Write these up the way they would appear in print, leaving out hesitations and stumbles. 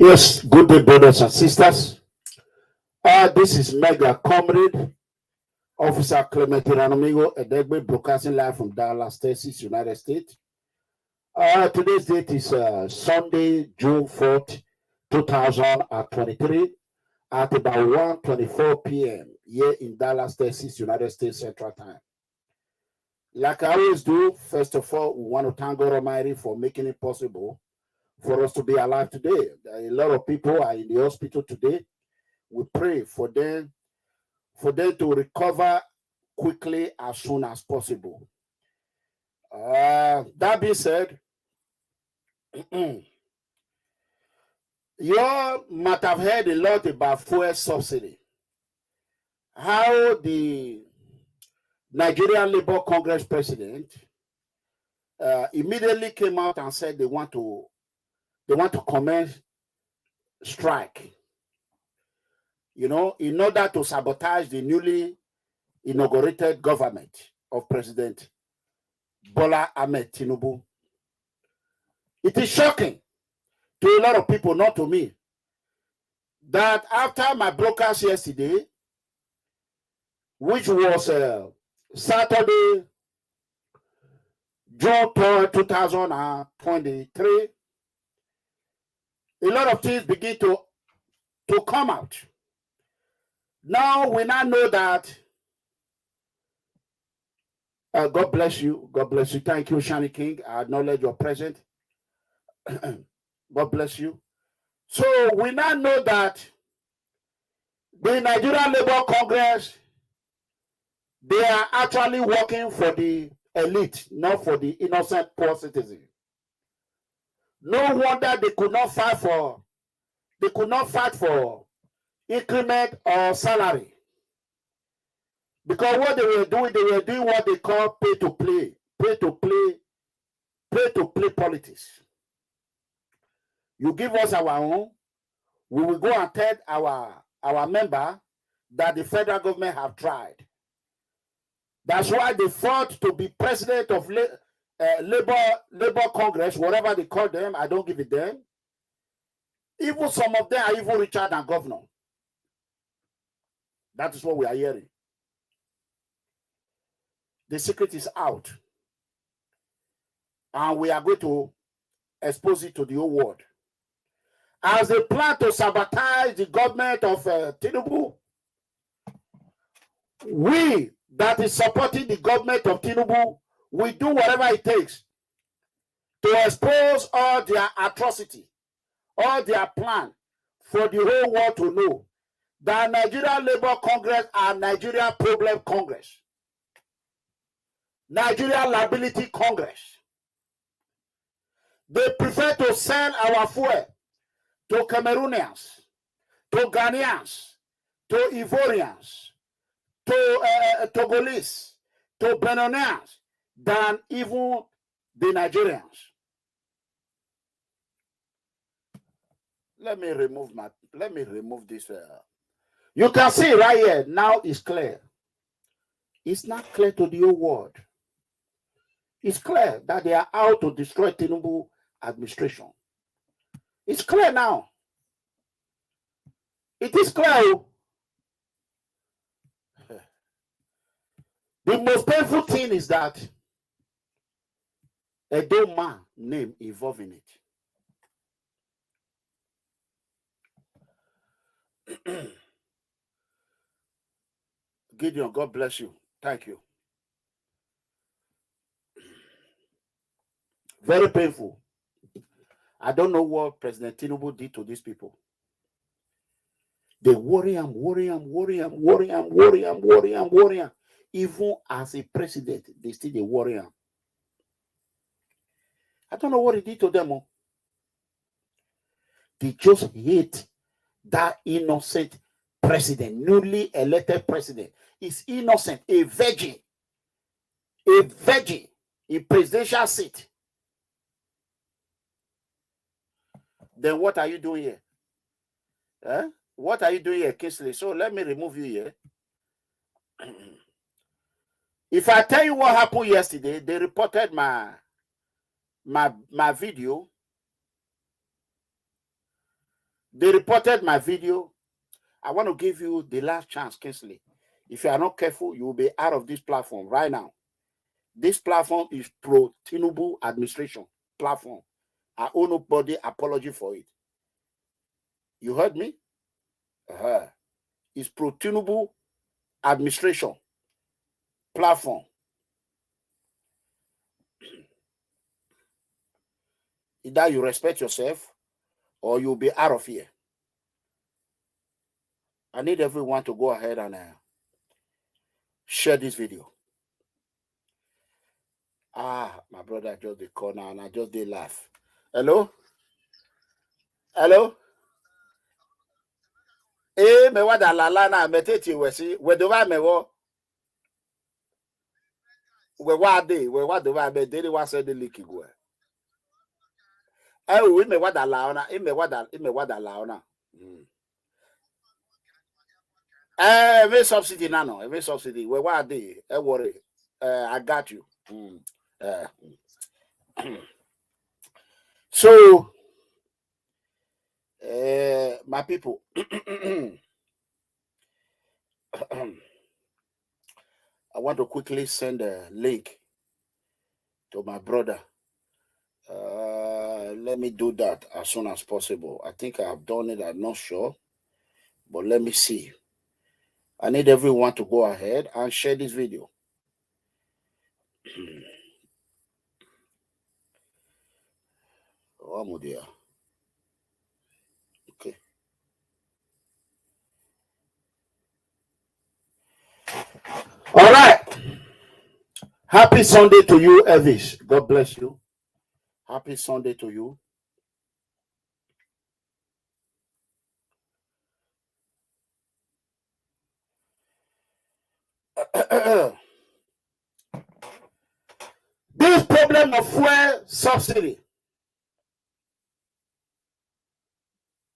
Yes, good day, brothers and sisters. This is Mega Comrade, Officer Clement Ranamigo, Edegbe, broadcasting live from Dallas, Texas, United States. Today's date is Sunday, June 4th, 2023, at about 1:24 p.m. here in Dallas, Texas, United States Central Time. Like I always do, first of all, we want to thank God Almighty for making it possible for us to be alive today. A lot of people are in the hospital today. We pray for them to recover quickly as soon as possible. That being said, you might have heard a lot about fuel subsidy. How the Nigerian Labour Congress president immediately came out and said they want to commence strike, in order to sabotage the newly inaugurated government of President Bola Ahmed Tinubu. It is shocking to a lot of people, not to me, that after my broadcast yesterday, which was Saturday, June 3rd, 2023, a lot of things begin to come out. Now we now know that God bless you. God bless you. Thank you, Shani King. I acknowledge your presence. God bless you. So we now know that the Nigerian Labour Congress, they are actually working for the elite, not for the innocent poor citizen. No wonder they could not fight for increment or salary. Because what they were doing what they call pay to play politics. You give us our own, we will go and tell our member that the federal government have tried. That's why they fought to be president of Labour Congress, whatever they call them. I don't give it them. Even some of them are even richer than governor. That is what we are hearing. The secret is out. And we are going to expose it to the whole world. As they plan to sabotage the government of Tinubu, we that is supporting the government of Tinubu will do whatever it takes to expose all their atrocity, all their plan, for the whole world to know that Nigeria Labour Congress and Nigeria Problem Congress, Nigeria Liability Congress, they prefer to sell our fuel to Cameroonians, to Ghanaians, to Ivorians, to Togolese, to Benonians, than even the Nigerians. Let me remove this. You can see right here, now it's clear. It's not clear to the whole world. It's clear that they are out to destroy Tinubu administration. It's clear now. It is clear. The most painful thing is that a dumb man name involved in it. Gideon, God bless you. Thank you. Very painful. I don't know what President Tinubu did to these people. They worry him. Even as a president, they still worry him. I don't know what he did to them. They just hate that innocent president, newly elected president. Is innocent, a virgin in presidential seat. Then what are you doing here? What are you doing here, Kingsley? So let me remove you here. If I tell you what happened yesterday, they reported my video. They reported my video. I want to give you the last chance, Kingsley. If you are not careful, you will be out of this platform right now. This platform is Pro-Tinubu administration platform. I owe nobody apology for it. You heard me? It's Pro-Tinubu administration platform. Either you respect yourself or you'll be out of here. I need everyone to go ahead and share this video. My brother just the corner and I just did laugh. Hello? Hello? Me wada lala na meteti wesi. We do ba me wo. We wada ba me deli wa se de liki go. We me wada laona. Me wada laona. Me subsidy nano. Me subsidy. We wada. Worry. I got you. So, my people, I want to quickly send a link to my brother. Let me do that as soon as possible. I think I have done it. I'm not sure, but let me see. I need everyone to go ahead and share this video. Okay. All right. Happy Sunday to you, Elvis. God bless you. Happy Sunday to you. This problem of fuel subsidy,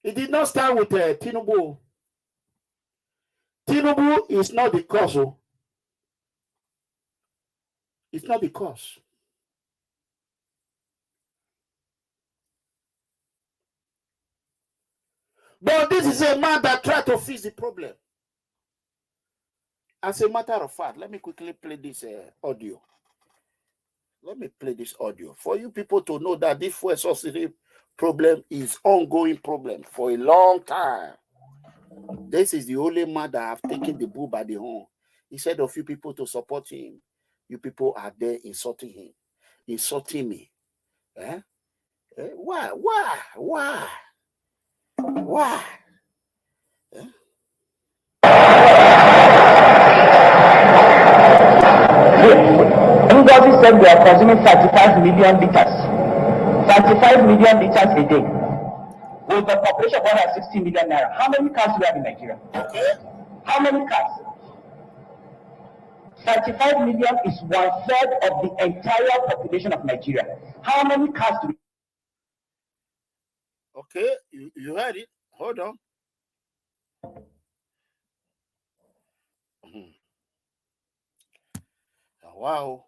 it did not start with Tinubu. Tinubu is not the cause. It's not the cause. But this is a man that tried to fix the problem. As a matter of fact, let me quickly play this audio. Let me play this audio for you people to know that this fuel subsidy problem is ongoing problem for a long time. This is the only man that have taken the bull by the horn. He said a few people to support him. You people are there insulting him, insulting me. Why? Dangote said they are consuming 35 million liters. 35 million liters a day. With the population of 160 million naira. How many cars do we have in Nigeria? How many cars? 35 million is 1/3 of the entire population of Nigeria. How many cars do we? Okay, you heard it. Hold on. Wow.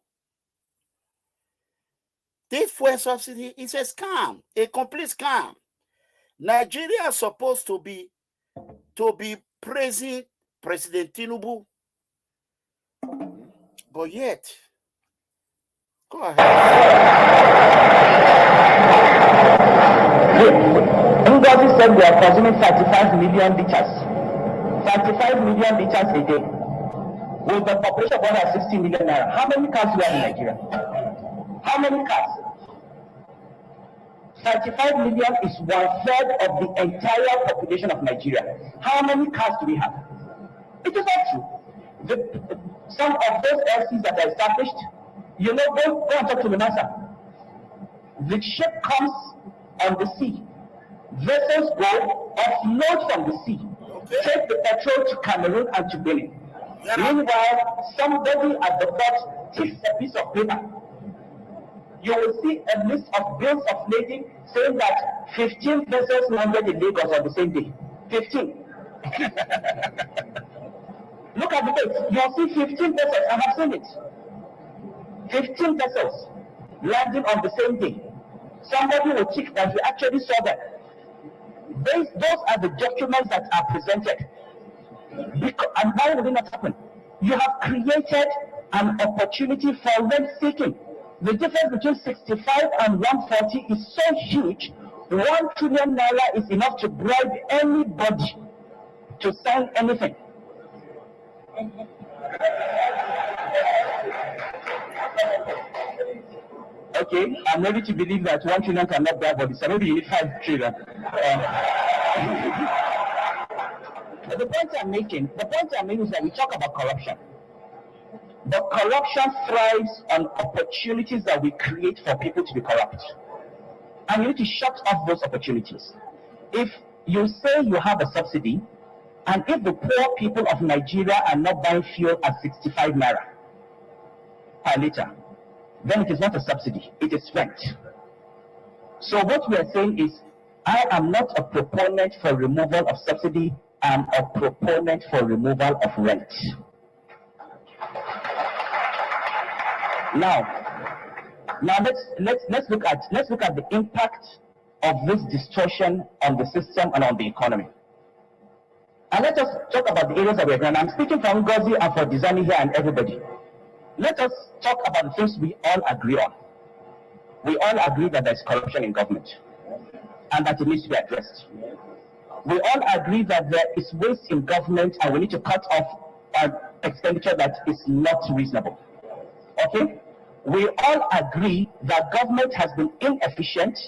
This fuel subsidy is a scam, a complete scam. Nigeria is supposed to be praising President Tinubu, but yet, go ahead. Dangote said they are consuming 35 million liters. 35 million liters a day. With the population of 160 million naira. How many cars do we have in Nigeria? How many cars? 35 million is 1/3 of the entire population of Nigeria. How many cars do we have? It is not true. Some of those LCs that are established, go and talk to Manasa. The ship comes on the sea. Vessels go offload from the sea, take the petrol to Cameroon and to Benin. Meanwhile, somebody at the port takes a piece of paper. You will see a list of bills of lading saying that 15 vessels landed in Lagos on the same day. 15. Look at the date. You'll see 15 vessels. I have seen it. 15 vessels landing on the same day. Somebody will check that we actually saw them. Those are the documents that are presented. And why would it not happen? You have created an opportunity for rent seeking. The difference between 65 and 140 is so huge. 1 trillion naira is enough to bribe anybody to sign anything. Okay, I'm ready to believe that 1 trillion cannot bribe body, so maybe you need 5 trillion. The point I'm making is that we talk about corruption. But corruption thrives on opportunities that we create for people to be corrupt. And you need to shut off those opportunities. If you say you have a subsidy, and if the poor people of Nigeria are not buying fuel at 65 naira per liter, then it is not a subsidy, it is rent. So what we are saying is, I am not a proponent for removal of subsidy, I'm a proponent for removal of rent. Now let's look at the impact of this distortion on the system and on the economy. And let us talk about the areas that we're going. I'm speaking for Ngozi and for Dizani here and everybody. Let us talk about the things we all agree on. We all agree that there's corruption in government and that it needs to be addressed. We all agree that there is waste in government and we need to cut off expenditure that is not reasonable. Okay? We all agree that government has been inefficient,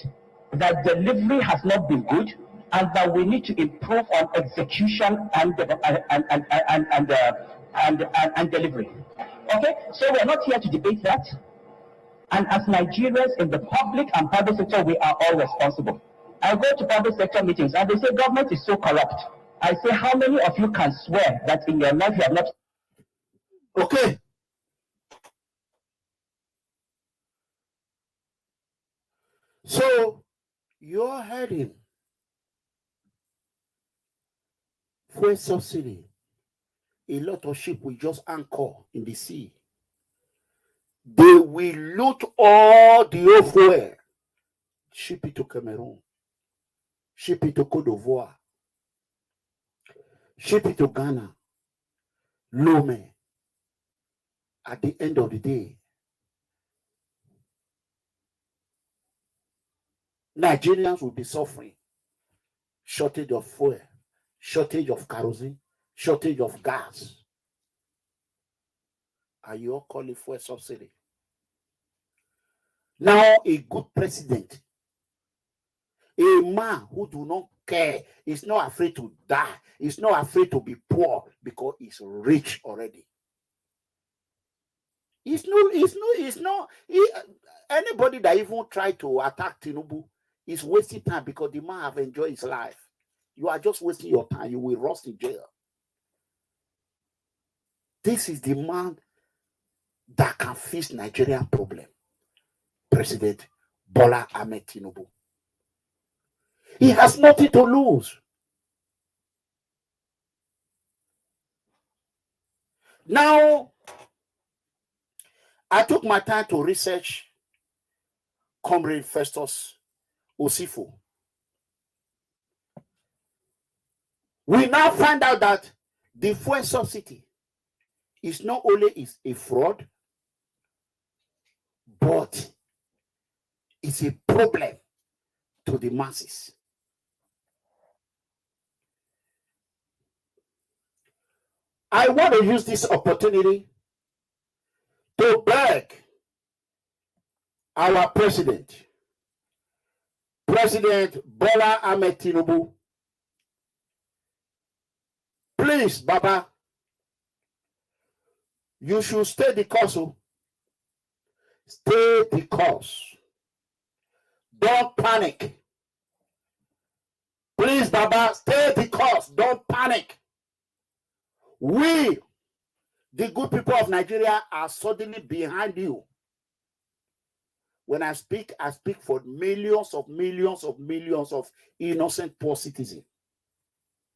that delivery has not been good, and that we need to improve on execution and delivery. Okay? So we're not here to debate that. And as Nigerians in the public and private sector, we are all responsible. I go to public sector meetings and they say government is so corrupt. I say, how many of you can swear that in your life you have not? Okay. So you're heading fuel subsidy. A lot of ships will just anchor in the sea. They will loot all the oil fuel, ship it to Cameroon, ship it to Côte d'Ivoire, ship it to Ghana, Lomé. At the end of the day, Nigerians will be suffering shortage of fuel, shortage of kerosene, shortage of gas. Are you all calling for a subsidy? Now, a good president, a man who do not care, is not afraid to die, is not afraid to be poor because he's rich already. Anybody that even try to attack Tinubu is wasting time because the man have enjoyed his life. You are just wasting your time. You will rot in jail. This is the man that can fix Nigerian problem. President Bola Ahmed Tinubu. He has nothing to lose. Now, I took my time to research COMRADE FESTUS OSIFO. We now find out that the fuel subsidy is not only a fraud, but it's a problem to the masses. I want to use this opportunity to beg our President Bola Ahmed Tinubu, please, Baba, you should stay the course. Stay the course. Don't panic. Please, Baba, stay the course. Don't panic. We, the good people of Nigeria, are suddenly behind you. When I speak for millions of innocent poor citizens.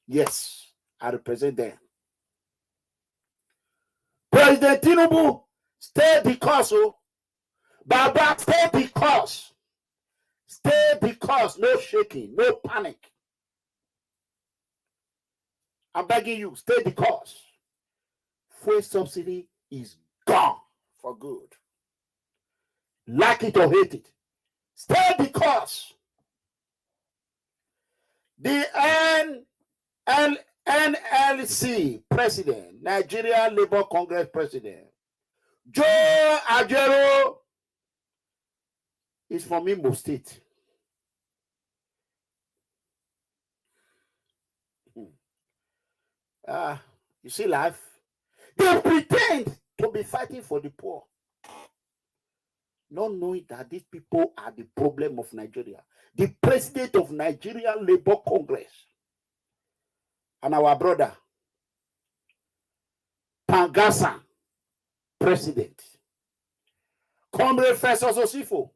Yes, I represent them. President Tinubu, stay the course. Baba, stay the course. Stay the course. No shaking, no panic. I'm begging you, stay the course. Fuel subsidy is gone for good. Like it or hate it, stay the course. The NLC president, Nigeria Labour Congress president, Joe Ajaero, is from Imo State. You see life? They pretend to be fighting for the poor, not knowing that these people are the problem of Nigeria. The president of Nigeria Labour Congress and our brother, PENGASSAN president, COMRADE FESTUS OSIFO.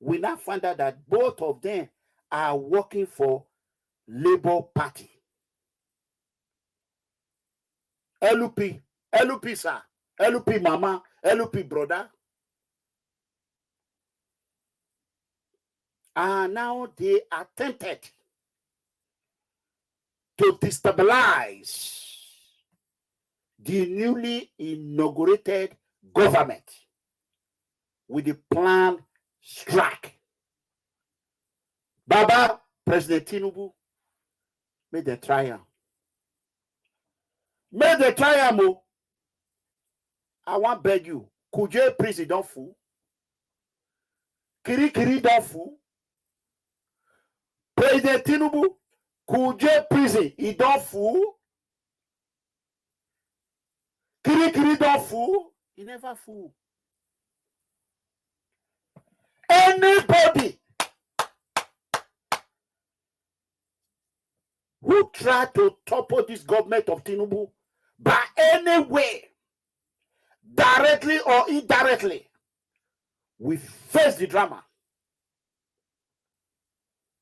We now find out that both of them are working for Labour Party. LP, sir, LP mama, LP brother. And now they attempted to destabilize the newly inaugurated government with the planned strike. Baba, President Tinubu, made the trial. Made the trial, I want to beg you, Kuje prison don't fool. Kiri don't fool. President Tinubu, Kuje prison, he don't fool. Kiri don't fool. He never fool. Anybody who try to topple this government of Tinubu by any way, directly or indirectly, we face the drama.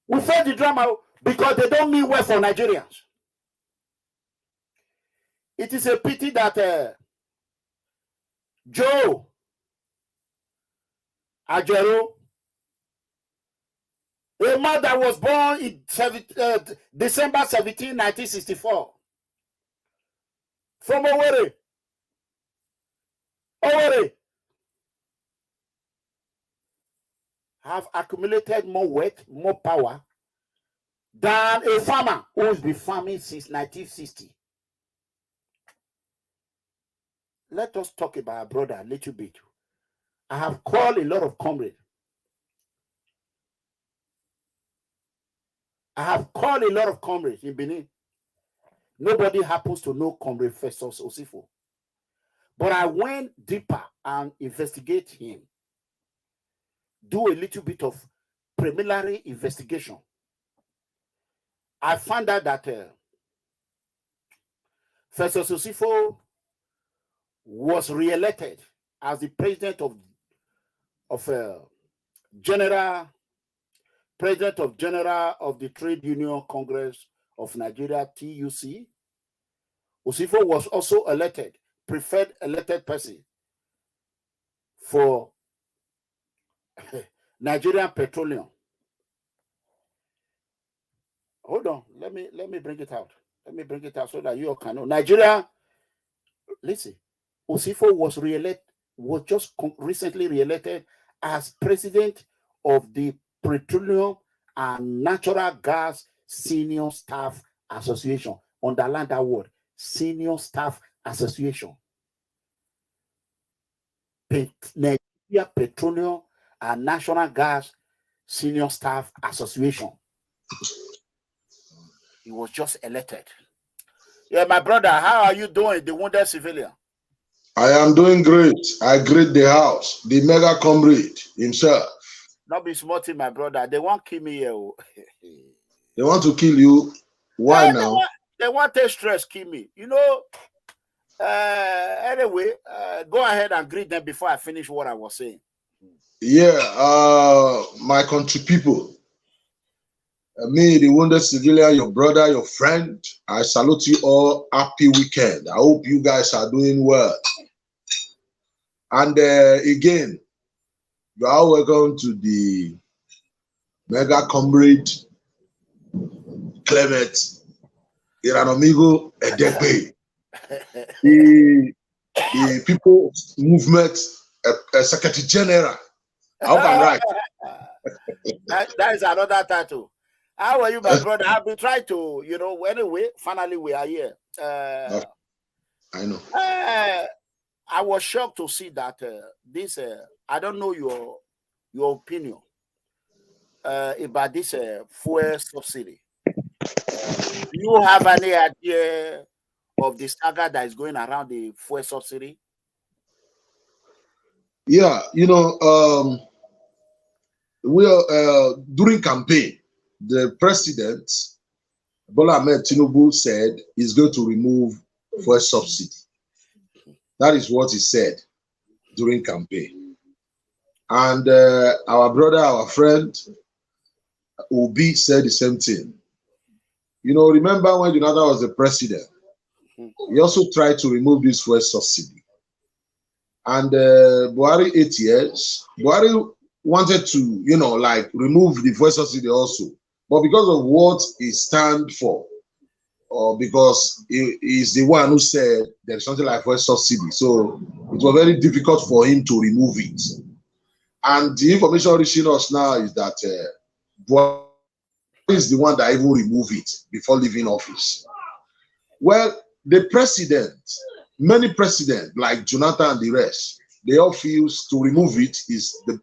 We face the drama because they don't mean well for Nigerians. It is a pity that Joe Ajaero, a man that was born in December 17, 1964, from Owerri, have accumulated more wealth, more power than a farmer who has been farming since 1960. Let us talk about our brother a little bit. I have called a lot of comrades. In Benin. Nobody happens to know Comrade Festus Osifo. But I went deeper and investigate him. Do a little bit of preliminary investigation. I found out that Festus Osifo was re-elected as the president of General of the Trade Union Congress of Nigeria, TUC. Osifo was also elected, preferred elected person for Nigerian Petroleum. Hold on, let me bring it out. Let me bring it out so that you all can know. Nigeria, listen, Osifo was just recently re-elected as president of the Petroleum and Natural Gas Senior Staff Association. Underline that word, Senior Staff Association. Nigeria Petroleum and Natural Gas Senior Staff Association. He was just elected. Yeah, my brother, how are you doing, the wounded civilian? I am doing great. I greet the house, the mega comrade himself. Not be smarty, my brother. They won't kill me here. They want to kill you. Why now? They want to stress kill me. You know, anyway, go ahead and greet them before I finish what I was saying. Yeah, my country people. Me, the wounded civilian, your brother, your friend, I salute you all. Happy weekend. I hope you guys are doing well. And again, you are welcome to the Mega Comrade Clement Amigo Edekbe, the people movement Secretary General. I hope I'm right. that is another title. How are you, my brother? I've been trying to, anyway, finally we are here. I know. I was shocked to see that this, I don't know your opinion about this fuel subsidy. Do you have any idea of the saga that is going around the fuel subsidy? Yeah, during campaign, the president, Bola Ahmed Tinubu, said he's going to remove fuel subsidy. That is what he said during campaign. And our brother, our friend, Obi, said the same thing. Remember when Jonathan was the president, he also tried to remove this fuel subsidy. And Buhari 8 years, Buhari wanted to, remove the fuel subsidy also. But because of what he stands for, or because he is the one who said there's something like fuel subsidy, so it was very difficult for him to remove it. And the information reaching us now is that Buhari is the one that even removed it before leaving office. Well, the president, many presidents like Jonathan and the rest, they all feel to remove it is the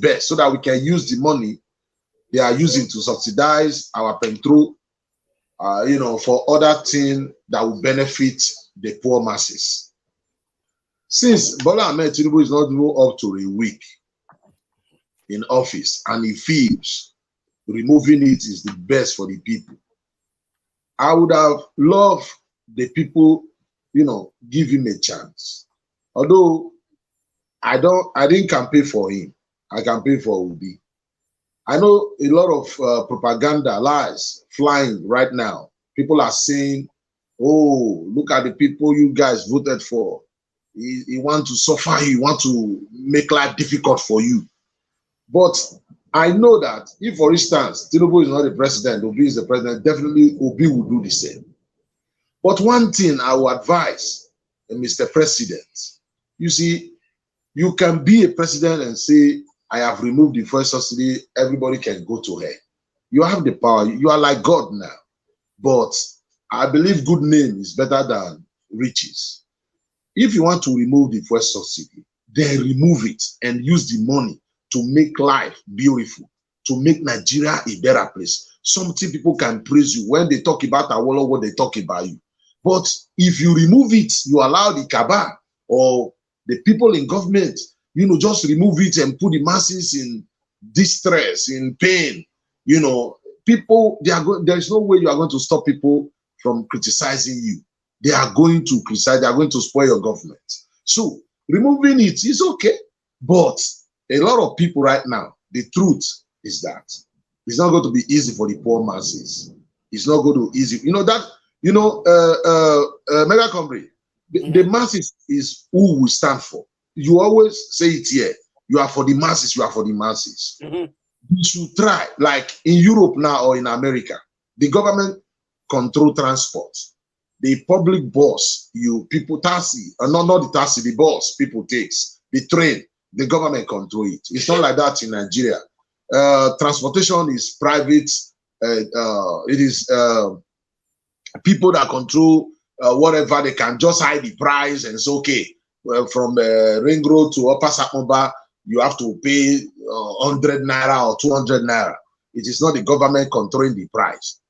best, so that we can use the money they are using to subsidize our petrol, for other things that will benefit the poor masses. Since Bola Ahmed Tinubu is not even up to a week in office, and he feels removing it is the best for the people, I would have loved the people, give him a chance. Although I didn't campaign for him. I campaigned for Obi. I know a lot of propaganda lies flying right now. People are saying, oh, look at the people you guys voted for. He want to suffer you, he want to make life difficult for you. But I know that if, for instance, Tinubu is not the president, Obi is the president, definitely Obi will do the same. But one thing I will advise, Mr. President, you see, you can be a president and say, I have removed the fuel subsidy, everybody can go to hell. You have the power, you are like God now. But I believe good name is better than riches. If you want to remove the fuel subsidy, then remove it and use the money to make life beautiful, to make Nigeria a better place. Something people can praise you. When they talk about Awolowo, they talk about you. But if you remove it, you allow the cabal or the people in government, just remove it and put the masses in distress, in pain. People, there's no way you are going to stop people from criticizing you. They are going to criticize, they are going to spoil your government. So removing it is okay. But a lot of people right now, the truth is that it's not going to be easy for the poor masses. It's not going to be easy. Mega COMRADE, the masses is who we stand for. You always say it here. You are for the masses. You are for the masses. You should try, like in Europe now or in America, the government control transport. The public bus, people taxi, not the taxi, the bus people takes, the train, the government control it. It's not like that in Nigeria. Transportation is private. It is people that control whatever. They can just hide the price and it's okay. From Ring Road to Upper Sakmba, you have to pay 100 naira or 200 naira. It is not the government controlling the price.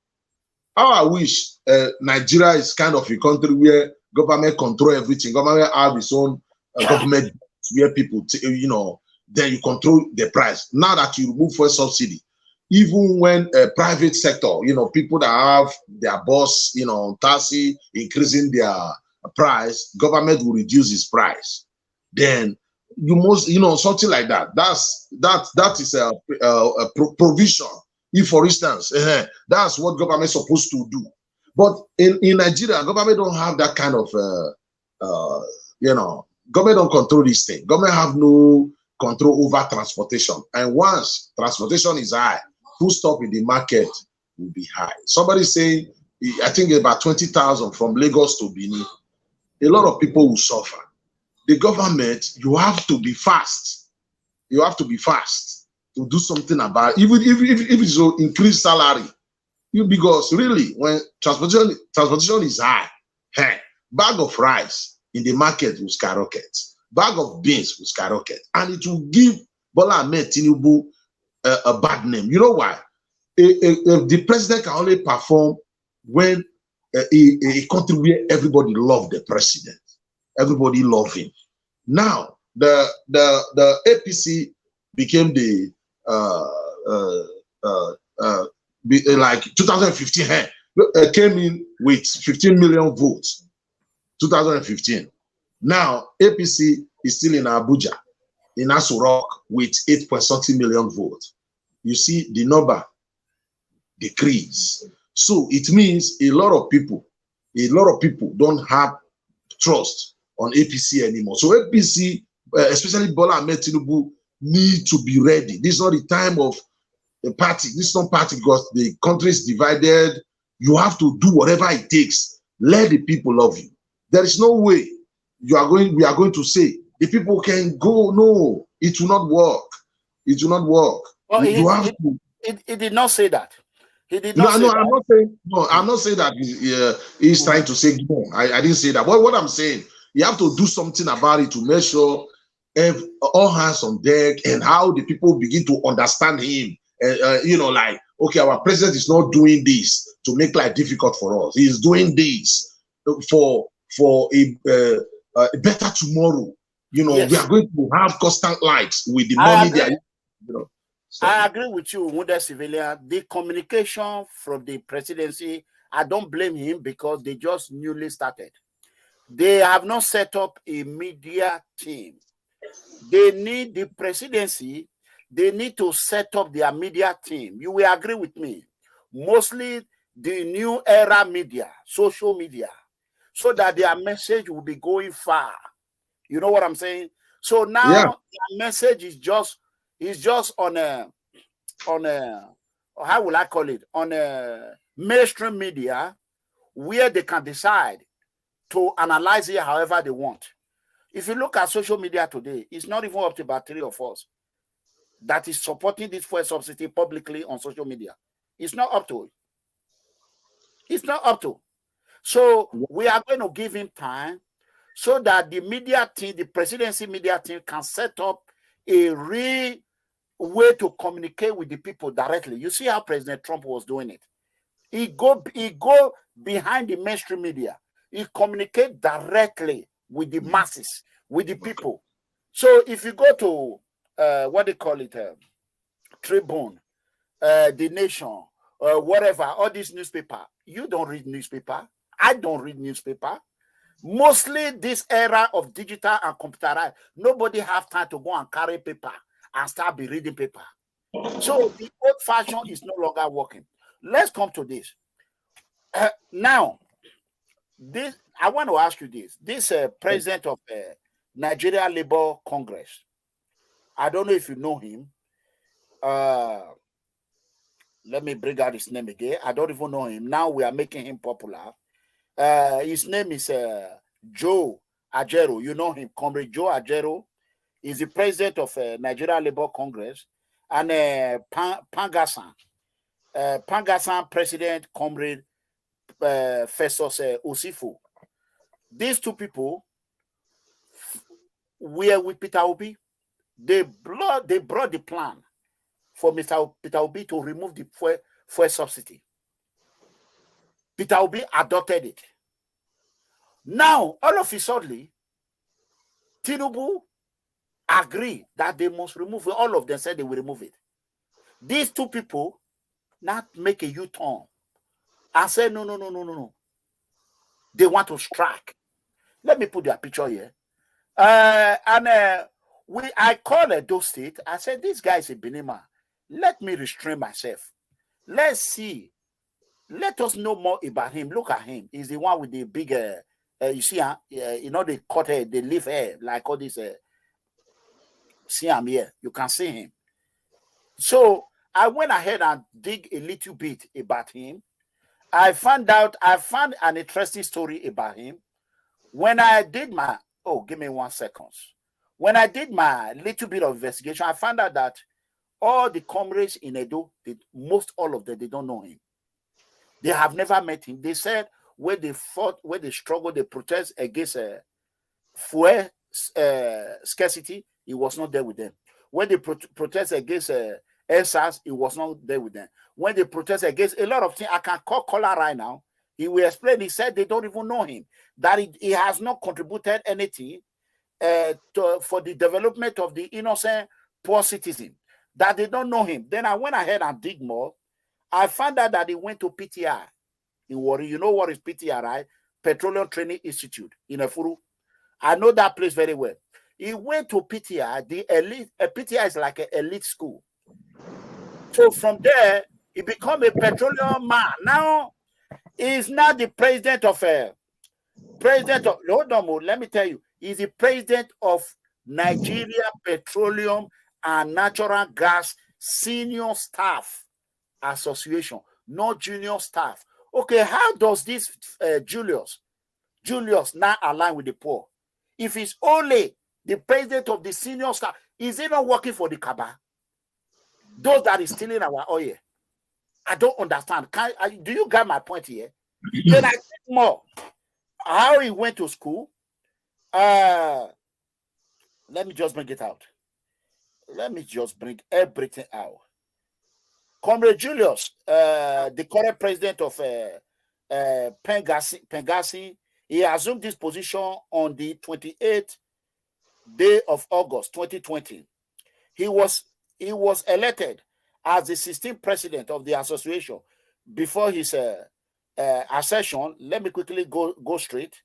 How I wish Nigeria is kind of a country where government control everything. Government have its own government where people, then you control the price. Now that you remove fuel subsidy, even when private sector, people that have their boss, taxi increasing their price, government will reduce its price. Then you must, something like that. That is a provision. If, for instance, that's what government is supposed to do. But in Nigeria, government don't have that kind of, government don't control this thing. Government have no control over transportation. And once transportation is high, full stop in the market will be high. Somebody saying I think about 20,000 from Lagos to Benin, a lot of people will suffer. The government, you have to be fast. You have to be fast to do something about it. Even if it's to increase salary. Because really, when transportation is high, bag of rice in the market will skyrocket, bag of beans will skyrocket, and it will give Bola Ahmed Tinubu a bad name. You know why? The president can only perform when a country where everybody love the president, everybody love him. Now the APC became the like 2015 came in with 15 million votes. 2015. Now APC is still in Abuja, in Aso Rock, with 8.something million votes. You see the number decrease. So it means a lot of people don't have trust on APC anymore. So APC, especially Bola Ahmed Tinubu, need to be ready. This is not the time of a party. This is not party because the country is divided. You have to do whatever it takes. Let the people love you. There is no way we are going to say the people can go. No, it will not work. It will not work. Well, he did not say that. He did not say that. I'm not saying that he's trying to say no. I didn't say that. What I'm saying, you have to do something about it to make sure all hands on deck, and how the people begin to understand him. Like, okay, our president is not doing this to make life difficult for us. He's doing this for a better tomorrow. Yes. We are going to have constant lights with the money they are. I agree with you, Wounded Civilian. The communication from the presidency, I don't blame him because they just newly started. They have not set up a media team. They need the presidency. They need to set up their media team. You will agree with me. Mostly the new era media, social media, so that their message will be going far. You know what I'm saying? So now their message is just on a how will I call it? On a mainstream media, where they can decide to analyze it however they want. If you look at social media today, it's not even up to about 3 of us that is supporting this fuel subsidy publicly on social media. It's not up to it. It's not up to. So we are going to give him time so that the media team, the presidency media team, can set up a real way to communicate with the people directly. You see how President Trump was doing it. He go behind the mainstream media. He communicate directly with the masses, with the people. So if you go to what they call it, Tribune, The Nation, whatever, all these newspaper, you don't read newspaper. I don't read newspaper. Mostly this era of digital and computerized, nobody have time to go and carry paper and start be reading paper. So the old fashion is no longer working. Let's come to this. Now, this I want to ask you this. This president of Nigeria Labour Congress, I don't know if you know him. Let me bring out his name again. I don't even know him. Now we are making him popular. His name is Joe Ajaero. You know him, Comrade Joe Ajaero. He's the president of Nigeria Labour Congress. And PENGASSAN. PENGASSAN president, Comrade FESTUS OSIFO. These two people were with Peter Obi. They brought the plan for Mr. Peter Obi to remove the fuel subsidy. Peter Obi adopted it. Now, all of a sudden, Tinubu agreed that they must remove it. All of them said they will remove it. These two people now make a U-turn and say, no. They want to strike. Let me put their picture here. I called those State. I said, this guy is a Benima. Let me restrain myself. Let's see. Let us know more about him. Look at him. He's the one with the big, you see, they cut hair, they leave hair, like all this. See him here. You can see him. So I went ahead and dig a little bit about him. I found an interesting story about him when I did my, give me 1 second. When I did my little bit of investigation, I found out that all the comrades in Edo, most all of them, they don't know him. They have never met him. They said when they fought, when they struggled, they protest against fuel scarcity, he was not there with them. When they protest against SARS, he was not there with them. When they protest against a lot of things, I can call Kola right now. He will explain. He said they don't even know him, that he has not contributed anything for the development of the innocent poor citizen, that they don't know him. Then I went ahead and dig more. I found out that he went to PTI in Warri. You know what is PTI, right? Petroleum Training Institute in Efuru. I know that place very well. He went to PTI, the elite. PTI is like an elite school. So from there, he became a petroleum man. Now, he's not the president of hold on, let me tell you, he's the president of Nigeria Petroleum and Natural Gas Senior Staff Association, not junior staff. Okay, how does this Julius now align with the poor? If he's only the president of the senior staff, is he not working for the Kaba? Those that is stealing our oil. I don't understand. Do you get my point here? Then I think more how he went to school. Let me just bring it out. Let me just bring everything out. Comrade Julius, the current president of PENGASSAN, he assumed this position on the 28th day of August 2020. He was elected as the 16th president of the association. Before his accession, let me quickly go straight.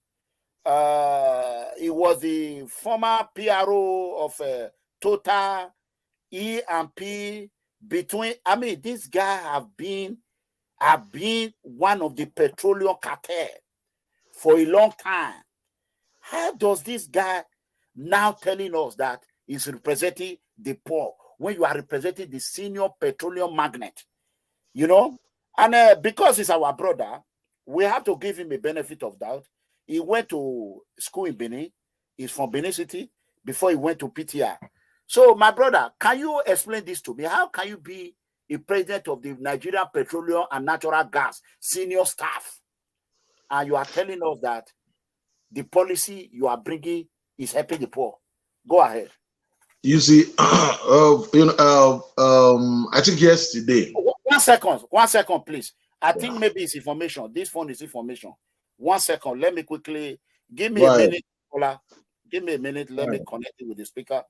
He was the former PRO of Total, E&P. This guy have been one of the petroleum cartel for a long time. How does this guy now telling us that he's representing the poor when you are representing the senior petroleum magnate? You know, and because he's our brother, we have to give him a benefit of doubt. He went to school in Benin. He's from Benin City before he went to PTI. So, my brother, can you explain this to me? How can you be a president of the Nigerian Petroleum and Natural Gas Senior Staff, and you are telling us that the policy you are bringing is helping the poor? Go ahead. You see, I think yesterday. 1 second, please. I think maybe it's information. This phone is information. 1 second. Let me quickly give me a minute. Give me a minute. Let me connect it with the speaker.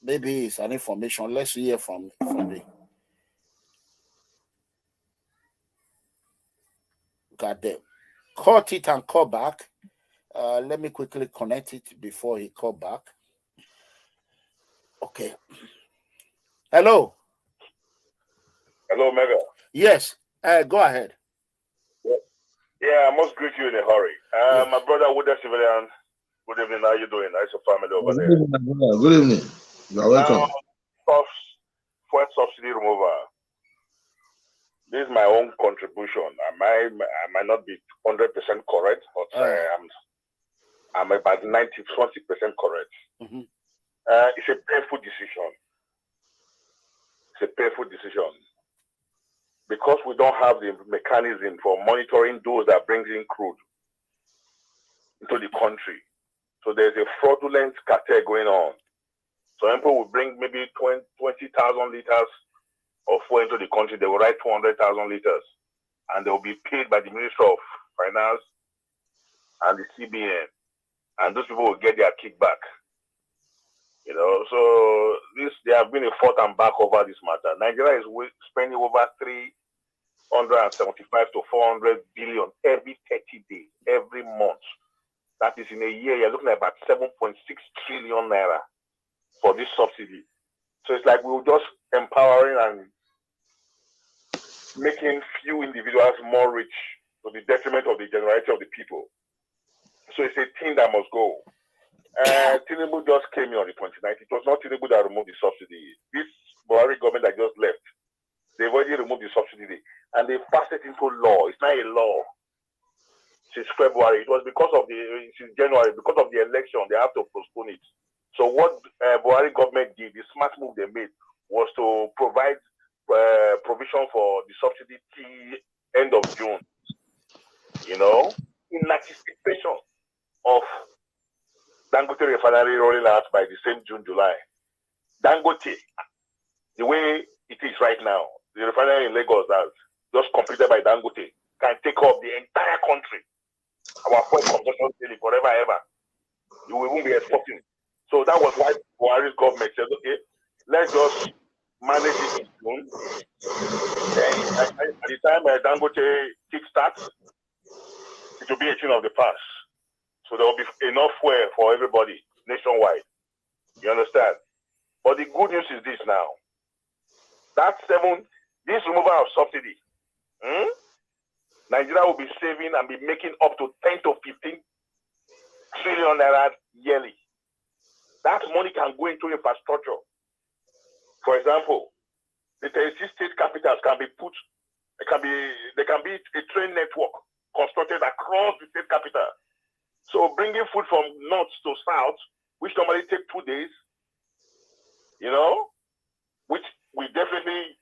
Maybe it's an information. Let's hear from me. Got them. Cut it and call back. Let me quickly connect it before he call back. Okay. Hello. Hello, Mega. Yes. Go ahead. Yeah, I must greet you in a hurry. My brother, Wooded Civilian. Good evening. How you doing? How's your family over there? Good evening. You're welcome. Fuel subsidy removal. This is my own contribution. I might not be 100% correct, but I'm about 20% correct. Mm-hmm. It's a painful decision. It's a painful decision because we don't have the mechanism for monitoring those that brings in crude into the country. So there's a fraudulent cartel going on. So people will bring maybe 20,000 liters of fuel into the country. They will write 200,000 liters, and they will be paid by the Ministry of Finance and the CBN, and those people will get their kickback. You know, so there have been a forth and back over this matter. Nigeria is spending over 375 to 400 billion every 30 days, every month. That is, in a year, you're looking at about 7.6 trillion naira for this subsidy. So it's like we were just empowering and making few individuals more rich to the detriment of the generality of the people. So it's a thing that must go. Tinubu just came in on the 29th. It was not Tinubu that removed the subsidy. This Buhari government that just left, they've already removed the subsidy. and they passed it into law. It's not a law since February. It was since January, because of the election, they have to postpone it. So what Buhari government did, the smart move they made, was to provide provision for the subsidy till end of June. You know, in anticipation of Dangote refinery rolling out by the same June, July. Dangote, the way it is right now, the refinery in Lagos that's just completed by Dangote can take up the entire country. Our fuel consumption daily forever ever. You won't be exporting. So that was why Buhari's government said, okay, let's just manage it in June. Then at the time Dangote kickstarts, it will be a thing of the past. So there will be enough fuel for everybody nationwide. You understand? But the good news is this now. This removal of subsidy, Nigeria will be saving and be making up to 10 to 15 trillion naira yearly. That money can go into infrastructure. For example, the 36 state capitals they can be a train network constructed across the state capital. So bringing food from north to south, which normally take 2 days, you know, which will definitely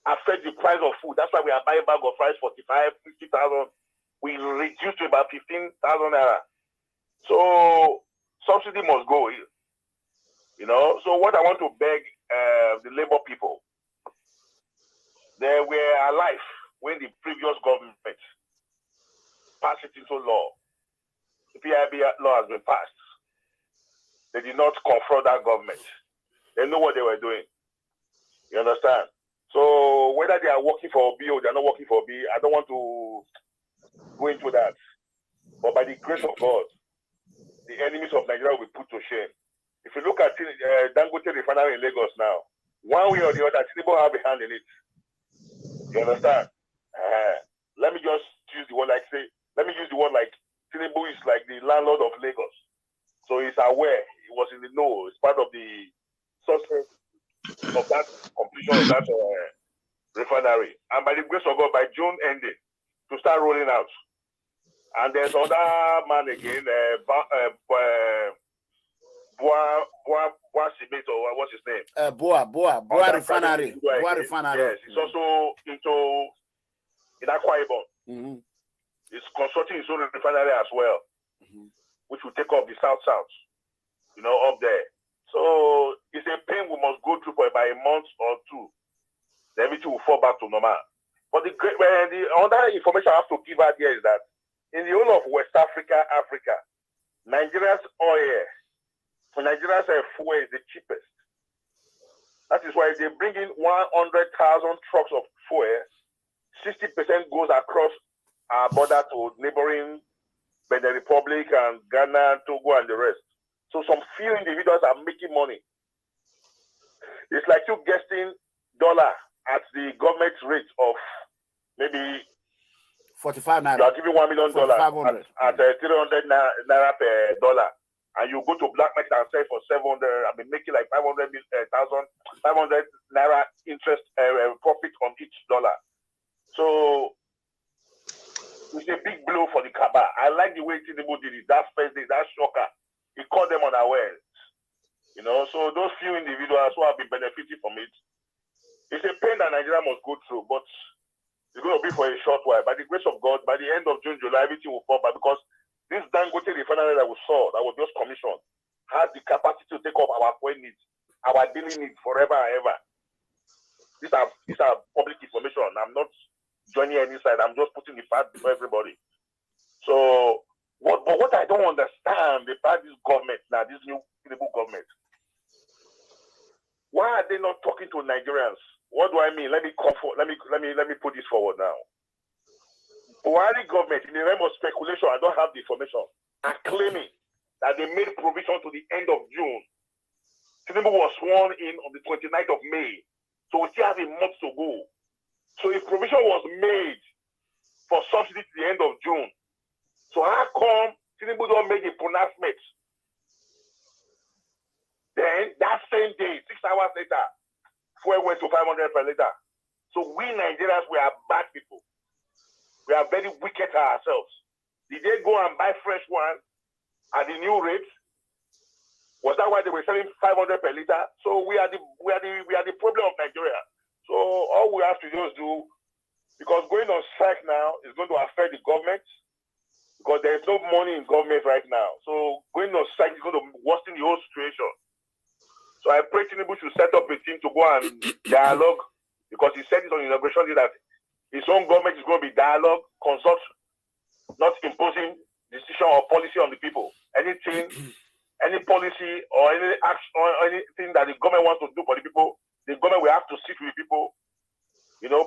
affect the price of food. That's why we are buying a bag of rice 45, 50,000. We reduce to about 15,000 naira. So subsidy must go, you know. So what I want to beg the labor people, they were alive when the previous government passed it into law. The PIB law has been passed. They did not confront that government. They know what they were doing. You understand? So whether they are working for OB or they are not working for OB, I don't want to go into that. But by the grace of God, the enemies of Nigeria will be put to shame. If you look at Dangote refinery in Lagos now, one way or the other, Tinubu have a hand in it. You understand? Let me just use the word like Tinubu is like the landlord of Lagos. So he's aware, he was in the know, it's part of the success of that completion of that refinery. And by the grace of God, by June ending, to start rolling out. And there's other man again, what's his name? Boa Refinery. Boa Refinery. Yes, he's also in Akwa Ibom. He's constructing his own refinery as well, which will take up the south, you know, up there. So it's a pain we must go through for about a month or two. Then everything will fall back to normal. But the other information I have to give out here is that in the whole of West Africa, Nigeria's oil, Nigeria's fuel is the cheapest. That is why they bring in 100,000 trucks of fuel. 60% goes across our border to neighboring Benin Republic and Ghana, Togo, and the rest. So some few individuals are making money. It's like you getting dollar at the government rate of maybe 45 naira. You are giving $1 million at 300 naira per dollar, and you go to black market and sell for 700. I mean, making like 500 naira interest profit on each dollar. So it's a big blow for the Kaba. I like the way Tinubu did it. That first day, that shocker. He caught them unawares. You know, so those few individuals who have been benefiting from it, it's a pain that Nigeria must go through, but it's going to be for a short while. By the grace of God, by the end of June, July, everything will fall back, because this Dangote refinery that we saw, that was just commissioned, has the capacity to take up our fuel needs, our daily needs forever and ever. These are public information. I'm not joining any side. I'm just putting the fact before everybody. So, what I don't understand about this government now, this new government, why are they not talking to Nigerians? What do I mean? Let me put this forward now. Buhari government, in the realm of speculation, I don't have the information, are claiming that they made provision to the end of June. Tinubu was sworn in on the 29th of May, so we still have a month to go. So if provision was made for subsidy to the end of June, so how come Tinubu don't make a pronouncement? Then that same day, 6 hours later, fuel went to 500 per liter. So we Nigerians, we are bad people. We are very wicked to ourselves. Did they go and buy fresh one at the new rate? Was that why they were selling 500 per liter? So we are the problem of Nigeria. So all we have to just do, because going on strike now is going to affect the government, because there is no money in government right now. So going on strike is going to worsen the whole situation. So I pray Tinubu should set up a team to go and dialogue, because he said it on inauguration day that his own government is going to be dialogue, consult, not imposing decision or policy on the people. Anything, any policy or any action or anything that the government wants to do for the people, the government will have to sit with the people, you know,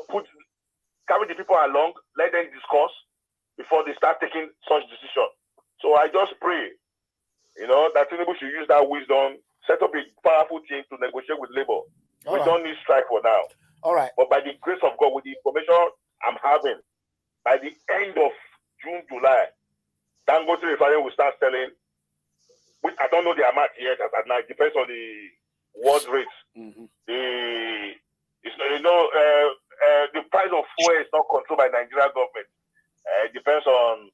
carry the people along, let them discuss before they start taking such decision. So I just pray, you know, that Tinubu should use that wisdom, set up a powerful team to negotiate with labor. We don't need strike for now. All right. But by the grace of God, with the information I'm having, by the end of June, July, Dangote Refinery will start selling. Which I don't know the amount yet as at now. It depends on the world rates. Mm-hmm. The price of fuel is not controlled by Nigerian government. It depends on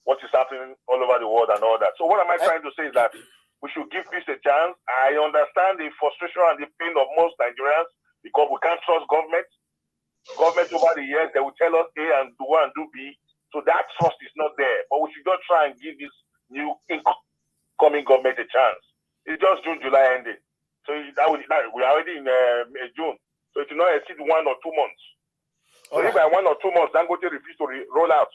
what is happening all over the world and all that. So what am I trying to say is that we should give peace a chance. I understand the frustration and the pain of most Nigerians because we can't trust government. Government over the years, they will tell us A and do and do B. So that trust is not there. But we should not try and give this new incoming government a chance. It's just June, July ending. So we're already in June. So it will not exceed 1 or 2 months. So if by 1 or 2 months, Dangote refuse to roll out,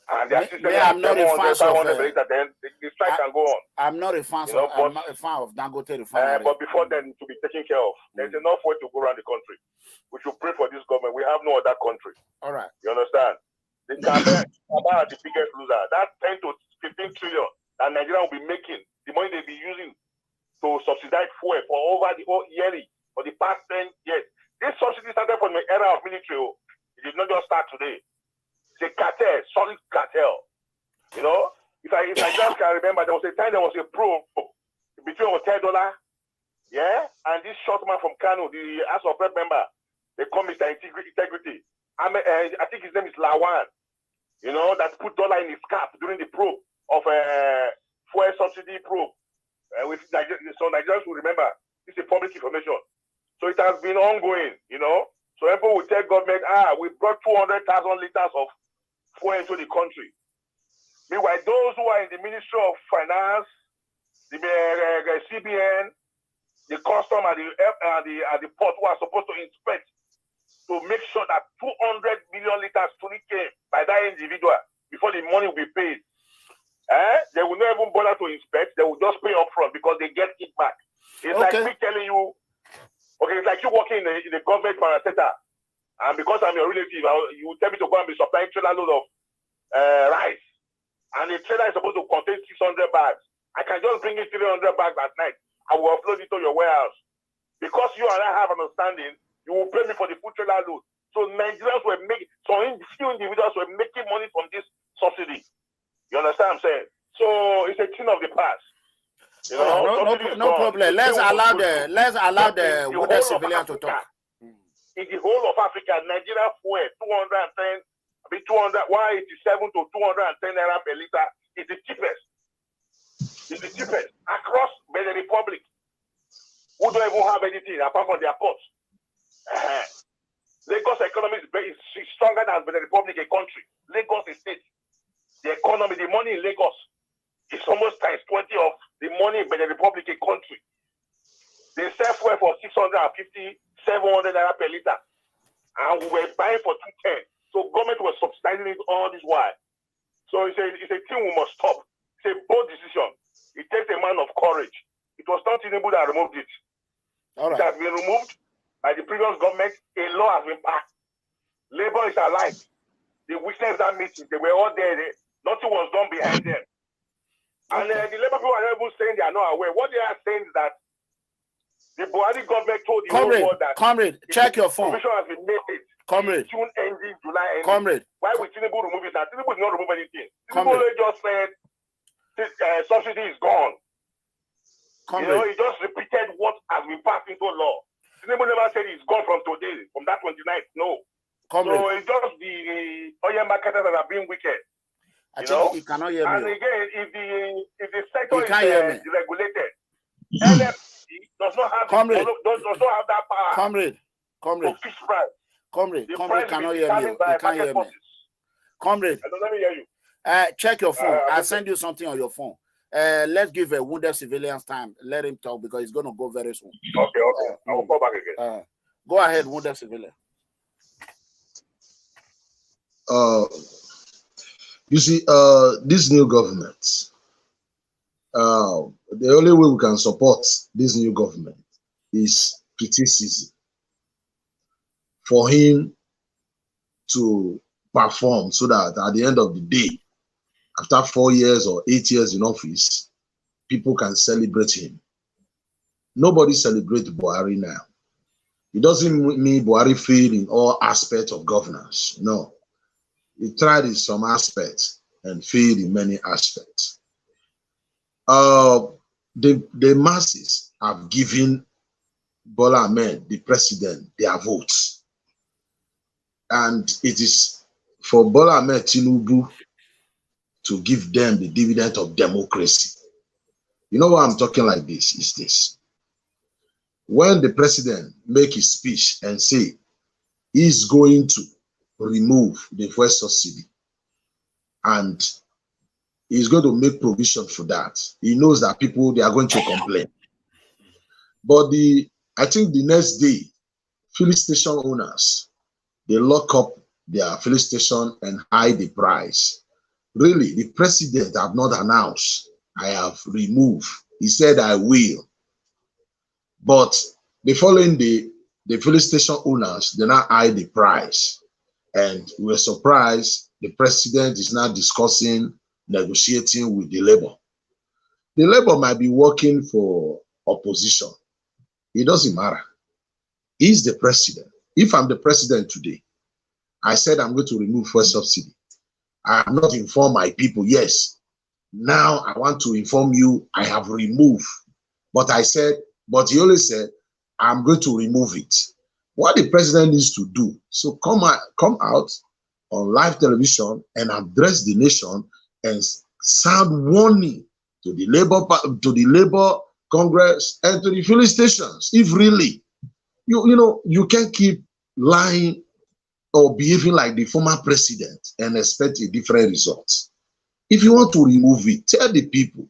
and the assistant I'm not a fan of then the strike can go on. I'm not a fan of Dangote Refinery. But before then, to be taken care of, there's enough way to go around the country. We should pray for this government. We have no other country. All right. You understand? The government are the biggest loser. That 10 to 15 trillion that Nigeria will be making, the money they'll be using to subsidize fuel for over the whole yearly for the past 10 years. This subsidy started from the era of military. It did not just start today. It's a cartel, solid cartel. You know, if I just can remember, there was a time there was a probe between $10, yeah, and this short man from Kano, the House of Rep member, they call Mr. Integrity. I think his name is Lawan. You know, that put dollar in his cap during the probe of fuel subsidy probe. So Nigerians will remember, this is public information. So it has been ongoing, you know. So people will tell government, we brought 200,000 liters of fuel into the country. Meanwhile, those who are in the Ministry of Finance, the CBN, the custom and the port who are supposed to inspect to make sure that 200 million liters truly came by that individual before the money will be paid. They will not even bother to inspect. They will just pay up front because they get it back. It's like me telling you, it's like you working in the government parastatal, and because I'm your relative, you tell me to go and be supplying trailer load of rice, and the trailer is supposed to contain 600 bags. I can just bring in 300 bags at night. I will upload it to your warehouse. Because you and I have an understanding, you will pay me for the food trailer load. So Nigerians were making, few individuals were making money from this subsidy. You understand what I'm saying? So it's a thing of the past. You know, no problem. Let's allow the wounded civilian to talk. In the whole of Africa, Nigeria fuel 187 to 210 naira per liter is the cheapest. It's the cheapest across the Republic. Who don't even have anything apart from their ports. Lagos economy is stronger than the Republic, a country. Lagos is state. The economy, the money in Lagos is almost times 20 of the money in the Republic, a country. They sell fuel for 650, 700 naira per liter. And we were buying for 210. So government was subsidizing it all this while. So it's a thing we must stop. It's a bold decision. It takes a man of courage. It was not Tinubu that removed it. All right. It has been removed by the previous government. A law has been passed. Labor is alive. They witnessed that meeting. They were all there. Nothing was done behind them. And the Labour people are not even saying they are not aware. What they are saying is that the Buhari government told the whole world that Comrade, check your phone. Provision has been made. Comrade. June ending, July ending. Comrade. Why would Tinubu remove it now? Tinubu did not remove anything. Tinubu just said subsidy is gone. Comrade. You know, he just repeated what has been passed into law. Tinubu never said it's gone from today, from that 29th. No. Comrade, So it's just the oil marketers that are being wicked. I You think know? he cannot hear And me. again, if the sector He can't hear is me. regulated, NFC does not have Comrade. does not have that power Comrade, to fix price. comrade The cannot price will be hear me. determined He by can't market hear me. forces. Comrade, Let me hear you. check your phone. I'll listen. send you something on your phone. Let's give a wounded civilians time. Let him talk because he's going to go very soon. Okay. I will call back again. Go ahead, wounded civilian. You see, this new government, the only way we can support this new government is criticism. For him to perform so that at the end of the day, after 4 years or 8 years in office, people can celebrate him. Nobody celebrates Buhari now. It doesn't mean Buhari failed in all aspects of governance. No. He tried in some aspects and failed in many aspects. The masses have given Bola Ahmed, the president, their votes. And it is for Bola Ahmed Tinubu to give them the dividend of democracy. You know why I'm talking like this is this. When the president make his speech and say he's going to remove the fuel subsidy and he's going to make provision for that, he knows that people, they are going to complain. But I think the next day, filling station owners, they lock up their filling station and hide the price. Really, the president have not announced, I have removed. He said, I will. But the following day, the filling station owners, they now hide the price. And we were surprised the president is now discussing, negotiating with the labor. The labor might be working for opposition. It doesn't matter. He's the president. If I'm the president today, I said I'm going to remove fuel subsidy. I have not informed my people. Yes, now I want to inform you I have removed. But he only said, I'm going to remove it. What the president needs to do, so come out on live television and address the nation and sound warning to the labor Congress and to the filling stations. If really, you can't keep lying or behaving like the former president and expect a different result. If you want to remove it, tell the people,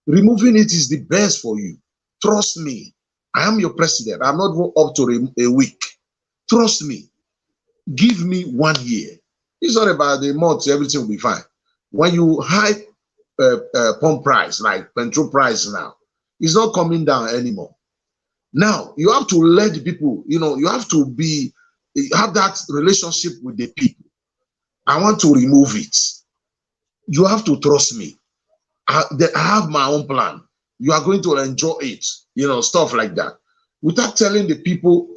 removing it is the best for you. Trust me, I am your president. I'm not going up to a week. Trust me. Give me 1 year. It's not about the month, everything will be fine. When you hike pump price, like petrol price now, it's not coming down anymore. Now, you have to let the people, you have to have that relationship with the people. I want to remove it. You have to trust me. I have my own plan. You are going to enjoy it, stuff like that. Without telling people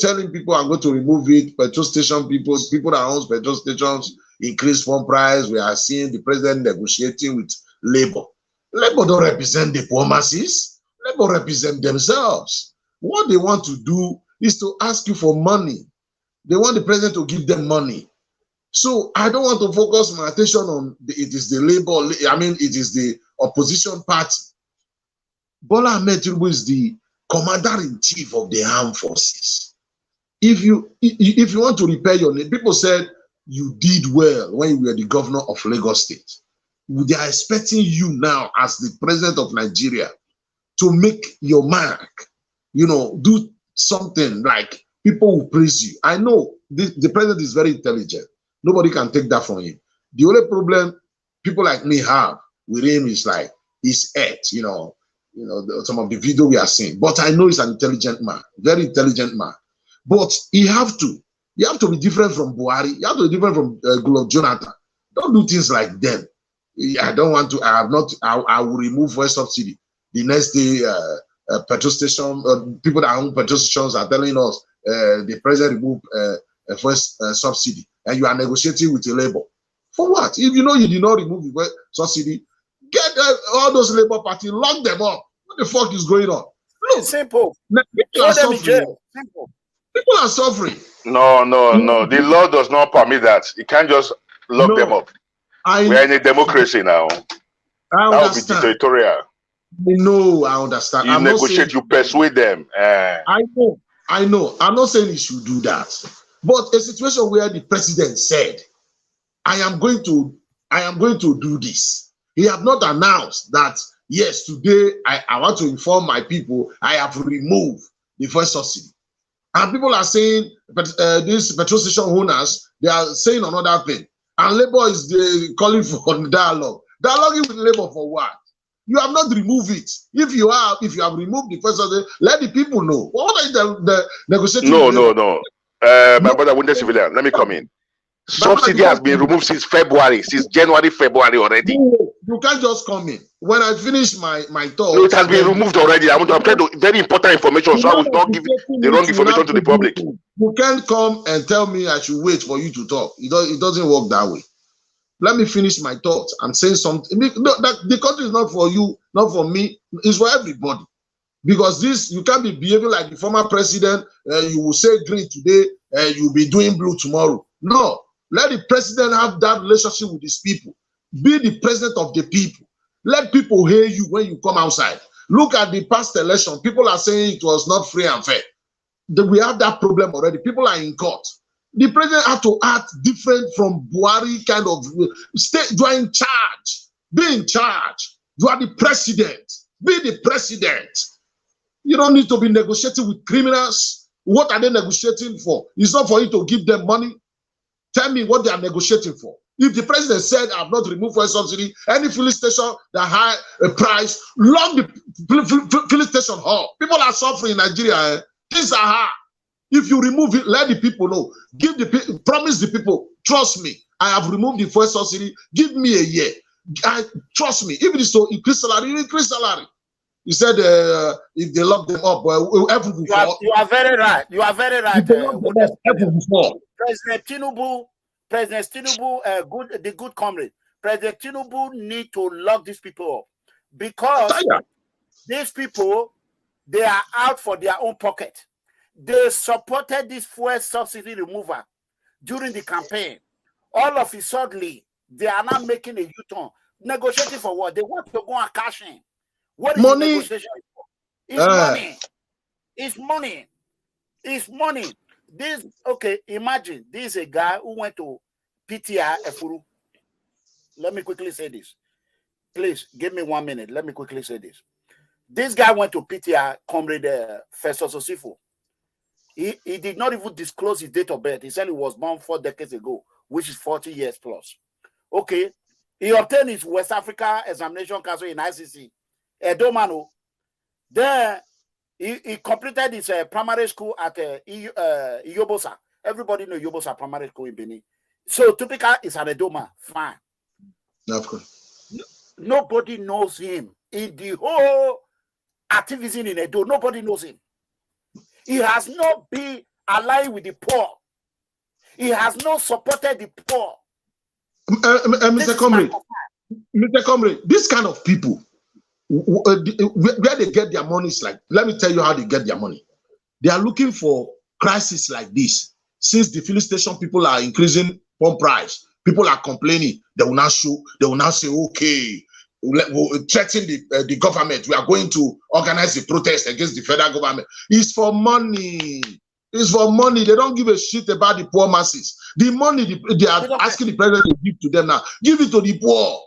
I'm going to remove it, petrol station people that own petrol stations, increase pump price. We are seeing the president negotiating with labor. Labor don't represent the poor masses. Labor represent themselves. What they want to do is to ask you for money. They want the president to give them money. So I don't want to focus my attention on it is the labor, it is the opposition party. Bola Ahmed Tinubu is the commander-in-chief of the armed forces. If you want to repair your name, people said you did well when you were the governor of Lagos State. They are expecting you now as the president of Nigeria to make your mark, do something like people will praise you. I know the president is very intelligent. Nobody can take that from him. The only problem people like me have with him is like his head, some of the video we are seeing. But I know he's an intelligent man, very intelligent man. But you have to be different from Buhari. You have to be different from Goodluck Jonathan. Don't do things like them. I don't want to. I will remove fuel subsidy. The next day, petrol station people that own petrol stations are telling us the president removed fuel subsidy, and you are negotiating with the labor. For what? If you know you did not remove the fuel subsidy, get all those labor parties, lock them up. What the fuck is going on? Look, Simple. you are suffering. Simple. People are suffering. No. The law does not permit that. You can't just lock them up. We're in a democracy now. That would be dictatorial. No, I understand. You negotiate, you persuade them. I know. I'm not saying he should do that. But a situation where the president said, I am going to do this. He have not announced that, yes, today I want to inform my people I have removed the fuel subsidy. And people are saying, these petrol station owners, they are saying another thing. And Labour is calling for dialogue. Dialoguing with Labour for what? You have not removed it. If you have removed the fuel subsidy, let the people know. What is the negotiating? No. My brother, wounded civilian, let me come in. Subsidy has been removed since January, February already. You can't just come in. When I finish my thought. No, it has been removed already. I'm trying to very important information, so I will not give the wrong information to the public. You can't come and tell me I should wait for you to talk. It doesn't work that way. Let me finish my thoughts. I'm saying something. The country is not for you, not for me. It's for everybody. Because this, you can't be behaving like the former president. You will say green today, you'll be doing blue tomorrow. No. Let the president have that relationship with his people. Be the president of the people. Let people hear you when you come outside. Look at the past election. People are saying it was not free and fair. We have that problem already. People are in court. The president had to act different from Buhari kind of state. You are in charge. Be in charge. You are the president. Be the president. You don't need to be negotiating with criminals. What are they negotiating for? It's not for you to give them money. Tell me what they are negotiating for. If the president said, I have not removed fuel subsidy, any filling station that high a price, lock the filling station hall. People are suffering in Nigeria. Things are hard. If you remove it, let the people know. Promise the people, trust me, I have removed the fuel subsidy. Give me a year. Trust me. If it is to increase salary, increase salary. He said, if they lock them up, everything will fall. You are very right. You are very right. President Tinubu, the good comrade. President Tinubu need to lock these people up because these people, they are out for their own pocket. They supported this fuel subsidy removal during the campaign. All of a sudden, they are now making a U-turn. Negotiating for what? They want to go and cash in. What is money? The negotiation for? It's money. It's money. It's money. This, okay, imagine this is a guy who went to PTI Efuru. Let me quickly say this. Please, give me 1 minute. Let me quickly say this. This guy went to PTI, Comrade FESTUS OSIFO. He did not even disclose his date of birth. He said he was born 4 decades ago, which is 40 years plus. Okay. He obtained his West Africa Examination Council in ICC. Edomano. Then he completed his primary school at Iyobosa. Everybody knows Iyobosa primary school in Benin. So typical is an Edoma. Fine. Of course. Nobody knows him in the whole activism in Edo. Nobody knows him. He has not been aligned with the poor. He has not supported the poor. Mr. Comrade, this kind of people, where they get their money is like, let me tell you how they get their money. They are looking for crises like this. Since the filling station people are increasing pump price, people are complaining. They will now say, okay, we'll threaten the government. We are going to organize a protest against the federal government. It's for money. It's for money. They don't give a shit about the poor masses. The money they are asking the president to give to them now, give it to the poor.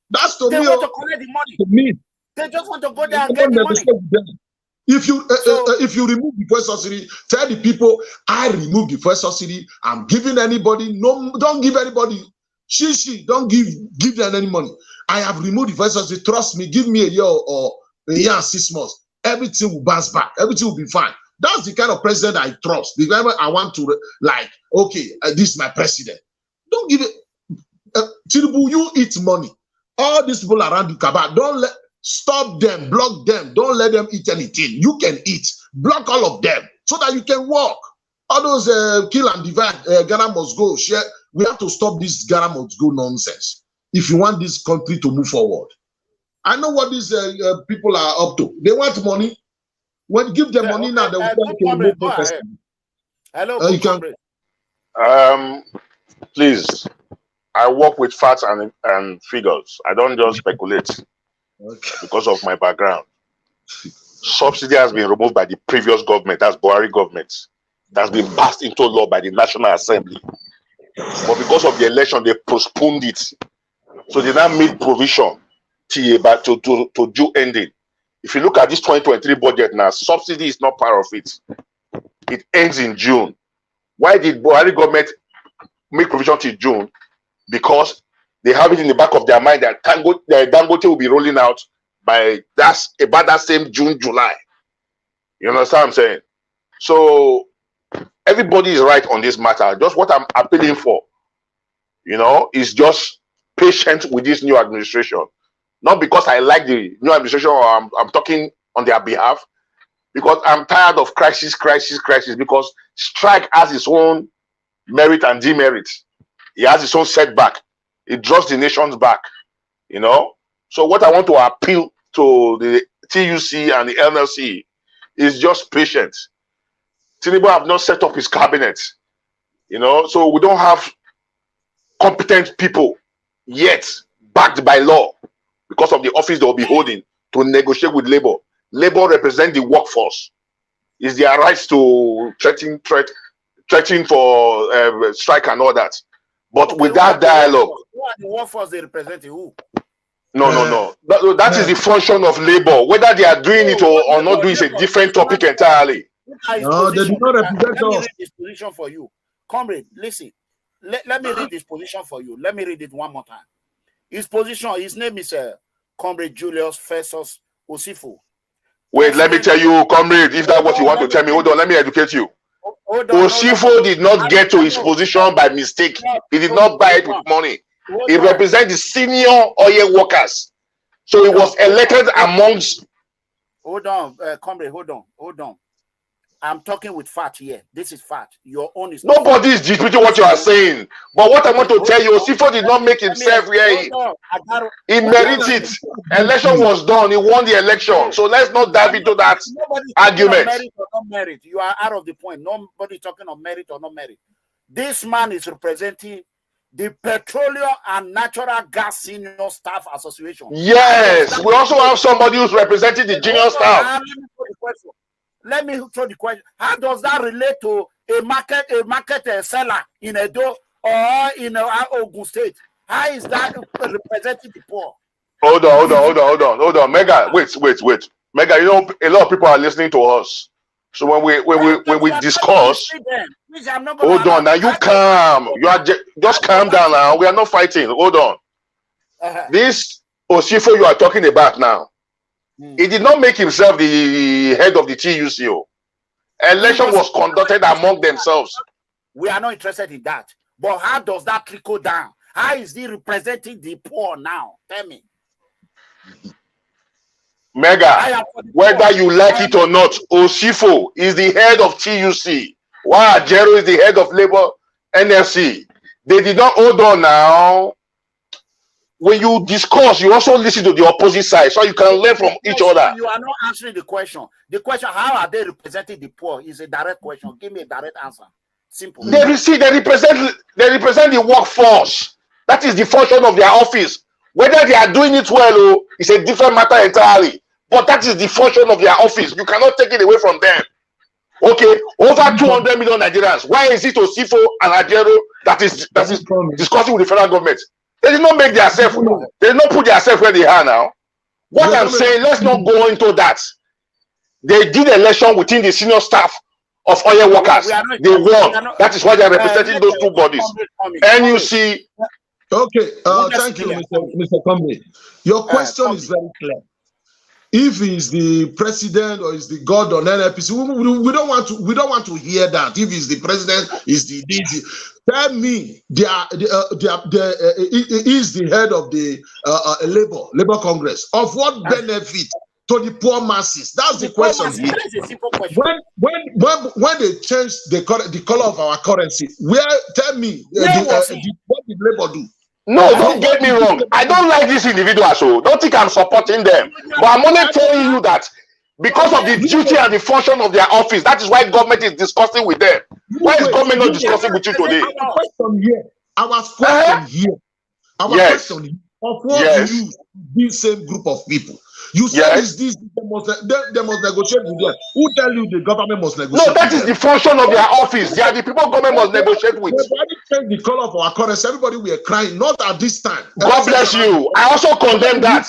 That's to they me. Want to collect the money. To me. They just want to go there and get the money. If you remove the fuel subsidy, tell the people, I remove the fuel subsidy. I'm giving anybody, no, don't give anybody. Don't give them any money. I have removed the fuel subsidy. Trust me, give me a year or a year and 6 months. Everything will bounce back. Everything will be fine. That's the kind of president I trust. Because I want to, like, okay, this is my president. Don't give it. Tinubu, you eat money. All these people around you, Kaba, stop them, block them. Don't let them eat anything. You can eat. Block all of them so that you can walk. All those kill and divide, Ghana must go. Share. We have to stop this Ghana must go nonsense if you want this country to move forward. I know what these people are up to. They want money. When you give them money now, they will Hello, You can. comrade. Please, I work with facts and figures. I don't just speculate because of my background. Subsidy has been removed by the previous government, that's Buhari government. That's been passed into law by the National Assembly. But because of the election, they postponed it. So they now made provision to June ending. If you look at this 2023 budget now, subsidy is not part of it. It ends in June. Why did Buhari government make provision till June? Because they have it in the back of their mind that Dangote will be rolling out by about that same June, July. You understand what I'm saying? So everybody is right on this matter. Just what I'm appealing for, is just patience with this new administration. Not because I like the new administration or I'm talking on their behalf, because I'm tired of crisis, because strike has its own merit and demerit. It has its own setback. It draws the nations back, So what I want to appeal to the TUC and the NLC is just patience. Tinubu have not set up his cabinet, so we don't have competent people yet backed by law because of the office they will be holding to negotiate with labor. Labor represent the workforce. It's their rights to threaten for strike and all that. But with that dialogue, who are the workforce they represent? Who? No. That is the function of labor. Whether they are doing it or not doing, is a different topic entirely. No, they do not represent Let me us. read this position for you. Comrade, listen. Let me read this position for you. Let me read it one more time. His name is Comrade Julius Festus OSIFO. Wait, let me tell you, comrade, if that's what you want to tell me, hold on, let me educate you. OSIFO did not get to his position by mistake. He did not buy it with money. He represents the senior oil workers. So he was elected amongst... Hold on, comrade, hold on. I'm talking with fact here. This is fact. Your own is... Nobody is disputing what you are saying. But what I want to tell you, OSIFO did not make himself here. He merited it. Election was done. He won the election. So let's not dive into that argument. Merit or not merit. You are out of the point. Nobody talking of merit or not merit. This man is representing the Petroleum and Natural Gas Senior Staff Association. Yes. We also have somebody who's representing the junior staff. Let me throw the question. How does that relate to a market seller in Edo or in Ogun State? How is that representing the poor? Hold on. Mega, wait. Mega, a lot of people are listening to us. So when we discuss, hold on. Now you calm. You are just calm down now. We are not fighting. Hold on. This OSIFO you are talking about now, he did not make himself the head of the TUCO. Election was conducted among themselves. We are not interested in that. But how does that trickle down? How is he representing the poor now? Tell me. Mega, whether you like it or not, OSIFO is the head of TUC, while Ajaero is the head of Labour NFC. They did not hold on now. When you discuss, you also listen to the opposite side, so you can learn from each other. You are not answering the question. The question, how are they representing the poor, is a direct question. Give me a direct answer. Simple. They represent the workforce. That is the function of their office. Whether they are doing it well, it's a different matter entirely. But that is the function of their office. You cannot take it away from them. Okay, over 200 million Nigerians. Why is it OSIFO and Ajaero that is discussing with the federal government? They did not make themselves. They did not put themselves where they are now. What I'm saying, let's not go into that. They did election within the senior staff of oil workers. They won. That is why they are representing those two bodies. NUC. Okay. Thank you, Mr. Comrade. Your question is very clear. If he's the president or is the god on NLPC, we don't want to hear that. If he's the president, is the DG. Tell me, he is the head of the Labor Congress. Of what benefit to the poor masses? That's the question. When they change the color of our currency, tell me, what did Labor do? No, don't get me wrong. I don't like these individuals, so don't think I'm supporting them. But I'm only telling you that Because of the duty and the function of their office. That is why government is discussing with them. Why is government not discussing with you today? Our question here, of what you, this same group of people. You said is this they must negotiate with them. Who tell you the government must negotiate? No, that is the function of their office. They are the people government must negotiate with. Everybody change the color of our currency. Everybody were crying, not at this time. God bless you. I also condemn that.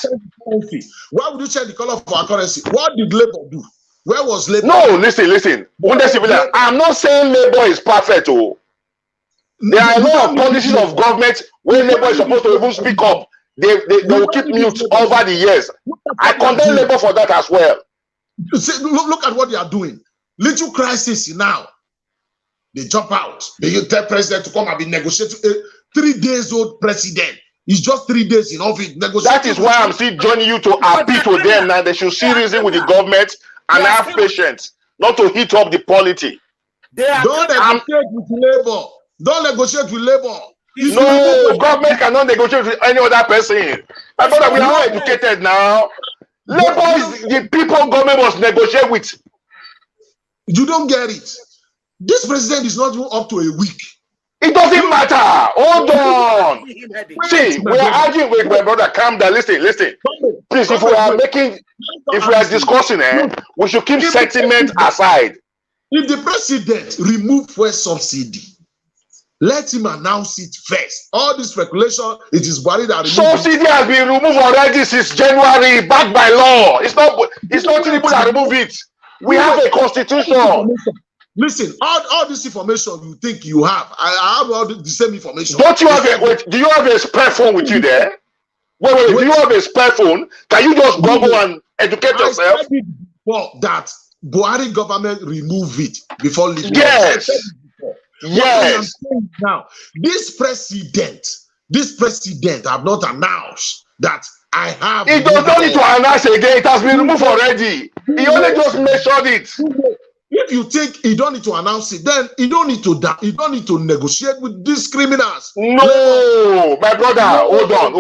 Why would you change the color of our currency? What did Labour do? Where was Labour? No, listen. I'm not saying Labour is perfect. Oh, there are a lot of policies of government where Labour is supposed to even speak up. They will keep mute over the years. I condemn Labour for that as well. See, look at what they are doing. Little crisis now. They jump out. They tell president to come and be negotiating. 3 days old president. It's just 3 days in office. That is why I'm still joining you to appeal to them now. They should see reason with the government and have patience, not to heat up the polity. Don't negotiate with Labour. Don't negotiate with Labour. No, government cannot negotiate with any other person. My brother, we are all educated now. Labour is the people government must negotiate with. You don't get it. This president is not even up to a week. It doesn't matter. Hold on. See, we are arguing with my brother. Calm down. Listen. Please, if we are discussing it, we should keep sentiment aside. If the president remove fuel subsidy, let him announce it first. All this speculation, it is Buhari that removed subsidy has been removed already since January, backed by law. It's not Tinubu that remove it. We have a constitution. Listen, all this information you think you have, I have all the same information. Don't you have do you have a spare phone with you there? Wait, do you have a spare phone? Can you just Google and educate yourself? I said it before that Buhari government remove it before leaving. Yes. Yes. Now, this president have not announced that I have. It does not need to announce again. It has been removed already. He only just mentioned it. If you think he don't need to announce it, then he don't need to negotiate with these criminals. No, my brother, hold on.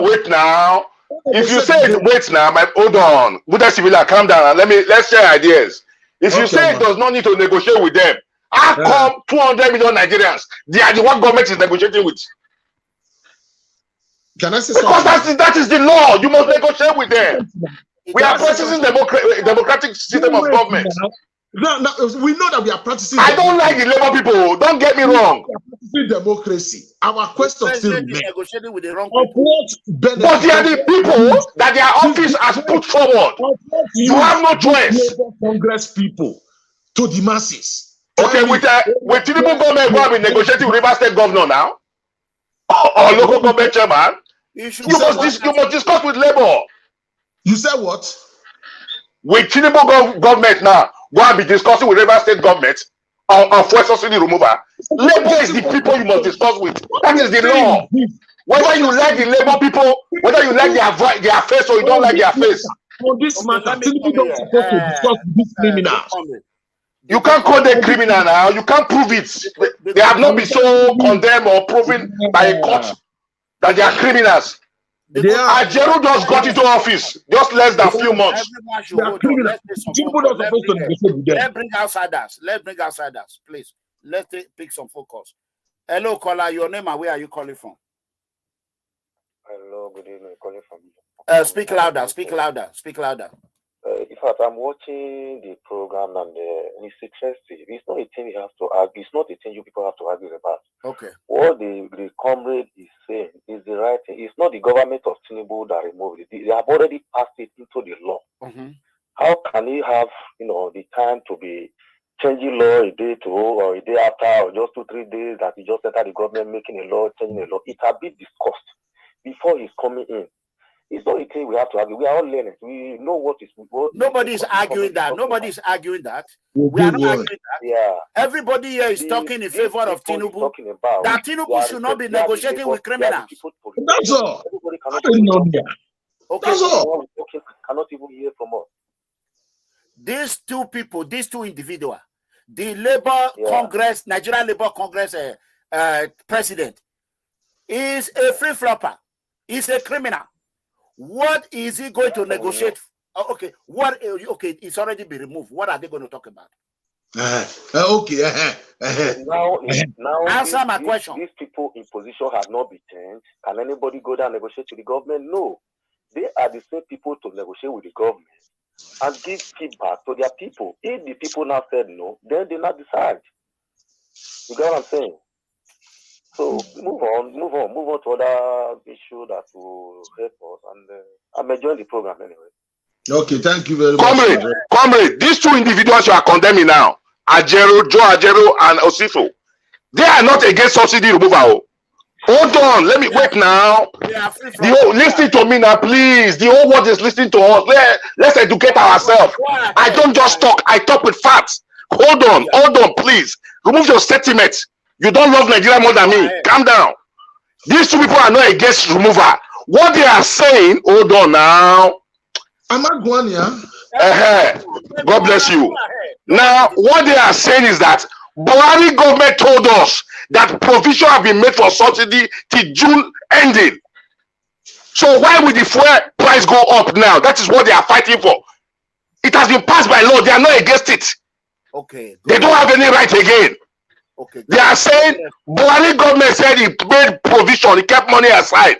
Wait now. If you say wait now, hold on. Buddha Civila, calm down. Let's share ideas. If you say it does not need to negotiate with them, how come 200 million Nigerians? They are the one government is negotiating with. Can I say because something? that is the law. You must negotiate with them. We are practicing democratic system of government. No, we know that we are practicing. I don't like the Labour people. Don't get me wrong. We are practicing democracy. Our question still remains. Negotiating with the wrong people. But they are the people that their office has put forward. You have no choice. Congress people to the masses. Okay, with Tinubu government, we have been negotiating with River State governor now, or local government chairman. You must discuss with Labour. You said what? With Tinubu government now, go and be discussing with River State government on fuel subsidy removal. Labour is the people you must discuss with. That is the law. Whether you like the Labour people, whether you like their face or you don't like their face. On this matter, Tinubu don't supposed to discuss with these criminals. You can't call them criminal now. You can't prove it. They have not been so condemned or proven by a court that they are criminals. Ajaero just got into office just less than a few months. Let's bring outsiders. Please. Let's pick some focus. Hello, caller. Your name and where are you calling from? Hello, good evening. Calling from. Speak louder. In fact, I'm watching the program and it's interesting. It's not a thing you have to argue. It's not a thing you people have to argue about. Okay. What the comrade is saying is the right thing. It's not the government of Tinubu that removed it. They have already passed it into the law. Mm-hmm. How can he have, the time to be changing law a day to or a day after or just 2-3 days that he just entered the government making a law, changing a law? It has been discussed before he's coming in. It's not a thing we have to argue. We are all learners. We know what is. Nobody is arguing that. We are not arguing that. Yeah. Everybody here is talking in favor of Tinubu. That Tinubu should not be negotiating with criminals. That's all. Okay. That's all. Cannot even hear from us. These two individuals, the Labour Congress, Nigerian Labour Congress president, is a free flopper. He's a criminal. What is he going to negotiate? Oh, okay. What? Okay, it's already been removed. What are they going to talk about? Okay. Now Answer my question. These people in position have not been changed. Can anybody go down and negotiate with the government? No. They are the same people to negotiate with the government and give feedback to their people. If the people now said no, then they not decide. You get what I'm saying? So move on to other issues that will help us, and I'm enjoying the program anyway. Okay, thank you very much. Comrade, these two individuals you are condemning now, Ajaero, and OSIFO, they are not against subsidy removal. Hold on, let me wait now. Listen to me now, please. The whole world is listening to us. Let's educate ourselves. I don't just talk, I talk with facts. Hold on, please. Remove your sentiment. You don't love Nigeria more than me. Calm down. These two people are not against removal. What they are saying, hold on now. I'm not going here. God bless you. Now, what they are saying is that Buhari government told us that provision have been made for subsidy till June ending. So why would the fuel price go up now? That is what they are fighting for. It has been passed by law. They are not against it. Okay. They don't have any right again. Okay. They are saying Buhari government said he made provision, he kept money aside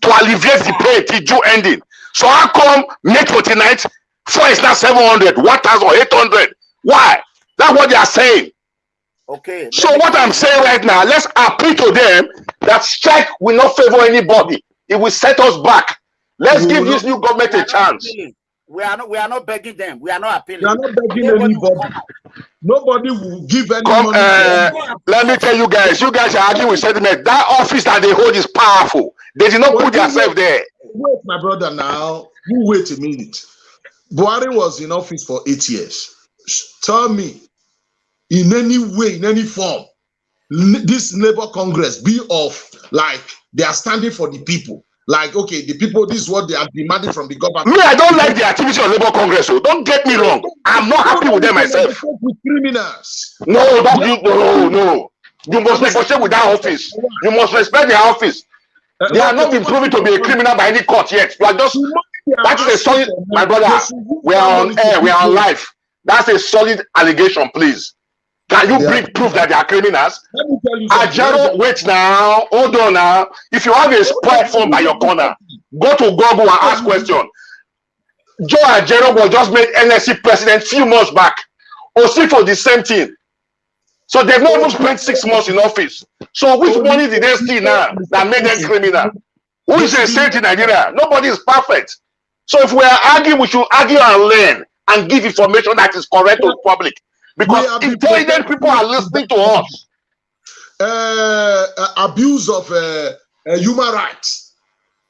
to alleviate the pain till June ending. So how come May 29th, fuel is now 700, 1,800? Why? That's what they are saying. Okay. So what I'm saying right now, let's appeal to them that strike will not favor anybody. It will set us back. Let's give this new government a chance. We are not begging them. We are not appealing. We are not begging anybody. Nobody will give any money. Let me tell you guys are arguing with sentiment. That office that they hold is powerful. They did not put themselves there. Wait, my brother, now. You wait a minute. Buhari was in office for 8 years. Tell me, in any way, in any form, this Labour Congress be of, like, they are standing for the people. Like, okay, the people, this is what they are demanding from the government. Me, I don't like the activity of Labour Congress. So don't get me wrong. I'm not happy with them myself. With criminals. No. You must negotiate with that office. You must respect their office. They have not been proven to be a criminal by any court yet. You are just, that is a solid, my brother, we are on air, we are on live. That's a solid allegation, please. Can you bring proof that they are criminals? Ajaero, wait now, hold on now. If you have a spoiled phone by your corner, go to Google and ask question. Joe Ajaero was just made NSC president few months back. OSIFO, the same thing. So they've not even spent 6 months in office. So which money did they steal now that made them criminal? Who is a saint in Nigeria? Nobody is perfect. So if we are arguing, we should argue and learn and give information that is correct to the public. Because intelligent people are listening to us. Abuse of human rights.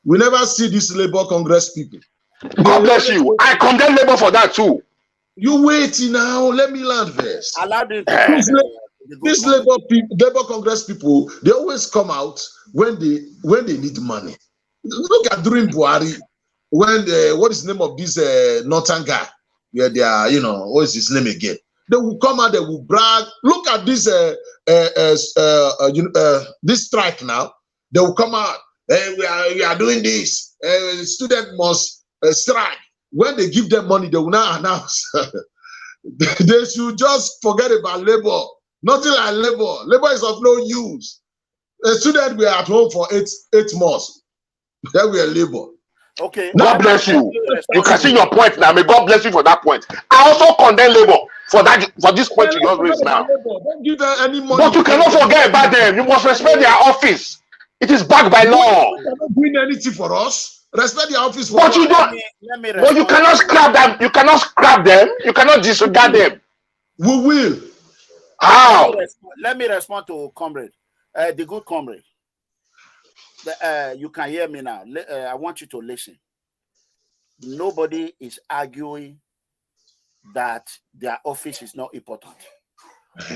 We never see these Labour Congress people. God bless you. I condemn Labour for that too. You wait now. Let me land first. These Labour Congress people, they always come out when they need money. Look at during Buhari, when what is the name of this northern guy? Where they are, what is his name again? They will come out, they will brag. Look at this this strike now. They will come out. We are doing this. Student must strike. When they give them money, they will now announce. They should just forget about labor. Nothing like labor. Labor is of no use. A student were at home for eight months. Then we are labor. Okay. God bless you. You can see your point now. May God bless you for that point. I also condemn labor for this point you just raised now. Don't give them any money. But you cannot forget about them. You must respect their office. It is backed by law. They are not doing anything for us. Respect their office. But you don't. But you cannot scrap them. You cannot scrap them. You cannot disregard them. We will. How? Let me respond to comrade, the good comrade. You can hear me now. I want you to listen. Nobody is arguing that their office is not important.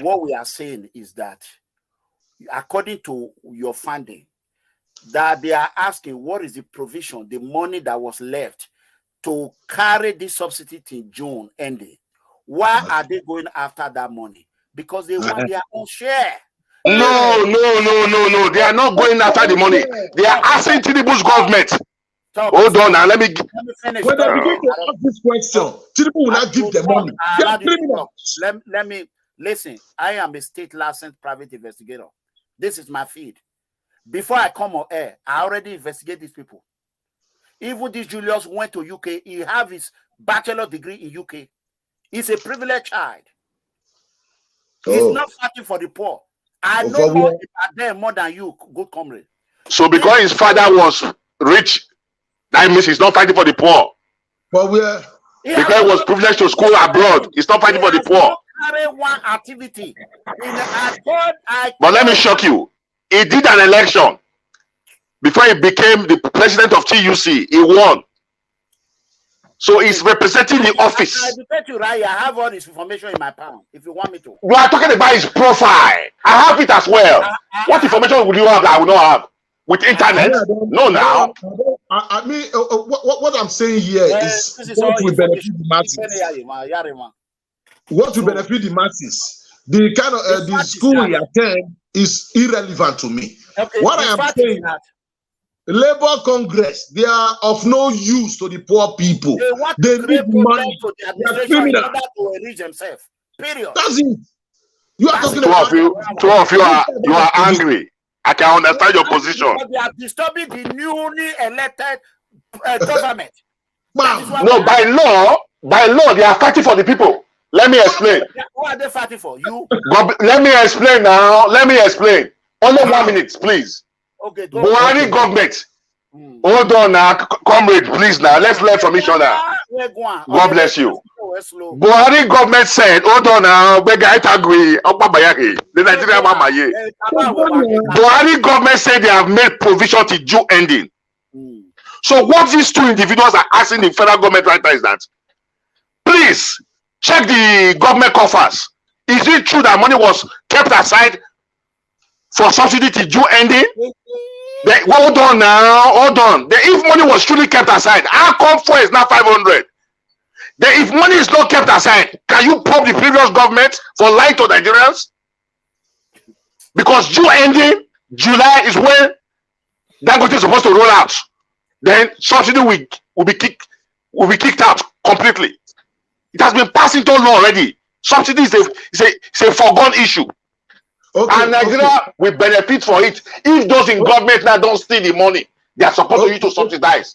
What we are saying is that, according to your funding, that they are asking what is the provision, the money that was left to carry this subsidy till June ending. Why are they going after that money? Because they want their own share. No. They are not going after the money. They are asking Tinubu's government Hold on now, let me finish. When they begin to ask this question, Tinubu will not give them money. They are criminals. Let me listen. I am a state licensed private investigator. This is my feed. Before I come on air, I already investigate these people. Even this Julius went to UK. He have his bachelor degree in UK. He's a privileged child. He's not fighting for the poor. I know more about them more than you, good comrade. So because his father was rich, that means he's not fighting for the poor. But because he was privileged to school abroad, he's not fighting for the poor. Carry one activity. But let me shock you. He did an election before he became the president of TUC. He won. So he's representing the office. I debate you, right? I have all this information in my palm. If you want me to. You are talking about his profile. I have it as well. What information would you have that I will not have? With internet? No, now. I mean, what I'm saying here is what will benefit the masses. What will benefit the masses? The kind of the school he attend is irrelevant to me. Okay, what I am saying, Labour Congress, they are of no use to the poor people. They need money. They are criminals. To enrich themselves. Period. That's it. You are talking about two of you are angry. I can understand your position. They are disturbing the newly elected government. No, by law, they are fighting for the people. Let me explain. Who are they fighting for? You? Let me explain now. Let me explain. Only 1 minute, please. Okay. Buhari government. Hold on now, comrade, please now. Let's learn from each other. God bless you. Buhari government said, hold on now, the Nigerian Buhari government said they have made provision to June ending. So what these two individuals are asking the federal government right now is that, please check the government coffers. Is it true that money was kept aside for subsidy to June ending? Hold on now, hold on. If money was truly kept aside, how come for is now 500? If money is not kept aside, can you prompt the previous government for lying to Nigerians? Because June ending, July is when Dangote is supposed to roll out. Then subsidy will be kicked out completely. It has been passed into law already. Subsidy is a foregone issue. Okay, and Nigeria will benefit for it if those in government now don't steal the money they are supposed to use to subsidize.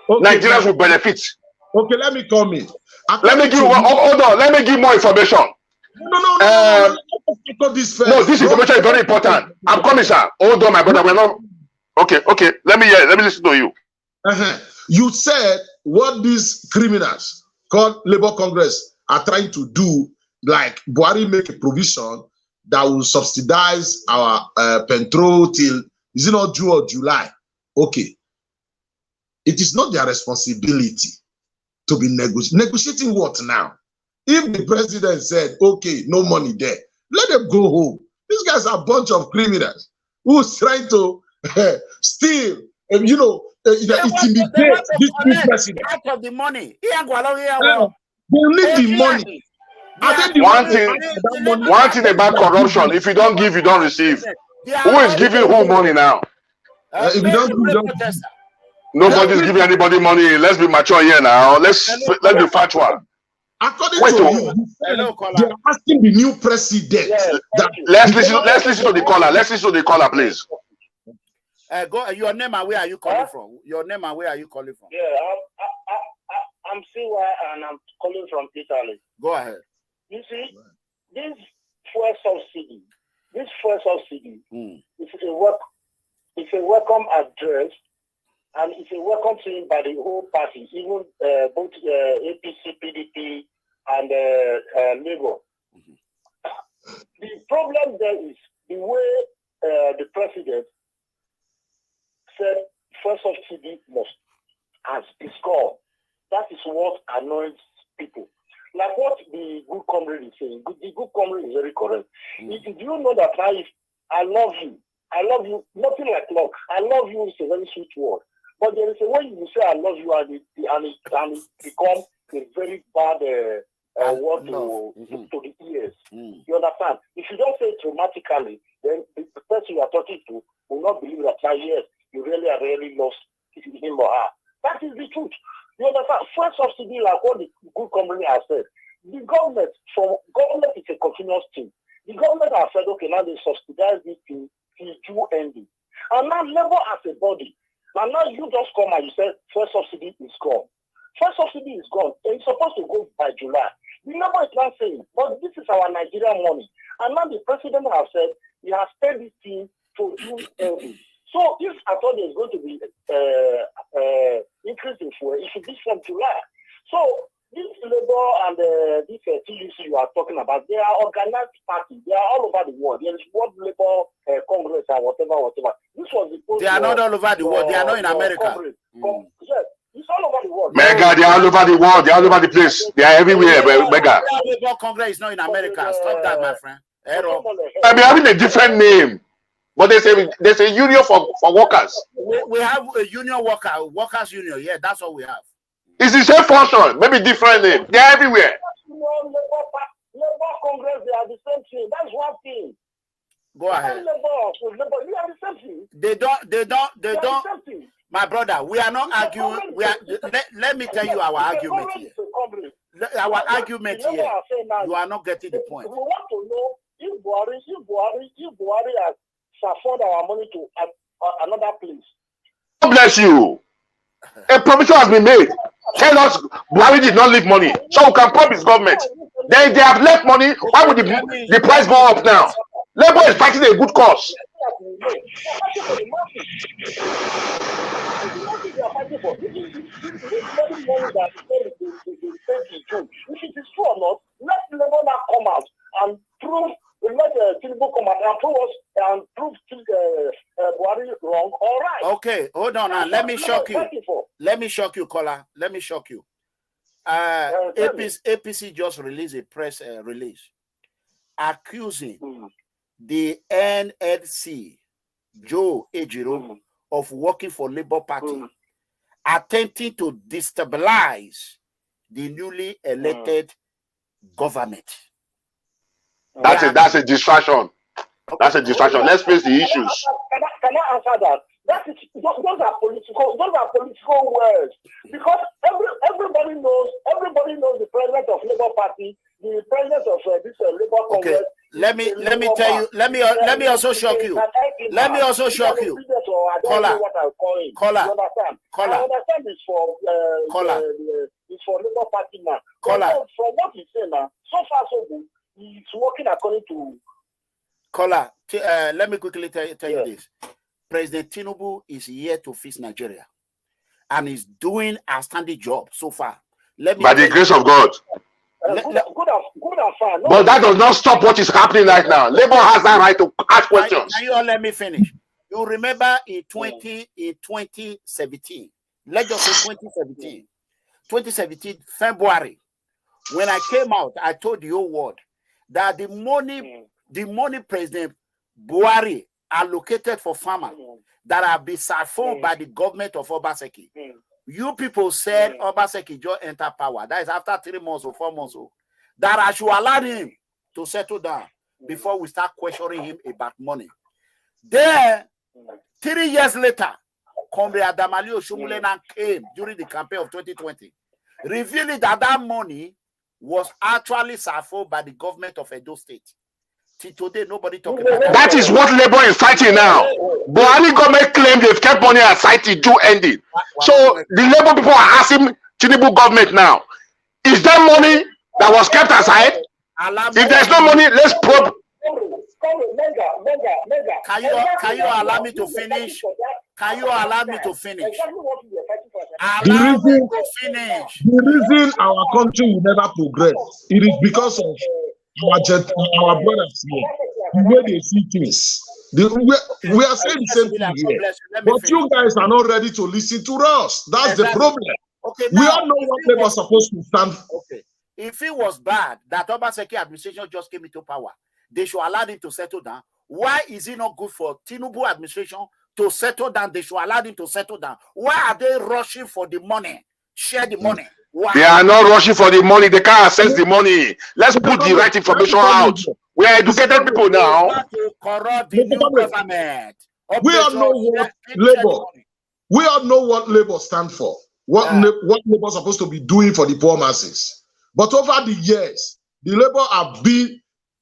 Nigerians will benefit. Okay, let me come in. Let me give hold on. Let me give more information. No. This information is very important. I'm coming, sir. Hold on, my brother. We're not. Okay. Let me listen to you. You said what these criminals called Labour Congress are trying to do, like Buhari make a provision that will subsidize our petrol till, is it not June or July? Okay. It is not their responsibility to be negotiating what now? If the president said, okay, no money there, let them go home. These guys are a bunch of criminals who's trying to steal, intimidate this new president. Out of the money. They need the money. One thing about corruption, if you don't give, you don't receive. Who is giving who money now? If you don't give, nobody's giving anybody money. Let's be mature here now. Let's be factual. According to you, they are asking the new president. Let's listen to the caller. Let's listen to the caller, please. Your name and where are you calling from? Your name and where are you calling from? Yeah, I'm CY and I'm calling from Italy. Go ahead. You see, this fuel subsidy is a welcome address, and it's a welcome thing by the whole party, even both APC, PDP, and Labour. The problem there is the way the president said fuel subsidy has been scored. That is what annoys people. Like what the good comrade is saying. The good comrade is very correct. If you know that I love you, nothing like love. I love you is a very sweet word. But there is a way you say I love you and it becomes a very bad word to the ears. You understand? If you don't say it dramatically, then the person you are talking to will not believe that yes, you really love him or her. That is the truth. You understand? First subsidy, like what the good company has said, the government is a continuous thing. The government has said, okay, now they subsidize this thing till June ending. And now Labour as a body, and now you just come and you say first subsidy is gone. First subsidy is gone. And it's supposed to go by July. The Labour is not saying, but this is our Nigerian money. And now the president has said he has paid this thing to June ending. So if I thought there's going to be increase in fuel, it should be from July. So this Labour and this TUC you are talking about, they are organized parties. They are all over the world. There is World Labour Congress and whatever. This was the post. They are not all over the world. They are not in America. Yes, it's all over the world. Mega, they are all over the world. They are all over the place. They are everywhere. Mega. Labour Congress is not in America. Stop that, my friend. I mean, having a different name, but there's a union for workers. We have a union workers union. Yeah, that's what we have. It's the same function, maybe different name. They are everywhere. Labour Congress, they are the same thing. That's one thing. Go ahead. Labour, you are the same thing. They don't. My brother, we are not arguing. Let me tell you our argument here. Our argument here. You are not getting the point. We want to know if Buhari has transferred our money to another place. God bless you. A provision has been made. Tell us Buhari did not leave money, so we can promise government. They have left money. Why would the price go up now? Labour is fighting a good cause. If it is true or not, let Labour now come out and prove. Let Tinubu come out and prove us and prove Buhari wrong. All right. Okay, hold on. Now. Let me shock you. Let me shock you, caller. Let me shock you. APC just released a press release accusing the NLC, Joe Ajaero, of working for Labour Party, attempting to destabilize the newly elected government. That's a distraction. That's a distraction. Let's face the issues. Can I answer that? Those are political words. Because everybody knows the president of Labour Party, the president of this Labour Congress. Okay. Let me tell you. Let me also shock you. Let me also shock you. Caller. I understand it's for Labour Party now. Caller. From what he's saying now, so far so good. He's working according to. Caller, let me quickly tell you this. President Tinubu is here to fix Nigeria, and he's doing a outstanding job so far. By the grace of God. Good and fine. But that does not stop what is happening right now. Labour has that right to ask questions. Can you all let me finish? You remember in 2017, let's just say 2017, February, when I came out, I told the whole world that the money President Buhari allocated for farmers that have been siphoned by the government of Obaseki. You people said Obaseki just enter power. That is after 3 months or 4 months. That I should allow him to settle down before we start questioning him about money. Then, 3 years later, COMRADE Adamali Oshomulena came during the campaign of 2020, revealing that that money was actually siphoned by the government of Edo State. Till today, nobody talking about that. That is what Labour is fighting now. Buhari government claimed they've kept money aside till June ending. So the Labour people are asking Tinubu government now, is there money that was kept aside? If there's no money, let's probe. Can you allow me to finish? Can you allow me to finish? The reason our country will never progress, it is because of our brothers here. The way they see things. We are saying the same thing here. But you guys are not ready to listen to us. That's the problem. Okay, we all know what Labour is supposed to stand for. Okay. If it was bad that Obaseki administration just came into power, they should allow him to settle down. Why is it not good for Tinubu administration to settle down? They should allow him to settle down. Why are they rushing for the money? Share the money. Why? They are not rushing for the money. They can't access the money. Let's put the right information out. We are educated people now. Corrupt the new government. We all know what Labour. We all know what Labour stands for. what Labour is supposed to be doing for the poor masses. But over the years, the Labour have been,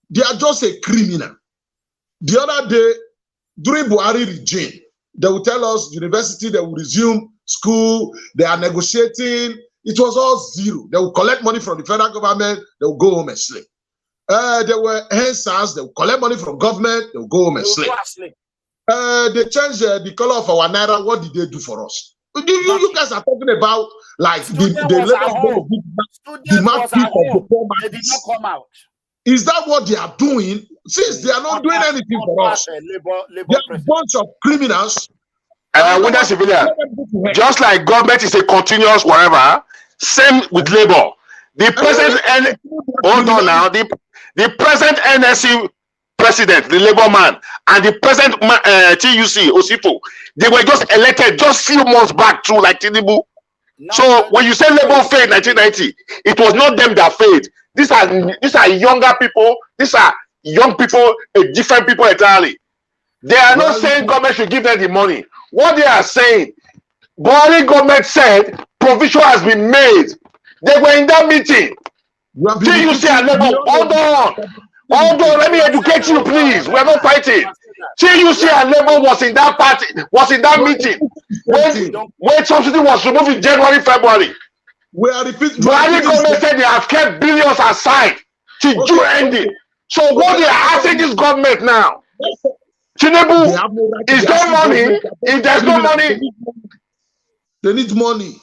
they are just a criminal. The other day, during Buhari regime, they will tell us university, they will resume school, they are negotiating. It was all zero. They will collect money from the federal government, they will go home and sleep. There were handsets, they will collect money from government, they will go home and sleep. They changed the color of our naira. What did they do for us? You guys are talking about like the mouthpiece of the poor man. They did not come out. Is that what they are doing? Since they are not doing anything for us, they are a bunch of criminals. And I wonder, civilian, just like government is a continuous whatever, same with labor. The present hold on now, the present NSC president, the labor man, and the present TUC, OSIFO, they were just elected just few months back too, like Tinubu. So when you say labor failed 1990, it was not them that failed. These are younger people. These are young people, different people entirely. They are not saying government should give them the money. What they are saying, Buhari government said provision has been made. They were in that meeting. TUC and labor, hold on, let me educate you, please. We are not fighting. TUC and labor was in that party, was in that meeting when subsidy was removed in January, February. Buhari government said they have kept billions aside to June ending. So what they are asking this government now, Tinubu, is there money? If there's no money, they need money.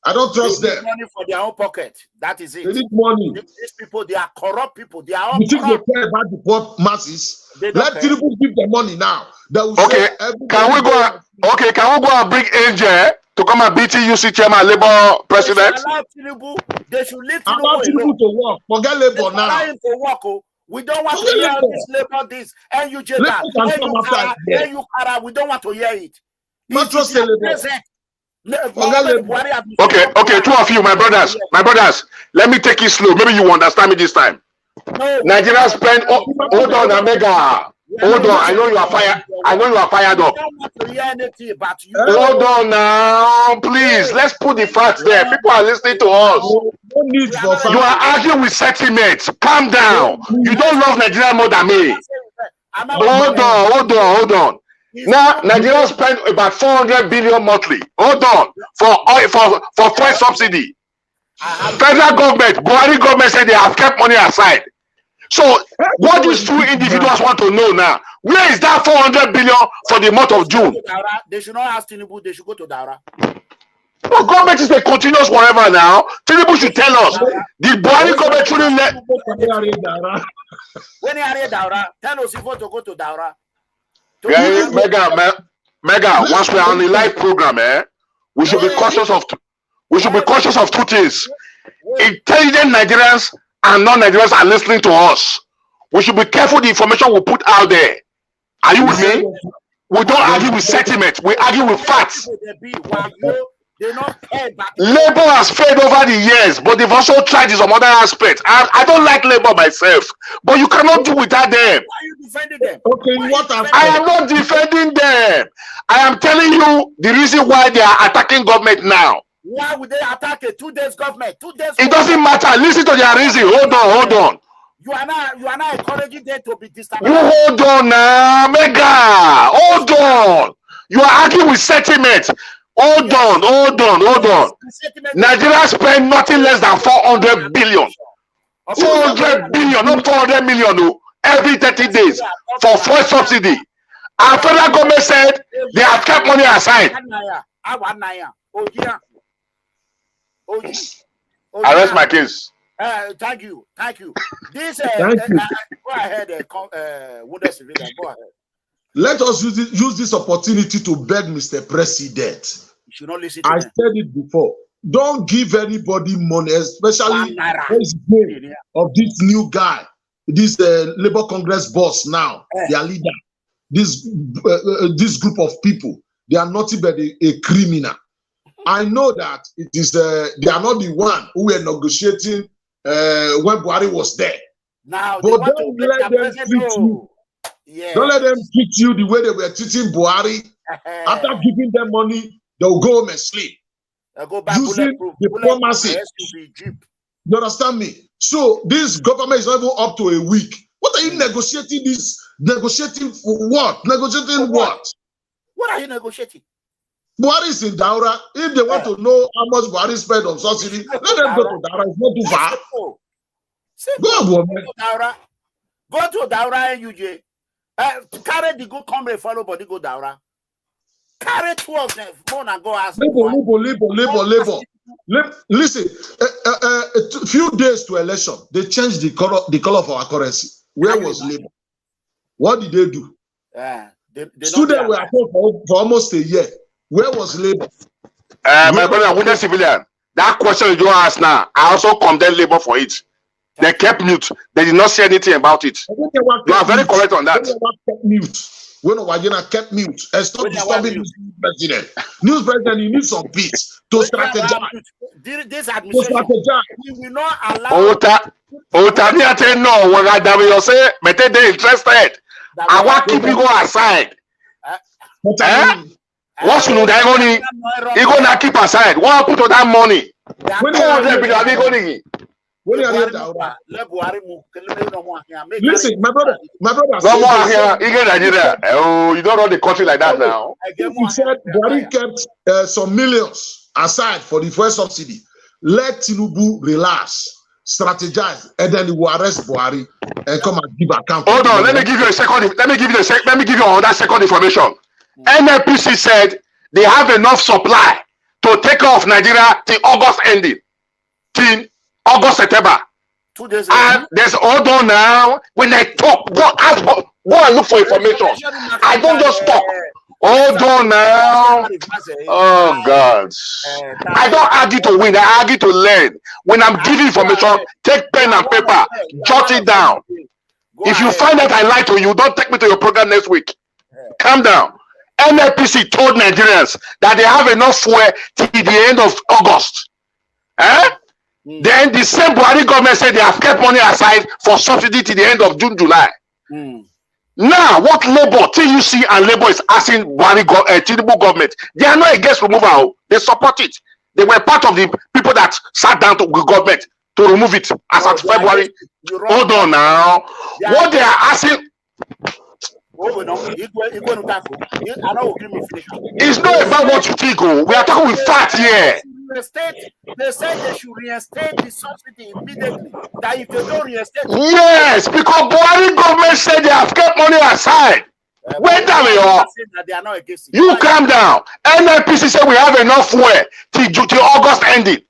I don't trust them. Money for their own pocket. That is it. They need money. These people, they are corrupt people. They are all you think corrupt. they care about the poor masses? Let Tinubu give them money now. Okay, can we go? Okay, can we go and bring Angel to come and be TUC chairman, Labour president? They should leave Tinubu to work. Forget Labour now. To work, we don't want to hear this Labour, this, and you just that. We don't want to hear it. Not trust Labour. Okay, two of you, my brothers, let me take it slow. Maybe you understand me this time. Nigeria spend. Hold on, Omega. Hold on. I know you are fired. I know you are fired up. Hold on now, please. Let's put the facts there. People are listening to us. You are arguing with sentiments. Calm down. You don't love Nigeria more than me. Hold on. Now Nigeria spend about 400 billion monthly. Hold on for fuel subsidy. Federal government, Buhari government said they have kept money aside. So what these two individuals want to know now? Where is that 400 billion for the month of June? They should not ask Tinubu. They should go to Daura. Well, government is a continuous whatever now. Tinubu should tell us. Did Buhari government truly let? When you are Daura, tell us if you want to go to Daura. Yeah, Mega. Once we are on the live program, we should be cautious of. We should be cautious of two things. Intelligent Nigerians and non-Nigerians are listening to us. We should be careful the information we put out there. Are you with me? We don't argue with sentiment. We argue with facts. Labour has failed over the years, but they've also tried in some other aspects. I don't like Labour myself, but you cannot do without them. Why are you defending them? Okay, I am not defending them. I am telling you the reason why they are attacking government now. Why would they attack a 2 days government? 2 days. It doesn't matter. Listen to their reason. Hold on. You are not encouraging them to be destabilized. You hold on now, Mega. Hold on. You are arguing with sentiment. Hold on. Nigeria spent nothing less than 400 billion. 400 billion, not 400 million, no, every 30 days for fuel subsidy. Our federal government said they have kept money aside. I rest my case. Thank you. This Thank you. Go ahead, go ahead. Let us use this opportunity to beg Mr. President. You should not listen to I them. said it before. Don't give anybody money, especially of this new guy, this Labour Congress boss now, their leader. This group of people, they are nothing but a criminal. I know that it is they are not the one who were negotiating when Buhari was there. Now, but don't let them treat you. Yes. Don't let them treat you the way they were treating Buhari. After giving them money, they'll go home and sleep. Go back using diplomacy. You understand me? So this government is not even up to a week. What are you negotiating this? Negotiating for what? Negotiating for what? What are you negotiating? Buhari is in Daura. If they want to know how much Buhari spent on subsidy, let them go to Daura. It's not too far. Go to Daura. Go to Daura and UJ. Carry the good comrade follow body go Daura. Carry 2 of them. Phone and go ask. Labor. Listen, a few days to election, they changed the color of our currency. Where was Labor? What did they do? Students were at home for almost a year. Where was Labor? My brother, with the civilian, that question you ask now, I also condemn Labor for it. They kept mute. They did not say anything about it. You are very correct on that. When Wajina kept mute and stop disturbing the news president. News president, you need some peace to strategize. This administration, we will not allow. No, when I say, but they interested. I want to keep you go aside. What should they go? You gonna keep aside? What put to that money? Listen, my brother. No more here. Oh, you don't run the country like that now. He said Buhari kept some millions aside for the first subsidy. Let Tinubu relax, strategize, and then he will arrest Buhari and come and give account. Hold on, let me give you a second. Let me give you another second information. NLPC said they have enough supply to take off Nigeria till August ending. Till August, September. 2 days ago. And there's hold on now. When I talk, go and look for information. I don't just talk. Hold on now. Oh God. I don't argue to win, I argue to learn. When I'm giving information, take pen and paper, jot it down. If you find that I lie to you, don't take me to your program next week. Calm down. NLPC told Nigerians that they have enough fuel till the end of August. Then the same Buhari government said they have kept money aside for subsidy till the end of June, July. Now, what Labour, TUC and Labour is asking Buhari Tinubu government, they are not against removal. They support it. They were part of the people that sat down to the government to remove it as of February. Hold on now. What they are asking. It's not about what you think. We are talking with facts here. They said they should reinstate the subsidy immediately. That if they don't reinstate, yes, because Buhari government said they have kept money aside. Wait a minute. You calm down. NLPC said we have enough fuel till August ending.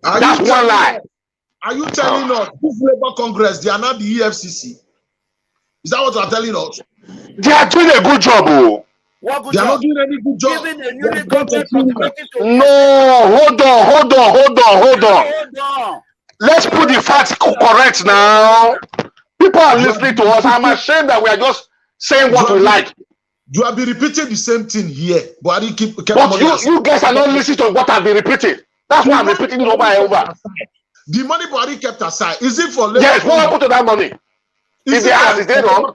That's one lie. Are you telling us this Labour Congress, they are not the EFCC? Is that what you are telling us? They are doing a good job. What good they are job? not doing any good job. No, hold on. Let's put the facts correct now. People are listening to us. I'm ashamed that we are just saying what we like. You have been repeating the same thing here. But you guys are not listening to what I've been repeating. That's why I'm repeating it over and over. The money Buhari kept aside, is it for Labour? Yes, what happened to that money? If they ask, is they wrong?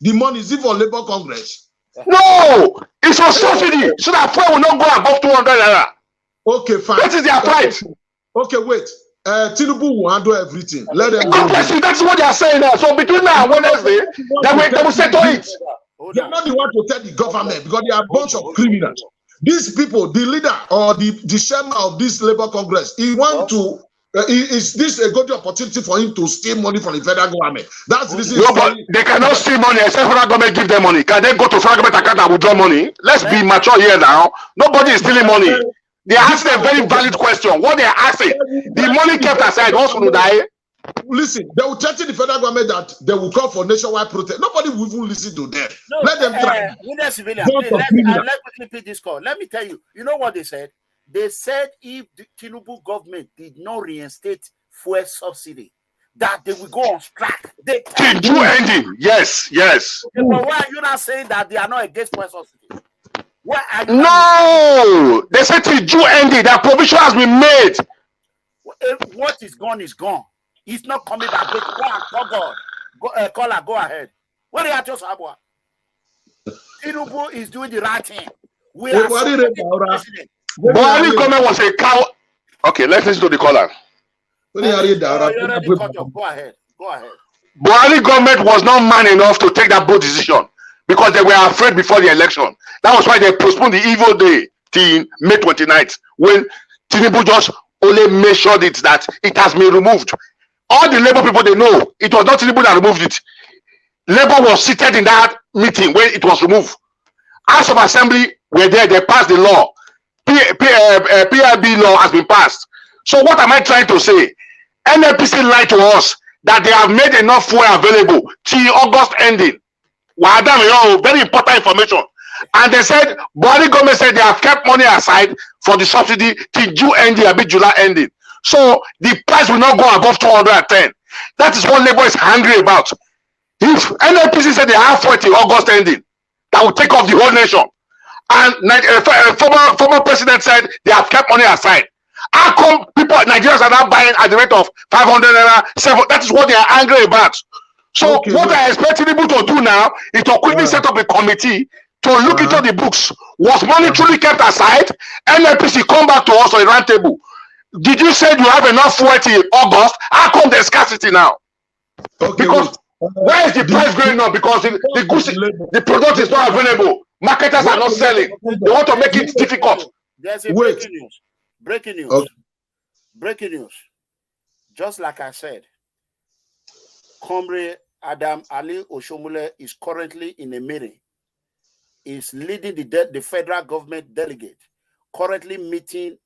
The money, is it for Labour Congress? No! It's for subsidy, so that fuel will not go above 200 naira. Okay, fine. That is their fight. Okay, wait. Tinubu will handle everything. Let them go. That's what they are saying now. So between now and Wednesday, they will settle it. They are not the one to tell the government because they are a bunch of criminals. These people, the leader or the chairman of this Labour Congress, he wants to. Is this a good opportunity for him to steal money from the federal government? That's the reason. No, but they cannot steal money except federal government give them money. Can they go to federal government account and withdraw money? Let's be mature here now. Nobody is stealing money. They are asking a very valid question. What they are asking, the money kept aside, what's going to die? Listen, they will threaten the federal government that they will call for nationwide protest. Nobody will even listen to them. No, let them try. Let's quickly this call. Let me tell you, you know what they said? They said if the Tinubu government did not reinstate fuel subsidy, that they will go on strike. They can do ending. Yes. Okay, but why are you not saying that they are not against fuel subsidy? No, they said till June ending. That provision has been made. What is gone is gone. It's not coming back. Go ahead. What are you just Tinubu is doing the right thing. We are supporting the president. Buhari government was a cow. Okay, let's listen to the caller. You're already cut off. Go ahead. Go ahead. Buhari government was not man enough to take that bold decision because they were afraid before the election. That was why they postponed the evil day till May 29th, when Tinubu just only made sure that it has been removed. All the Labour people, they know it was not Tinubu that removed it. Labour was seated in that meeting when it was removed. House of Assembly were there, they passed the law. PIB law has been passed. So what am I trying to say? NLPC lied to us that they have made enough fuel available till August ending. Wow, very important information. And they said, Buhari government said they have kept money aside for the subsidy till June ending, a bit July ending. So the price will not go above 210. That is what Labour is angry about. If NLPC said they have 40 August ending, that will take off the whole nation. And former president said they have kept money aside. How come people, Nigerians are now buying at the rate of 500 naira, 7? That is what they are angry about. So what I expect people to do now is to quickly set up a committee to look into the books. Was money truly kept aside? NLPC come back to us on a round table. Did you say you have enough fuel till August? How come there's scarcity now? Because why is the price going up? Because the product is not available. Marketers are not selling. They want to make it difficult. There's a breaking news. Breaking news. Okay. Breaking news. Just like I said, Comrade Adam Ali Oshomule is currently in a meeting. He's leading the federal government delegate, currently meeting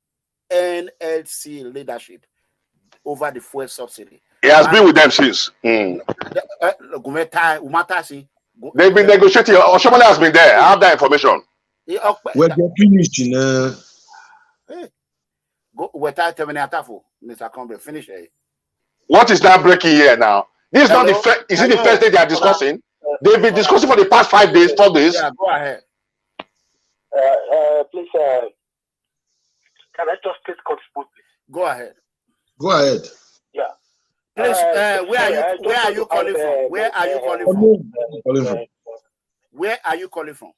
NLC leadership over the fuel subsidy. He has been with them since. They've been negotiating. Oshomole has been there. I have that information. We're finished, Mr. Comrade, finish it. What is that breaking here now? This is not the first. Is it the first day they are discussing? They've been discussing for the past 5 days, 4 days. Yeah, go ahead. Please, can I just please contribute? Go ahead. Go ahead. Yeah. Please, where are you calling from? Where are you calling from? Where are you calling from?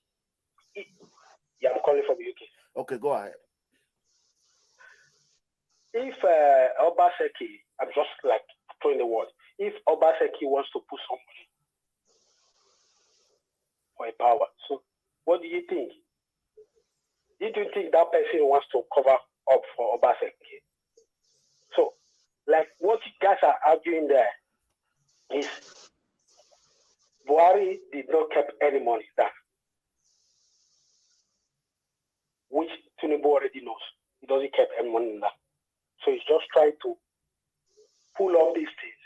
Yeah, I'm calling from the UK. Okay, go ahead. If Obaseki, I'm just like throwing the word. If Obaseki wants to put somebody for a power, so what do you think? Do you think that person wants to cover up for Obaseki? So, like what you guys are arguing there is Buhari did not keep any money back, which Tinubu already knows. He doesn't keep any money in that. So he's just trying to pull off these things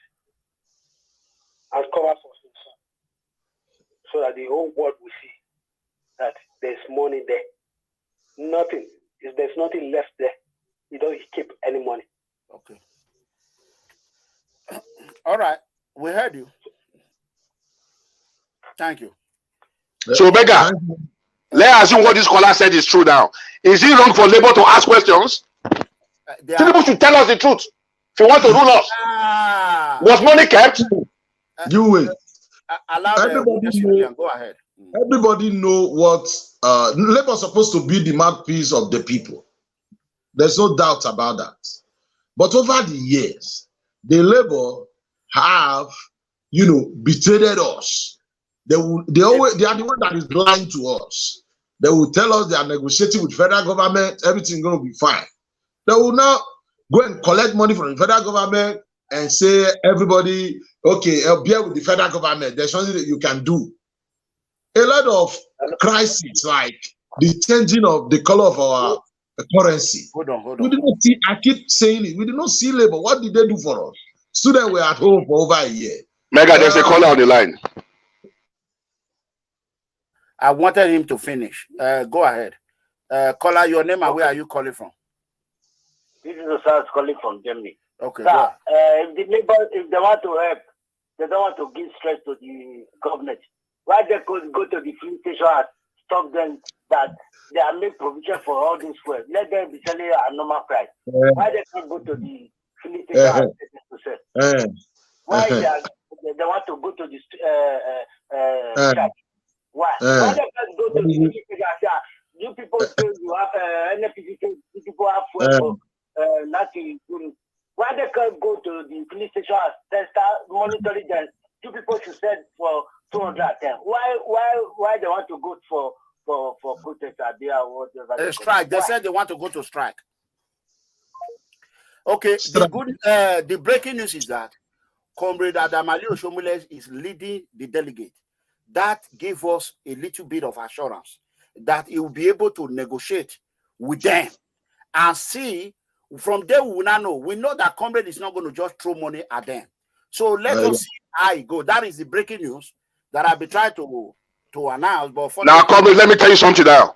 and cover for himself so that the whole world will see that there's money there. Nothing. If there's nothing left there, he doesn't keep any money. Okay. All right. We heard you. Thank you. So, Beggar, let's assume what this caller said is true now. Is it wrong for Labour to ask questions? People should tell us the truth if you want to rule us. Was money kept? You wait. Go ahead. Everybody know what Labour is supposed to be the mouthpiece of the people. There's no doubt about that. But over the years, the Labour have, betrayed us. They are the one that is lying to us. They will tell us they are negotiating with federal government, everything going to be fine. They will now go and collect money from the federal government and say, everybody, okay, bear with the federal government. There's something that you can do. A lot of crises, like the changing of the color of our currency. Hold on. We did not see, I keep saying it, we did not see Labour. What did they do for us? Students were at home for over a year. Mega, there's a caller on the line. I wanted him to finish. Go ahead. Caller, your name and where are you calling from? This is Osas calling from Germany. Okay. Sir, if the neighbor, if they want to help, they don't want to give stress to the government. Why they could go to the filling station and stop them that they are made provision for all this fuel? Let them be selling at a normal price. Why they can't go to the filling station and sell? Why they want to go to the church? Why? Why they can't go to the filling station and say, you people say you have NFPC nothing. Why they can't go to the police station and start monitoring them? 2 people should send for 210. Why they want to go for protest or whatever? Strike. They said they want to go to strike. Okay. The breaking news is that Comrade Adamali Oshomole is leading the delegate. That gave us a little bit of assurance that he will be able to negotiate with them and see. From there, we will not know. We know that Comrade is not going to just throw money at them. So let us see how it goes. That is the breaking news that I've been trying to announce. But for now, Comrade, let me tell you something now.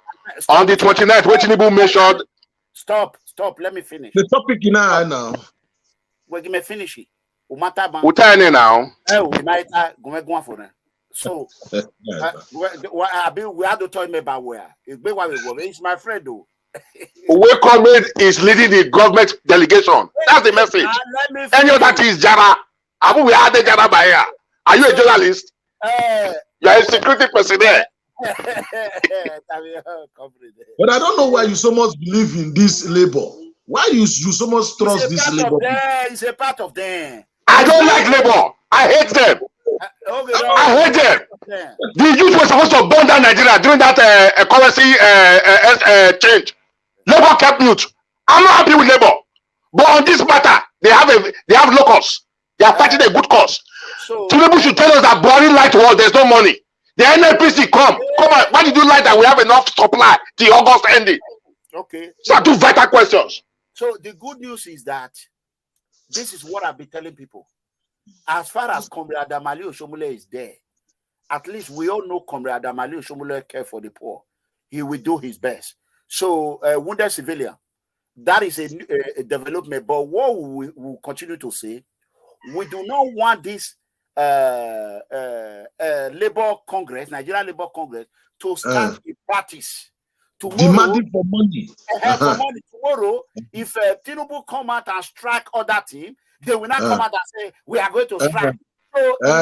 On the 29th, Pro-Tinubu mentioned. Stop. Let me finish. The topic now. We're going to finish it. We're turning now. So, we had to tell him about where. It's my friend, though. Where Comrade is leading the government delegation. That's the message. Any of that is Jara. We had the Jara by here. Are you a journalist? You are a security person there. But I don't know why you so much believe in this labor. Why you so much trust this labor? It's a part of them. I don't like labor. I hate them. I hate them. The youth were supposed to burn down Nigeria during that currency change. Labor kept mute. I'm not happy with labor. But on this matter, they have locals. They are fighting a good cause. So Tinubu should tell us that Buhari lied to us. There's no money. The NNPC come on. Why did you lie that we have enough supply till August ending? Okay. So 2 vital questions. So the good news is that this is what I've been telling people. As far as Comrade Adamali Oshomole is there, at least we all know Comrade Adamali Oshomole care for the poor. He will do his best. So, wounded civilian, that is a development. But what we will continue to say, we do not want this Labour Congress, Nigerian Labour Congress, to stand in practice. Demanding for money. For money. Tomorrow, if Tinubu come out and strike other team, they will not come out and say, we are going to strike.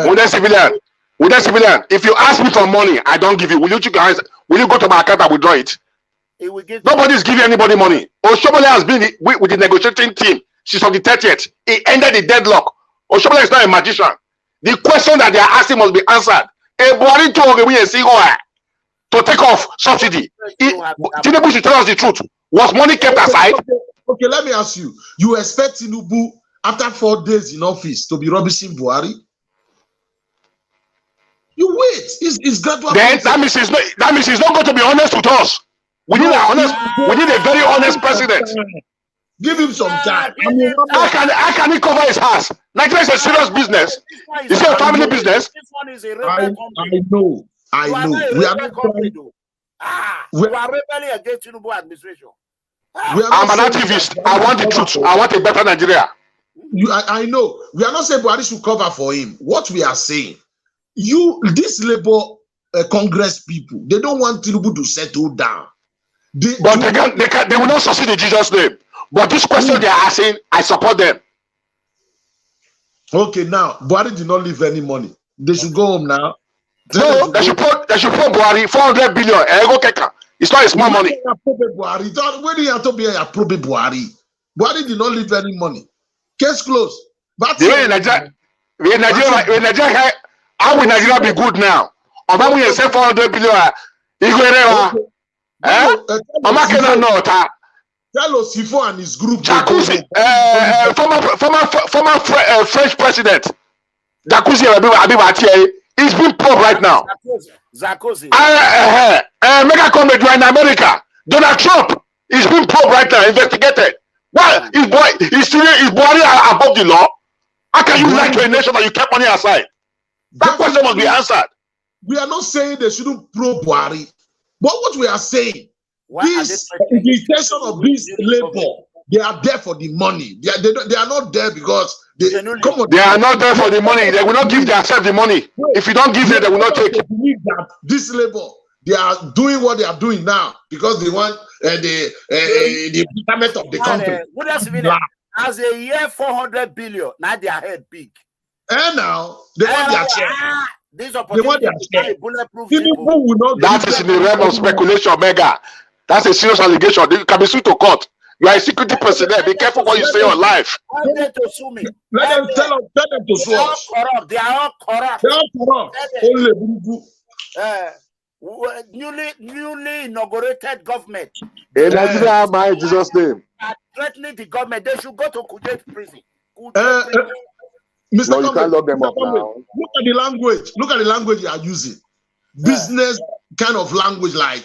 Wounded civilian, if you ask me for money, I don't give you. Will you go to my account and withdraw it? Nobody is giving anybody money. Oshomole has been with the negotiating team since on the 30th. He ended the deadlock. Oshomole is not a magician. The question that they are asking must be answered. To take off subsidy. Tinubu should tell us the truth. Was money kept aside? Okay, let me ask you. You expect Tinubu, after 4 days in office, to be rubbishing Buhari? You wait. It's gradual. Then that means he's not going to be honest with us. We need a very honest president. Give him some time. How can he cover his house? Nigeria is a serious business. Is it a family business? This one is a rebel I know. We are not we are rebelling against Tinubu administration. I'm an activist. I want the truth. I want a better Nigeria. I know. We are not saying Buhari should cover for him. What we are saying, this Labour Congress people, they don't want Tinubu to settle down. They will not succeed in Jesus' name. But this question they are asking, I support them. Okay, now Buhari did not leave any money. They should go home now. No, they should put Buhari 400 billion. It's not a small money. When you have to be a probe Buhari, Buhari did not leave any money. Case closed. But Nigeria, how will Nigeria be good now? About we say 400 billion. Tell OSIFO and his group. Jacuzzi, former French president. Jacuzzi, he's been poor right now. Sarkozy. Mega Comrade, you are in America. Donald Trump is being poor right now, investigated. Why is Buhari above the law? How can you lie to a nation that you kept money aside? That question must be answered. We are not saying they shouldn't pro Buhari, but what we are saying, the intention of this labor, they are there for the money. They are not there because they are not there for the money. They will not give themselves the money. If you don't give them, they will not take it. Believe that this labor, they are doing what they are doing now because they want the betterment of the country. As a year 400 billion, now their head big. And now they want their share. They want their share. That is in the realm of speculation, Mega. That's a serious allegation. You can be sued to court. You are a security personnel. Be careful what you say on live. Let them to sue me. Let them tell them to sue us. They are all corrupt. They are corrupt. Only Newly inaugurated government. In Nigeria, my Jesus' name. Are threatening the government. They should go to Kuje prison. Mr. No, you can't lock them up now. Look at the language. Look at the language you are using. Business kind of language, like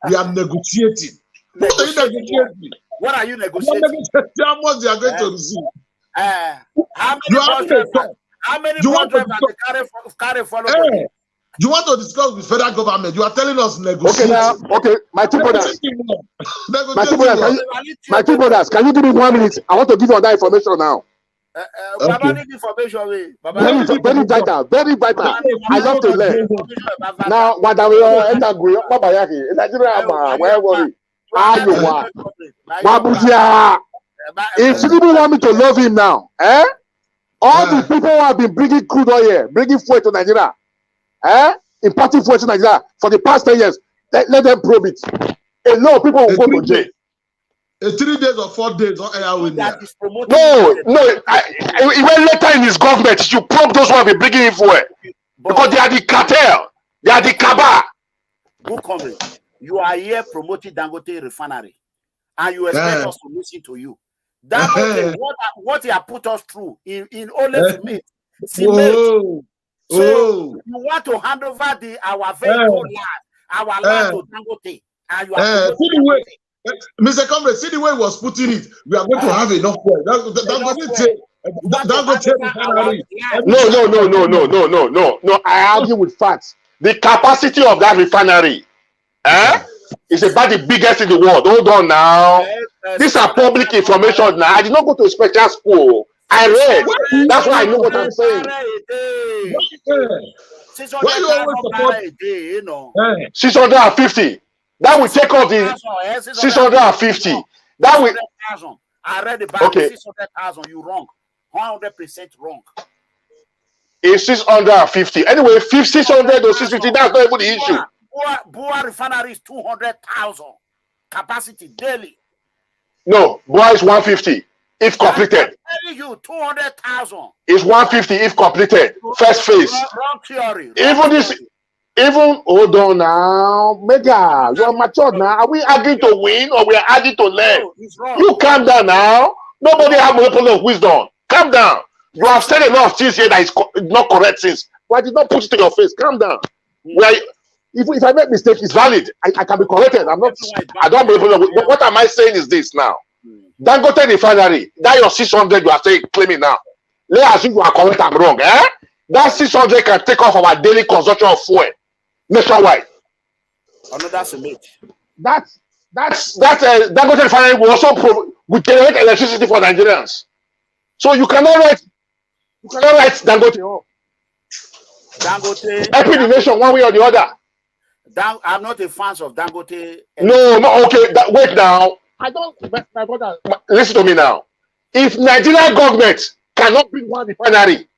we are negotiating. What are you negotiating? What are you negotiating? How much they are going to receive? How many drivers carry follow? You want to discuss with federal government? You are telling us negotiating. Okay, now, okay, my two brothers. My two brothers, can you give me 1 minute? I want to give you that information now. Baba need information. Very vital, very vital. I love to learn. Now, what are we angry? Nigeria, where worry? If Tinubu want me to love him now, all the people who have been bringing crude oil, bringing fuel to Nigeria, importing fuel to Nigeria for the past 10 years, let them probe it. A lot of people will go to jail. 3 days or 4 days, no. Even later in his government, you probe those who have been bringing in fuel because they are the cartel, they are the cabal. Good comrade, you are here promoting Dangote Refinery, and you expect us to listen to you. Dangote, what he has put us through in only cement. So you want to hand over our vehicle land, our land to Dangote, and you are Mr. Comrade, see the way he was putting it. We are going to have enough fuel. No. I argue with facts. The capacity of that refinery is about the biggest in the world. Hold on now. These are public information now. I did not go to a special school. I read. That's why I know what I'm saying. 650. That will take off the 650. That will. I read about 600,000. You wrong. 100% wrong. It's 650. Anyway, 600 or 650. That's not even the issue. Bua refinery is 200,000 capacity daily. No, Bua is 150 if completed. I'm telling you, 200,000. It's 150 if completed. First phase. Wrong theory. Even hold on now, Mega, you are matured now. Are we arguing to win or we are arguing to learn? No, you calm down now. Nobody have a level of wisdom. Calm down. You have said a lot of things here that is not correct since. But I did not put it in your face. Calm down. If I make mistake, it's valid. I can be corrected. I don't believe. What am I saying is this now? Dangote Refinery, that your 600 you are saying claiming now. Let's assume you are correct, I'm wrong. That 600 can take off our daily consumption of fuel nationwide. Another cement. That's Dangote Refinery will also generate electricity for Nigerians. So you cannot write Dangote off. Dangote helping the nation one way or the other. I'm not a fan of Dangote. No, okay. Wait now. I don't. My brother, listen to me now. If Nigerian government cannot bring one refinery,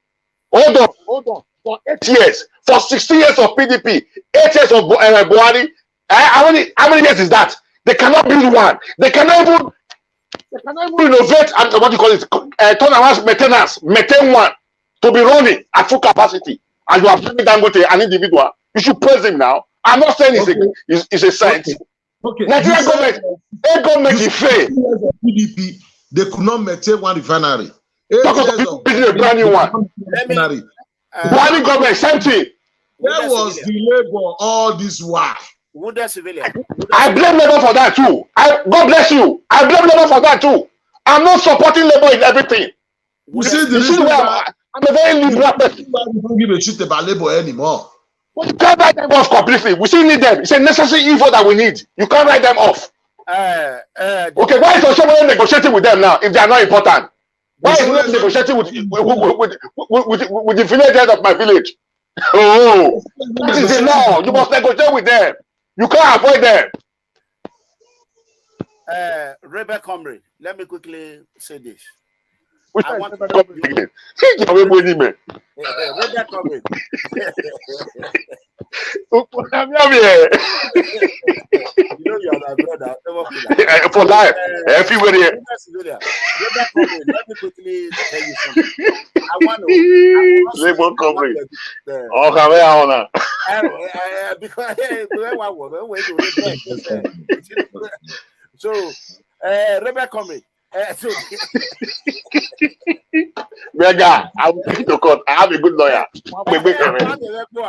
hold on. For 8 years, for 60 years of PDP, 8 years of Buhari, how many years is that? They cannot build one. They cannot even renovate and what you call it, turn around maintenance, maintain one to be running at full capacity. And you are bringing Dangote an individual. You should praise him now. I'm not saying it's a science. Okay. Nigerian government is fair. PDP, they could not maintain one refinery. Talk about building a brand new one. Buhari government, same thing. Where was the labor all this while? I blame labor for that too. God bless you. I blame labor for that too. I'm not supporting labor in everything. You see the reason why I'm a very liberal person. We don't give a shit about labor anymore. But you can't write them off completely. We still need them. It's a necessary evil that we need. You can't write them off. Okay, why is someone negotiating with them now if they are not important? Why is not negotiating with the village head of my village? Oh, that is the law. You must negotiate with them. You can't avoid them. Rebel Comrade, let me quickly say this. I want to come again. Rebel Comrade. You know you are my brother. For life. Everywhere here. Let me quickly tell you something. I want to. Labor coverage. Because so, Rebel comrade. So, Mega, I will take the court. I have a good lawyer.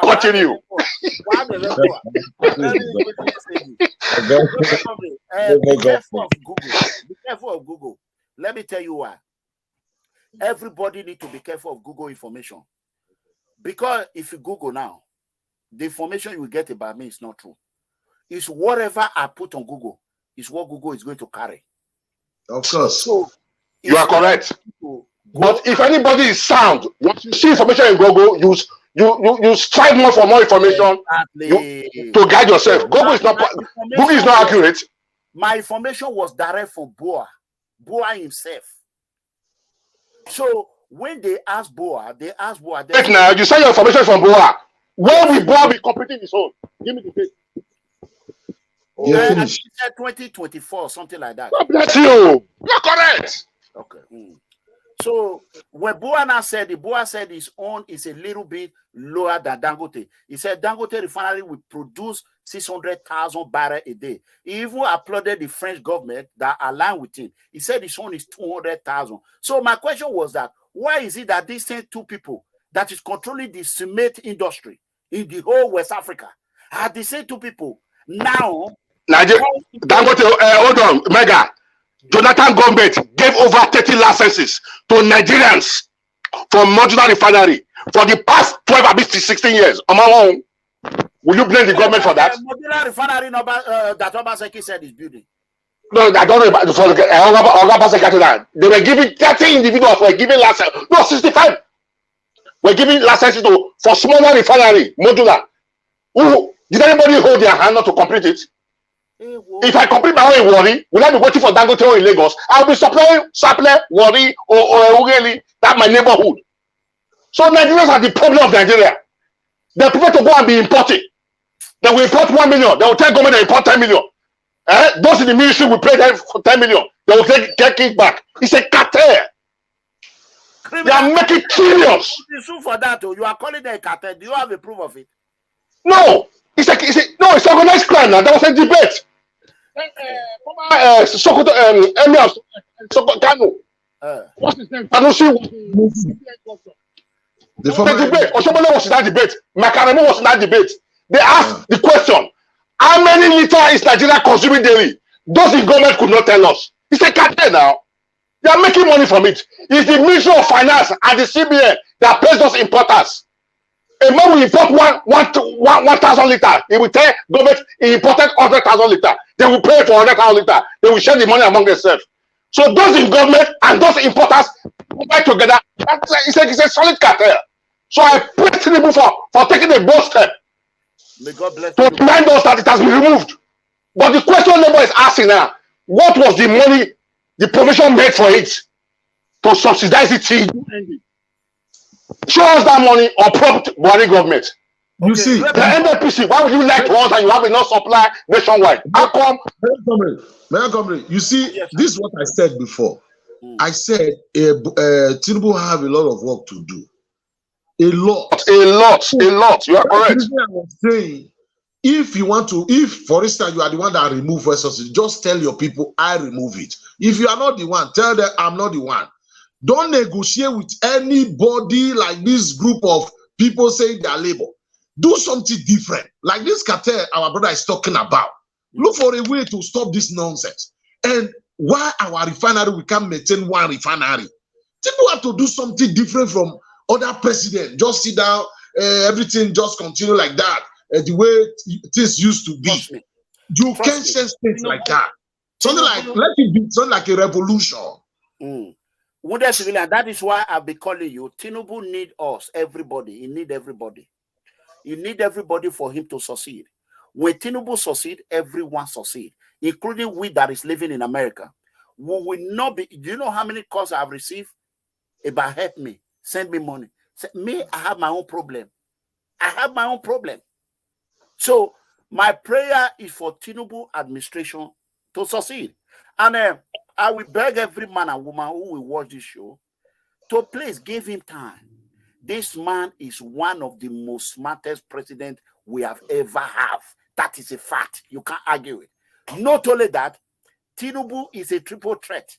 Continue. Be careful of Google. Let me tell you why. Everybody need to be careful of Google information. Because if you Google now, the information you will get about me is not true. It's whatever I put on Google is what Google is going to carry. Of course. So you are correct. But if anybody is sound, once you see information in Google, you strive more for more information to guide yourself. So Google is not accurate. My information was direct from Boa himself. So when they ask Boa, Wait now, you say your information from Boa. Where will Boa be completing his own? Give me the date. Yeah, 2024, something like that. God bless you. You're correct. Okay. So when Boa said his own is a little bit lower than Dangote. He said Dangote refinery will produce 600,000 barrels a day. He even applauded the French government that aligned with him. He said his own is 200,000. So my question was that why is it that these same two people that is controlling the cement industry in the whole West Africa are the same two people now? Dangote, hold on, Mega. Jonathan government gave over 30 licenses to Nigerians for modular refinery for the past 12 or 16 years. On my own, will you blame the government for that? Modular refinery that Obaseki said is building. No, I don't know about that. They were giving 30 individuals were giving license. No, 65 were giving licenses for smaller refinery modular. Did anybody hold their hand not to complete it? If I complete my own in Wari, will I be waiting for Dangote in Lagos? I'll be supplying Wari or Ugeli, that's my neighborhood. So Nigerians are the problem of Nigeria. They prefer to go and be importing. They will import 1 million. They will tell government they import 10 million. Those in the ministry will pay them for 10 million. They will get it back. It's a cartel. They are making trillions. For that, you are calling it a cartel. Do you have a proof of it? No. It's organized crime now. There was a debate. Sokoto, Emir Kano. What's his name? The debate. Oshomole was in that debate. Makaremo was in that debate. They asked the question: how many liters is Nigeria consuming daily? Those in government could not tell us. It's a cartel now. They are making money from it. It's the Ministry of Finance and the CBN that pays those importers. A man will import 1,000 liters. He will tell government he imported 100,000 liters. They will pay for 100,000 liters. They will share the money among themselves. So those in government and those importers combine together. It's a solid cartel. So I praise Tinubu for taking a bold step to remind us that it has been removed. But the question Labour is asking now: what was the money, the provision made for it to subsidize it? Show us that money or prompt Buhari government. You see, the NDPC, why would you like to us and you have enough supply nationwide? How come? You see, this is what I said before. I said Tinubu have a lot of work to do. A lot. You are correct. I was saying, if you want to, if for instance you are the one that remove resources, just tell your people I remove it. If you are not the one, tell them I'm not the one. Don't negotiate with anybody like this group of people saying they are labor. Do something different. Like this cartel our brother is talking about. Look for a way to stop this nonsense. And why our refinery, we can't maintain one refinery? People have to do something different from other presidents. Just sit down, everything just continue like that. The way things used to be. You can't change things like that. Something like, let it be something like a revolution. Wounded civilian, that is why I'll be calling you. Tinubu need us, everybody. He need everybody. You need everybody for him to succeed. When Tinubu succeed, everyone succeed, including we that is living in America. We will not be. Do you know how many calls I've received about help me, send me money? Say, me, I have my own problem. I have my own problem. So my prayer is for Tinubu administration to succeed. And I will beg every man and woman who will watch this show to please give him time. This man is one of the most smartest presidents we have ever had. That is a fact. You can't argue it. Not only that, Tinubu is a triple threat.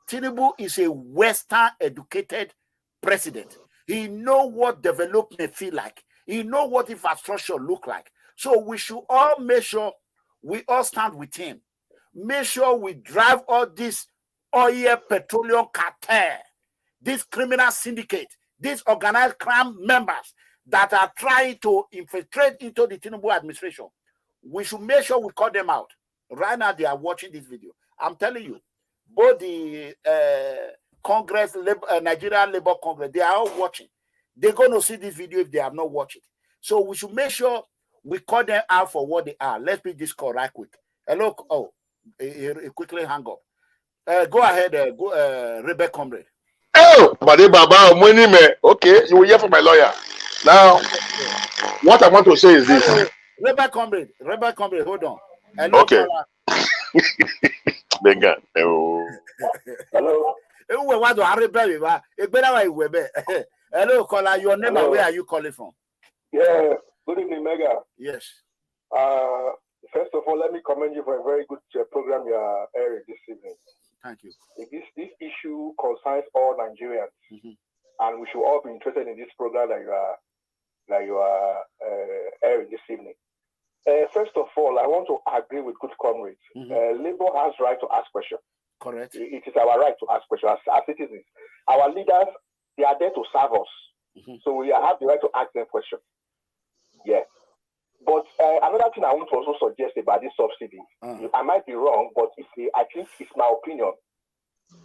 Tinubu is a Western educated president. He knows what development feel like. He knows what infrastructure look like. So we should all make sure we all stand with him. Make sure we drive all this oil petroleum cartel, this criminal syndicate, these organized crime members that are trying to infiltrate into the Tinubu administration. We should make sure we call them out. Right now, they are watching this video. I'm telling you, both the Congress, Nigerian Labour Congress, they are all watching. They're going to see this video if they have not watched it. So we should make sure we call them out for what they are. Let's be this call right quick. Hello. Oh, quickly hang up. Go ahead, Rebecca Comrade. Oh, okay, you will hear from my lawyer. Now, what I want to say is this. Rebecca Comrade, hold on. Hello, okay. Hello. Hello, caller. Your name and where are you calling from? Yeah, good evening, Mega. Yes. First of all, let me commend you for a very good program you are airing this evening. Thank you. This issue concerns all Nigerians, and we should all be interested in this program that you are airing this evening. First of all, I want to agree with good comrades. Labour has right to ask questions. Correct. It is our right to ask questions as citizens. Our leaders, they are there to serve us. So we have the right to ask them questions. Yeah. But another thing I want to also suggest about this subsidy, I might be wrong, but I think it's my opinion.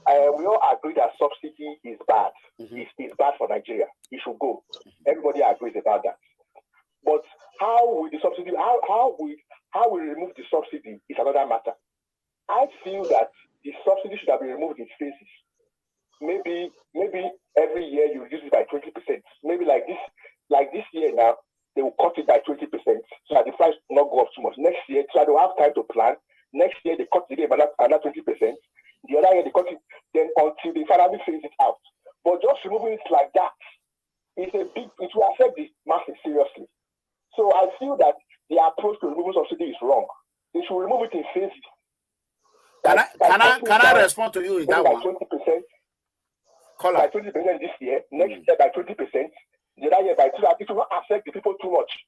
We all agree that subsidy is bad. It's bad for Nigeria. It should go. Everybody agrees about that. But how will the subsidy? How we remove the subsidy is another matter. I feel that the subsidy should have been removed in phases. Maybe every year you use it by 20%. Maybe like this year now, they will cut it by 20% so that the price will not go up too much. Next year, so they will have time to plan. Next year, they cut it again by another 20%. The other year, they cut it then until they finally phase it out. But just removing it like that, it will affect the masses seriously. So I feel that the approach to removing subsidy is wrong. They should remove it in phases. Can I respond to you in that one? 20%. By 20% this year, next year by 20%, the other year by 2%. It will not affect the people too much.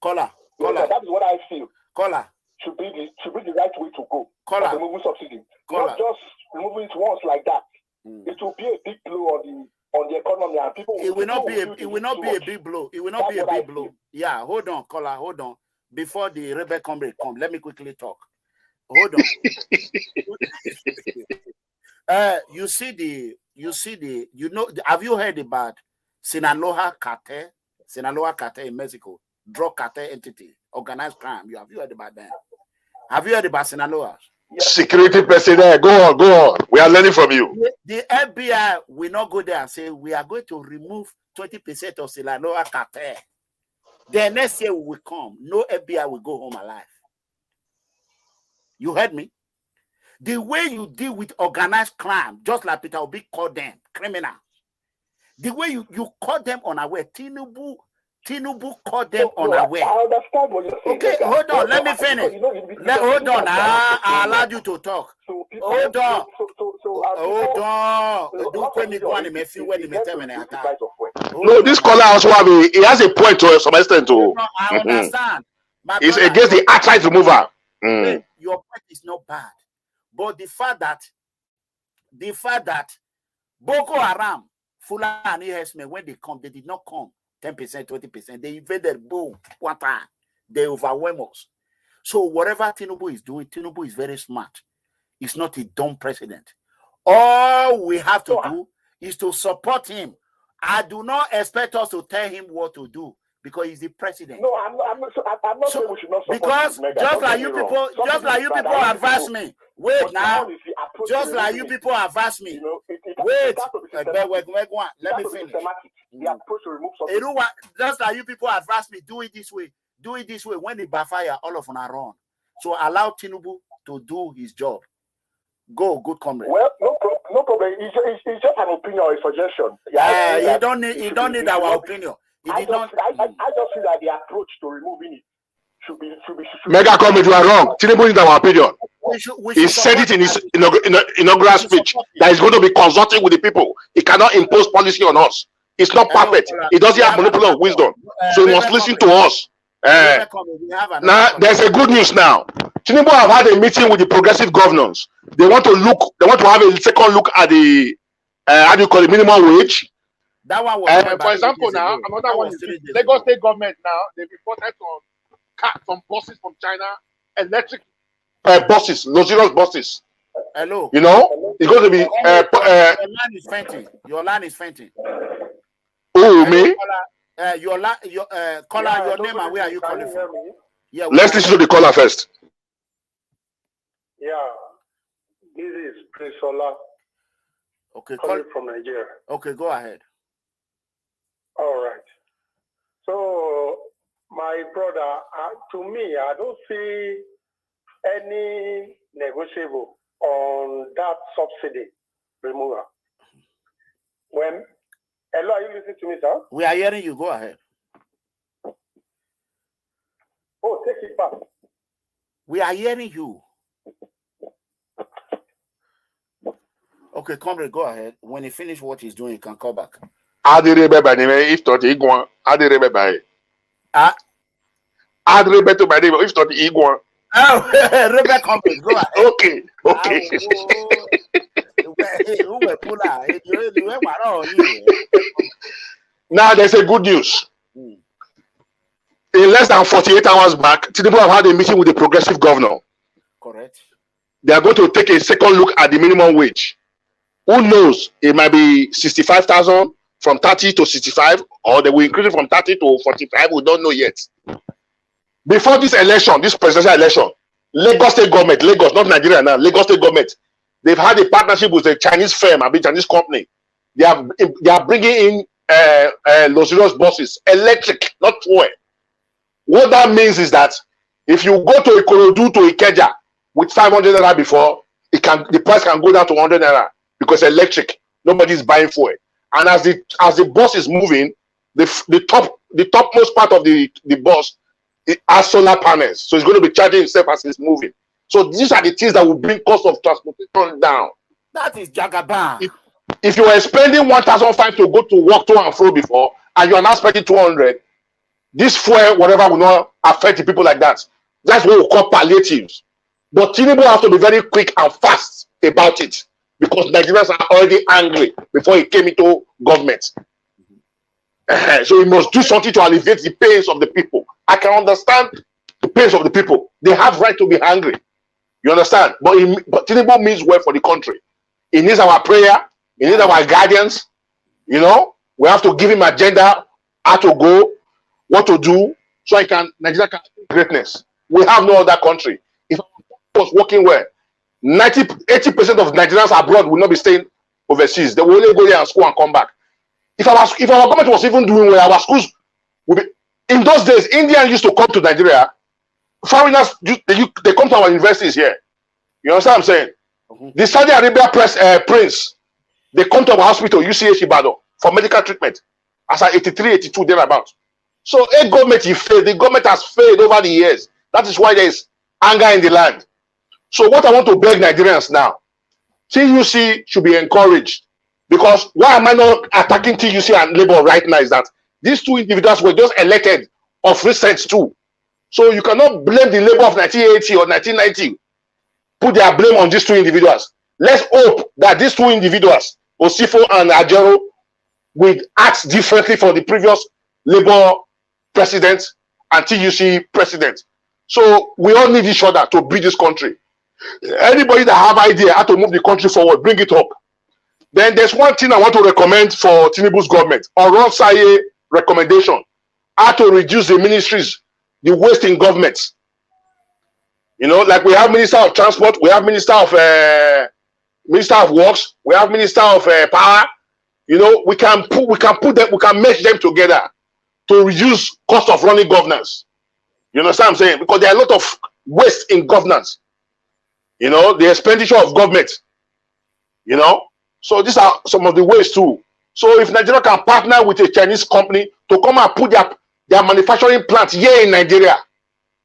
Caller. That is what I feel. Caller. Should be the right way to go. Caller. Removing subsidy. Not just removing it once like that. It will be a big blow on the economy and people. It will not be a big blow. It will not be a big blow. Yeah, hold on, caller, hold on. Before the Rebel Comrade come, let me quickly talk. Hold on. Have you heard about Sinaloa Cartel? Sinaloa Cartel in Mexico, drug cartel entity, organized crime. Have you heard about them? Have you heard about Sinaloa? Security person there. Go on. We are learning from you. The FBI will not go there and say we are going to remove 20% of Sinaloa Cartel. Then next year we will come. No FBI will go home alive. You heard me? The way you deal with organized crime, just like Peter Obi called them criminals. The way you call them unaware, Tinubu called them unaware. I understand what you're saying. Okay, hold on. Let me finish. Hold on. I allowed you to talk. Hold on. Hold on. No, this caller also he has a point to some extent too. I understand. It's against the outright remover. Your point is not bad, but the fact that Boko Haram, Fulani herdsmen, when they come, they did not come 10%, 20%. They invaded, boom, one time. They overwhelm us. So whatever Tinubu is doing, Tinubu is very smart. He's not a dumb president. All we have to do is to support him. I do not expect us to tell him what to do because he's the president. No, I'm not saying we should not support because him, just like you people advise me. Wait now. Just like you people advise me. Wait. Let me finish. The approach to remove subsidy. Just like you people advise me, do it this way. Do it this way. When it backfire, all of them are wrong. So allow Tinubu to do his job. Go, good comrade. Well, no problem. It's just an opinion or a suggestion. Yeah, you don't need our opinion. I just feel that the approach to removing it should be. Mega comrade, you are wrong. Tinubu is our opinion. He said it in his inaugural speech that he's going to be consulting with the people. He cannot impose policy on us. It's not perfect. He doesn't have monopoly of wisdom, so he must listen to us. Now there's a good news now. Tinubu have had a meeting with the progressive governors. They want to have a second look at the how do you call it, minimum wage. That one was for example, now another one is Lagos State government. Now they've reported some buses from China, electric buses, luxurious buses. Hello. You know, it's going to be. Your line is fainting. Your line is fainting. Oh, me? Caller, your name and where are you calling from? Yeah. Let's listen to the caller first. Yeah, this is Prince Ola. Okay, calling from Nigeria. Okay, go ahead. All right. So, my brother, to me, I don't see any negotiable on that subsidy removal. Hello, are you listening to me, sir? We are hearing you. Go ahead. Oh, take it back. We are hearing you. Okay, comrade, go ahead. When he finish what he's doing, he can call back. If thought he go, if thought he go. Oh, Rebecca, comrade, go ahead. Okay. Now there's a good news. In less than 48 hours back, Tinubu have had a meeting with the progressive governor. Correct. They are going to take a second look at the minimum wage. Who knows? It might be 65,000 from 30 to 65, or they will increase it from 30 to 45. We don't know yet. Before this election, this presidential election, Lagos State government, Lagos, not Nigeria now, Lagos State government, they've had a partnership with a Chinese firm, a big Chinese company. They are bringing in luxurious buses, electric, not fuel. What that means is that if you go to Ikorodu to Ikeja with 500 naira before, the price can go down to 100 naira because electric, nobody's buying fuel. And as the bus is moving, the topmost part of the bus, it has solar panels, so it's going to be charging itself as it's moving. So these are the things that will bring cost of transportation down. That is Jagaban. If you were spending 1,500 to go to work to and fro before, and you are now spending 200, this fuel, whatever, will not affect the people like that. That's what we call palliatives. But Tinubu has to be very quick and fast about it because Nigerians are already angry before he came into government. So he must do something to alleviate the pains of the people. I can understand the pains of the people. They have right to be angry. You understand? But Tinubu means well for the country. He needs our prayer. He needs our guidance. You know, we have to give him agenda, how to go, what to do, so Nigeria can greatness. We have no other country. If it was working well, 80% of Nigerians abroad will not be staying overseas. They will only go there and school and come back. If our government was even doing well, our schools would be. In those days, Indians used to come to Nigeria. Foreigners, they come to our universities here. You understand what I'm saying? The Saudi Arabia prince, they come to our hospital, UCH Ibadan, for medical treatment. As at 83, 82, thereabout. So a government, the government has failed over the years. That is why there is anger in the land. So what I want to beg Nigerians now, TUC should be encouraged. Because why am I not attacking TUC and Labour right now is that these two individuals were just elected of recent too. So you cannot blame the Labour of 1980 or 1990. Put their blame on these two individuals. Let's hope that these two individuals, OSIFO and Ajaero, will act differently from the previous Labour president and TUC president. So we all need each other to build this country. Anybody that have idea how to move the country forward, bring it up. Then there's one thing I want to recommend for Tinubu's government. On Ron Saye recommendation, how to reduce the ministries, the waste in government. You know, like we have Minister of Transport, we have Minister of Works, we have Minister of Power. You know, we can merge them together to reduce cost of running governance. You understand what I'm saying? Because there are a lot of waste in governance. You know, the expenditure of government. You know, so these are some of the ways too. So if Nigeria can partner with a Chinese company to come and put their manufacturing plant here in Nigeria,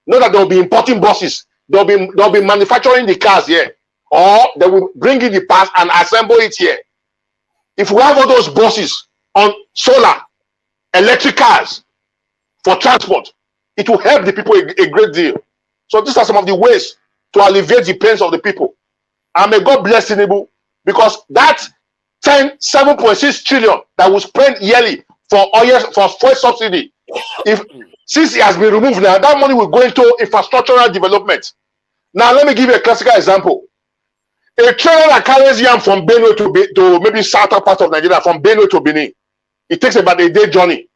know that they'll be importing buses, they'll be manufacturing the cars here, or they will bring in the parts and assemble it here. If we have all those buses on solar, electric cars for transport, it will help the people a great deal. So these are some of the ways to alleviate the pains of the people. And may God bless Tinubu, because that 7.6 trillion that was spent yearly for oil, for fuel subsidy, since it has been removed now, that money will go into infrastructural development. Now let me give you a classical example. A trailer that carries yam from Benue to maybe southern part of Nigeria, from Benue to Benin, it takes about a day journey.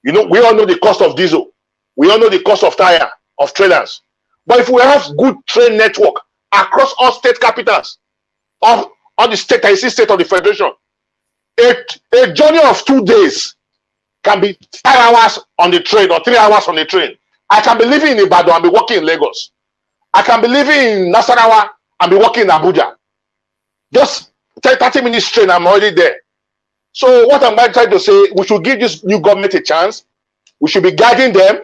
You know, we all know the cost of diesel. We all know the cost of tire, of trailers. But if we have good train network across all state capitals, of all the state of the federation, a journey of 2 days can be 5 hours on the train or 3 hours on the train. I can be living in Ibadan and be working in Lagos. I can be living in Nasarawa and be working in Abuja. Just 30 minutes train, I'm already there. So what I'm trying to say, we should give this new government a chance. We should be guiding them.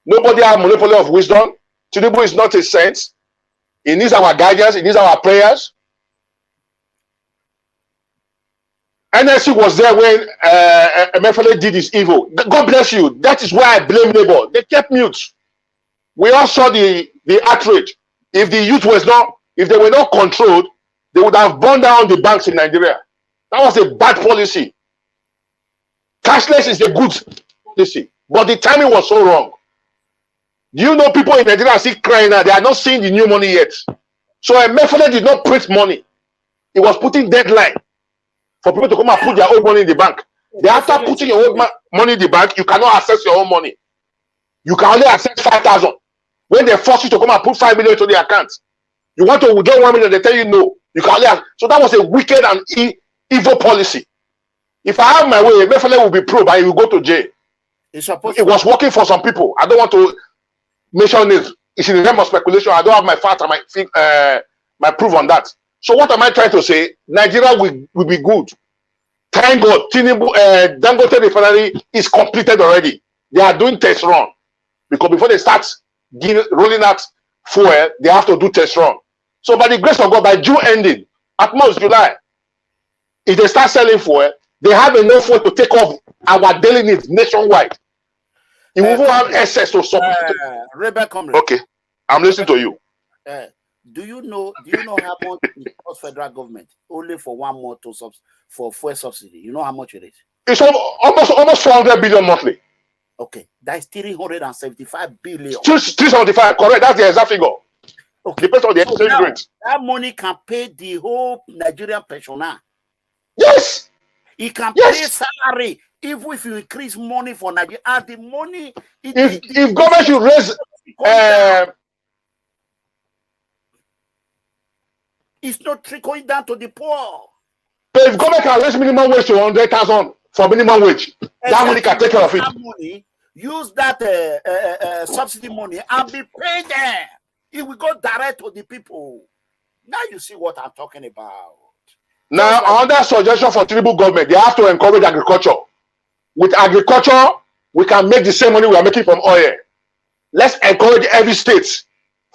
Nobody has monopoly of wisdom. Tinubu is not a saint. He needs our guidance. He needs our prayers. NSC was there when Emefiele did his evil. God bless you. That is why I blame Labour. They kept mute. We all saw the outrage. If the youth was not, if they were not controlled, they would have burned down the banks in Nigeria. That was a bad policy. Cashless is a good policy, but the timing was so wrong. Do you know people in Nigeria are still crying now? They are not seeing the new money yet. So Emefiele did not print money. He was putting deadline for people to come and put their own money in the bank. They after putting your own money in the bank, you cannot access your own money. You can only access 5,000. When they force you to come and put 5 million to the account, you want to withdraw 1 million, they tell you no. You can only access. So that was a wicked and evil policy. If I have my way, Emefiele will be probed and he will go to jail. It was working for some people. I don't want to mention it. It's in the realm of speculation. I don't have my fact and my proof on that. So what am I trying to say? Nigeria will be good. Thank God, Tinubu, Dangote Refinery is completed already. They are doing test run. Because before they start rolling out fuel, they have to do test run. So by the grace of God, by June ending, at most July, if they start selling fuel, they have enough fuel to take off our daily needs nationwide. You will have access to something. Okay, I'm listening to you. Do you know how much it costs federal government only for 1 month for fuel subsidy? You know how much it is? It's almost 400 billion monthly. Okay, that's 375 billion. 375, correct? That's the exact figure. Okay, depends on the exchange rate. That money can pay the whole Nigerian pensioner. Yes. It can pay salary. Even if you increase money for Nigeria, and the money. If government should raise. It's not trickling down to the poor. But if government can raise minimum wage to 100,000 for minimum wage, that money can take care of it. Money, use that subsidy money and be paid there. It will go direct to the people. Now you see what I'm talking about. Now, another suggestion for Tinubu government, they have to encourage agriculture. With agriculture, we can make the same money we are making from oil. Let's encourage every state.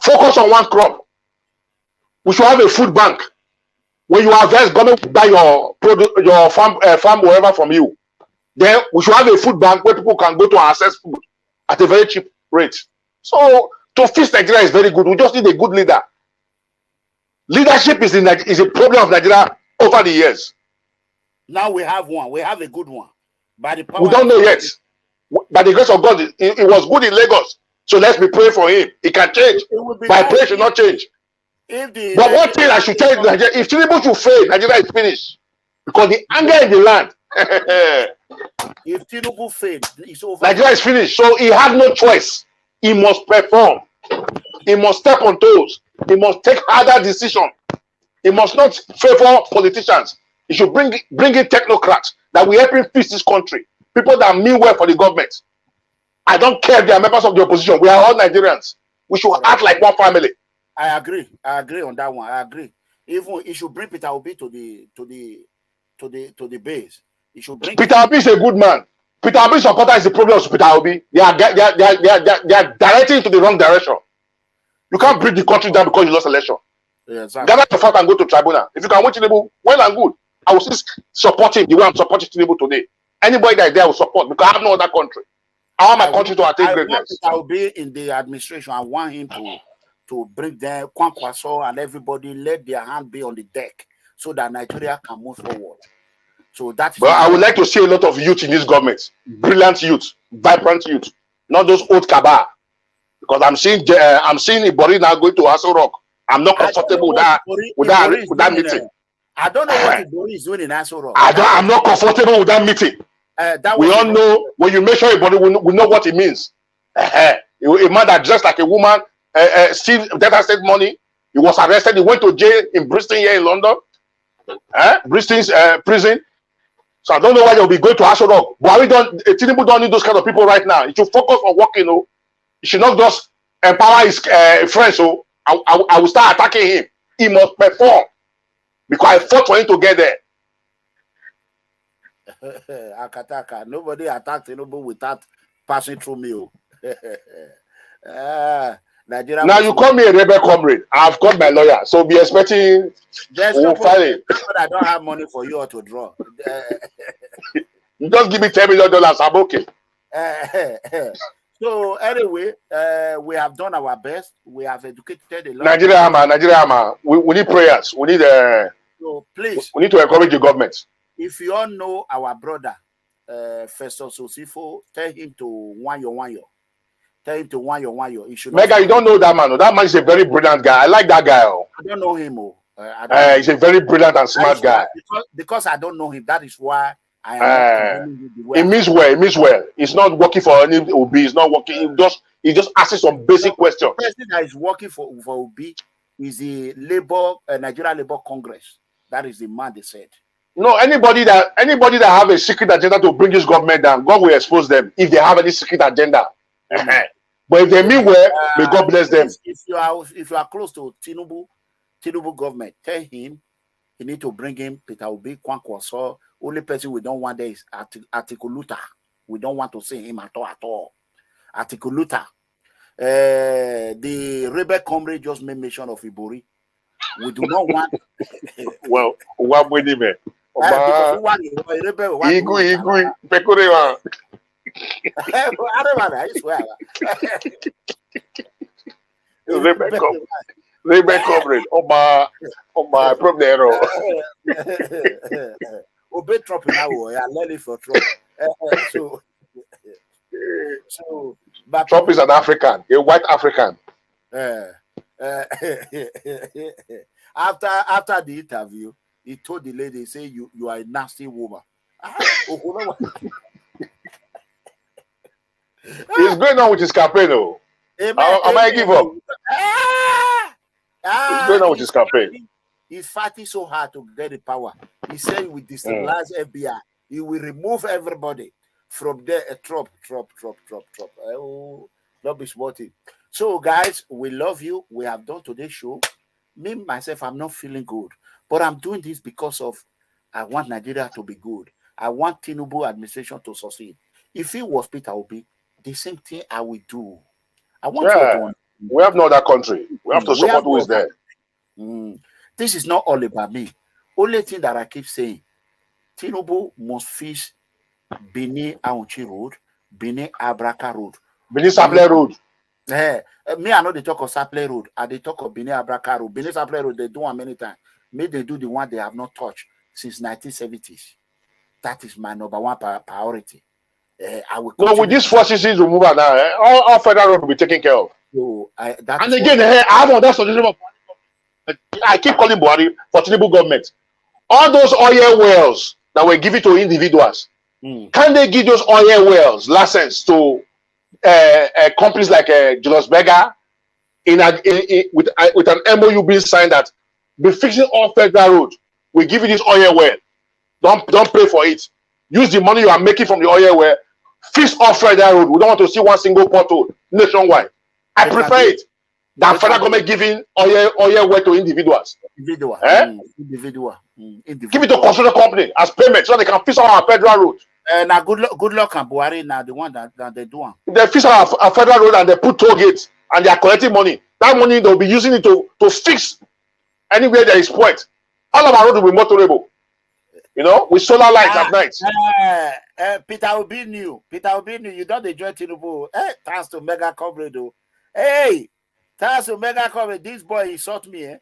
Focus on one crop. We should have a food bank. When you harvest, government will buy your farm wherever from you. Then we should have a food bank where people can go to access food at a very cheap rate. So to fix Nigeria is very good. We just need a good leader. Leadership is a problem of Nigeria over the years. Now we have one. We have a good one. We don't know yet. By the grace of God, it was good in Lagos. So let's be praying for him. It can change. By prayer should not change. But one thing I should tell you, Nigeria, if Tinubu should fail, Nigeria is finished. Because the anger in the land. If Tinubu fails, it's over. Nigeria is finished. So he has no choice. He must perform. He must step on toes. He must take harder decisions. He must not favor politicians. He should bring in technocrats that will help him fix this country. People that mean well for the government. I don't care if they are members of the opposition. We are all Nigerians. We should act like one family. I agree. I agree on that one. I agree. Even he should bring Peter Obi to the base. He should bring Peter Obi is a good man. Peter Obi's supporter is the problem of Peter Obi. They are directing to the wrong direction. You can't bring the country down because you lost election. Yeah, exactly. Gather your fact and go to tribunal. If you can win Tinubu, well and good. I will still support him the way I'm supporting Tinubu today. Anybody that is there will support because I have no other country. I want my country to attain greatness. I will be in the administration. I want him to bring them Kwankwaso and everybody, let their hand be on the deck so that Nigeria can move forward. So that's. But I would like to see a lot of youth in this government, brilliant youth, vibrant youth, not those old cabal. Because I'm seeing Ibori now going to Aso Rock. I'm not comfortable with that meeting. I don't know what Ibori is doing in Aso Rock. I'm not comfortable with that meeting. We all know when you measure Ibori, we know what it means. A man that dressed like a woman, steal data state money. He was arrested. He went to jail in Bristol here in London. Bristol's prison. So I don't know why they'll be going to Aso Rock. But Tinubu don't need those kind of people right now. He should focus on working. He should not just empower his friends. So I will start attacking him. He must perform because I fought for him to get there. Akataka. Nobody attacked Tinubu without passing through me. Nigeria. Now you call me a rebel comrade. I've got my lawyer, so be expecting. We'll file it. I don't have money for you to draw. You just give me $10 million. I'm okay. So anyway, we have done our best. We have educated a lot. Nigeria, we need prayers. We need so please. We need to encourage the government. If you all know our brother, FESTUS OSIFO, tell him to wanyo. Tell him to wanyo. He should. Mega, you don't know that man. That man is a very brilliant guy. I like that guy. I don't know him. He's a very brilliant and smart guy. Because I don't know him. That is why I am. He means well. He means well. He's not working for any OB. He's not working. He just asks some basic questions. The person that is working for OB is the Nigeria Labour Congress. That is the man they said. No, anybody that have a secret agenda to bring this government down, God will expose them if they have any secret agenda. But if they mean well, may God bless them. If you are close to Tinubu government, tell him you need to bring him Peter Obi, Kwankwaso. Only person we don't want there is Articuluta. We don't want to see him at all. Articuluta. The rebel comrade just made mention of Ibori. We do not want. Well, what with him? Rebel comrade. My problem. Obey Trump now. I let it for Trump. But Trump is an African, a white African. After the interview, he told the lady, "Say you are a nasty woman." He's going on with his campaign, though. I might give up. He's going on with his campaign. He's fighting so hard to get the power. He said he will destabilize FBI. He will remove everybody from there. Trump. Oh, not be smarty. So, guys, we love you. We have done today's show. Me, myself, I'm not feeling good. But I'm doing this because I want Nigeria to be good. I want Tinubu administration to succeed. If it was Peter Obi, the same thing I will do. I want to. We have no other country. We have to support who is there. This is not all about me. Only thing that I keep saying, Tinubu must fix Benin Aunchi Road, Benin Abraka Road. Benin Saple Road. Me, I know they talk of Saple Road. And they talk of Benin Abraka Road. Benin Saple Road, they do one many times. Maybe they do the one they have not touched since 1970s. That is my number one priority. I will. No, with these 4 seasons removal now, all federal road will be taken care of. So, and again, I have on that solution. I keep calling Buhari for Tinubu government. All those oil wells that were given to individuals, can they give those oil wells license to companies like Julius Berger with an MOU being signed that be fixing all federal road? We give you this oil well. Don't pay for it. Use the money you are making from the oil well. Fix all federal road. We don't want to see one single pothole nationwide. I prefer it. than federal government giving oil well to individuals. Individual. Individual. Give it to construction company as payment so they can fix our federal road. Now good luck and Buhari now the one that they do. If they fix our federal road and they put toll gates and they are collecting money, that money they'll be using it to fix anywhere there is point. All of our roads will be motorable. You know, with solar lights at night. Peter Obi knew. You don't enjoy Tinubu. Thanks to Mega Comrade. Hey, thanks to Mega Comrade. This boy insult me.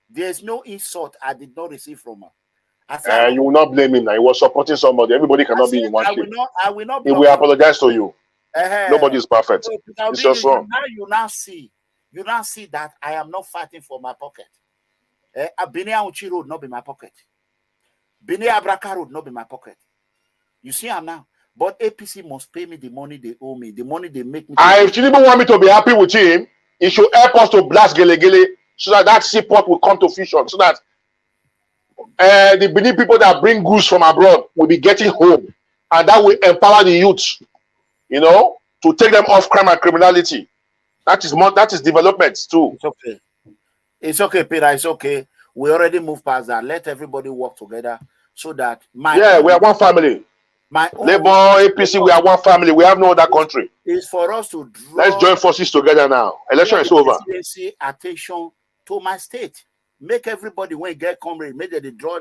There's no insult I did not receive from her. I said, you will not blame him now. He was supporting somebody. Everybody cannot be in one shape. I will not. He will apologize to you. Nobody is perfect. So, it's just wrong. Now you now see that I am not fighting for my pocket. Bini Uchi Road not be my pocket. Bini Abraka Road not be my pocket. You see I'm now. But APC must pay me the money they owe me, the money they make me. If Tinubu want me to be happy with him, he should help us to blast Gele so that seaport will come to fission, so that the Benin people that bring goods from abroad will be getting home, and that will empower the youth, you know, to take them off crime and criminality. That is development too. It's okay. It's okay, Peter. It's okay. We already moved past that. Let everybody work together so that we are one family. Labour, APC, we are one family. We have no other country. It's for us to draw. Let's join forces together now. Election is over. Attention to my state. Make everybody when you get comrade, make they draw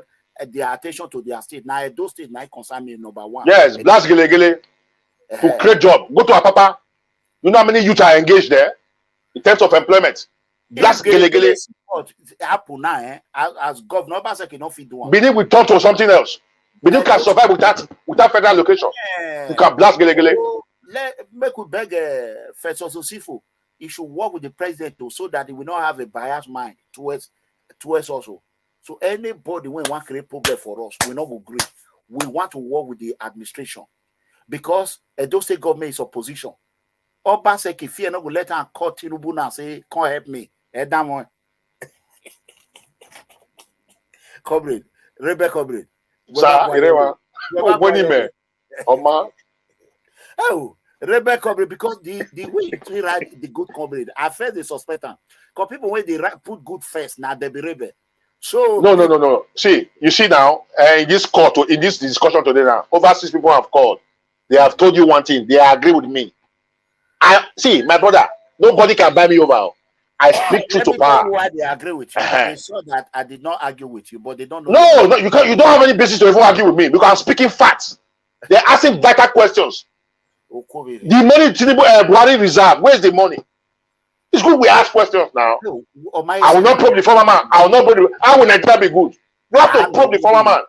their attention to their state. Now those states now concern me number one. Yes, blast Gele to create job. Go to Apapa. You know how many youth are engaged there in terms of employment. Blast Gele. Happen now, as governor, cannot feed one. Benin will turn to something else. Benin can survive without federal location. You can blast Gele. Make we beg FESTUS OSIFO. He should work with the president too, so that he will not have a biased mind towards also. So anybody when want to create problem for us, we not agree. We want to work with the administration because Edo State government is opposition. Obaseki fear not go let her call Tinubu and say, "Come help me." Comrade, Rebecca Comrade. Sir, oh, Rebecca Comrade, because the way you write the good comrade, I felt the suspect. Because people when they put good first, now they be rebel. So no. See, you see now, in this court, in this discussion today now, over 6 people have called. They have told you one thing. They agree with me. I see, my brother. Nobody can buy me over. I speak truth to power. Why they agree with you? They saw that I did not argue with you, but they don't know. No, you can't. You don't have any basis to even argue with me because I'm speaking facts. They're asking vital questions. The money Tinubu Buhari reserve. Where's the money? It's good we ask questions now. No, I will not probe the former man. I will not probe. How will Nigeria be good? You have to probe the former man.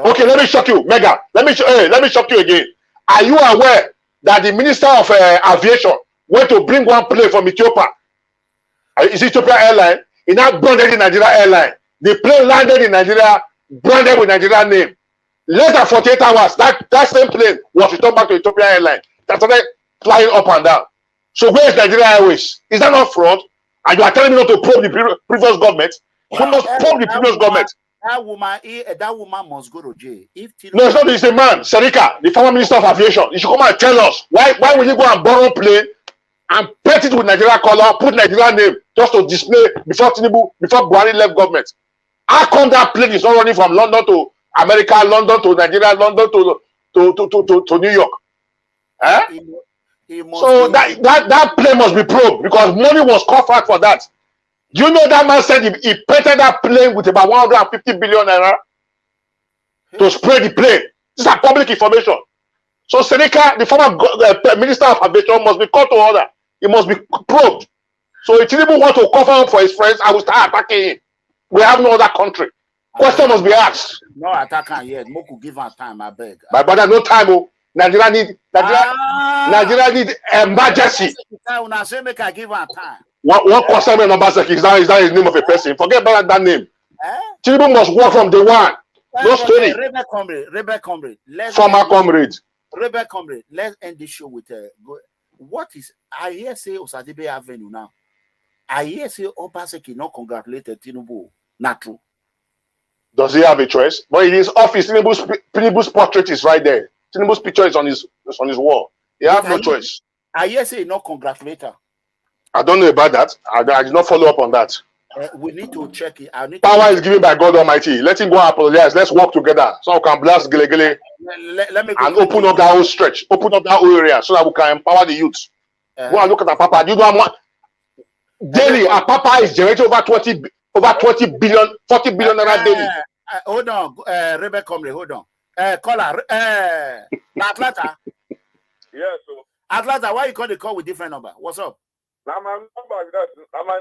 Okay, let me shock you, Mega. Let me shock you again. Are you aware that the Minister of Aviation went to bring one plane from Ethiopia? Is Ethiopia Airline? He now branded in Nigeria Airline. The plane landed in Nigeria, branded with Nigeria name. Less than 48 hours, that same plane was returned back to Ethiopia Airline. That started flying up and down. So where is Nigeria Airways? Is that not fraud? And you are telling me not to probe the previous government? You must probe the previous government. That woman must go to jail. No, it's not. It's a man, Serika, the former Minister of Aviation. He should come and tell us why will you go and borrow plane and paint it with Nigeria color, put Nigeria name just to display before Tinubu, before Buhari left government? How come that plane is not running from London to America, London to Nigeria, London to New York? So that plane must be probed because money was covered for that. Do you know that man said he painted that plane with about 150 billion naira to spray the plane? These are public information. So Seneca, the former Minister of Aviation, must be called to order. He must be probed. So if Tinubu want to cover up for his friends, I will start attacking him. We have no other country. Question must be asked. No attacking yet. Moku give her time, I beg. My brother, no time. Oh. Nigeria need emergency. Make I give her time. One concern in Obaseki is that his name of a person. Forget about that name. Tinubu must work from day one. No story. Rebel comrade. Former comrade. Rebel comrade. Let's end this show with what is I hear say Osadibe Avenue now. I hear say Obaseki not congratulated Tinubu. Not true. Does he have a choice? But in his office, Tinubu's portrait is right there. Tinubu's picture is on his wall. He has no choice. I hear say not congratulate her. I don't know about that. I did not follow up on that. We need to check it. I need Power is given by God Almighty. Let him go and apologize. Let's work together so we can blast Gele Gele let me and open up that whole stretch, open up that whole area so that we can empower the youth. Go and look at Papa. You know what? Daily, Papa is generating over 20 billion, 40 billion naira daily. Hold on, Rebecca Comrade, hold on. Caller, Atlanta. Yes, so Atlanta, why you call the call with different number? What's up? now my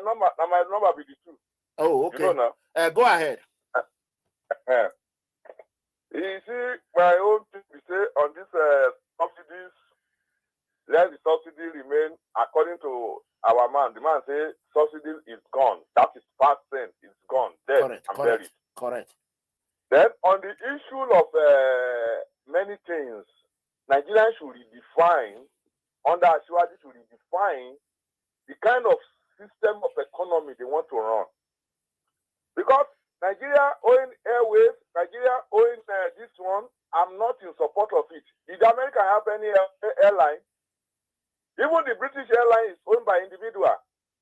number, now my number be the two. Oh, okay. You know now. Go ahead. You see, my own thing we say on this subsidies, let the subsidy remain according to our man. The man say subsidy is gone. That is past tense. It's gone. Dead and buried. Correct. Then on the issue of many things, Nigerians should redefine, under Ajaero should redefine the kind of system of economy they want to run. Because Nigeria owing airways, Nigeria owing this one, I'm not in support of it. Did America have any airline? Even the British airline is owned by individual.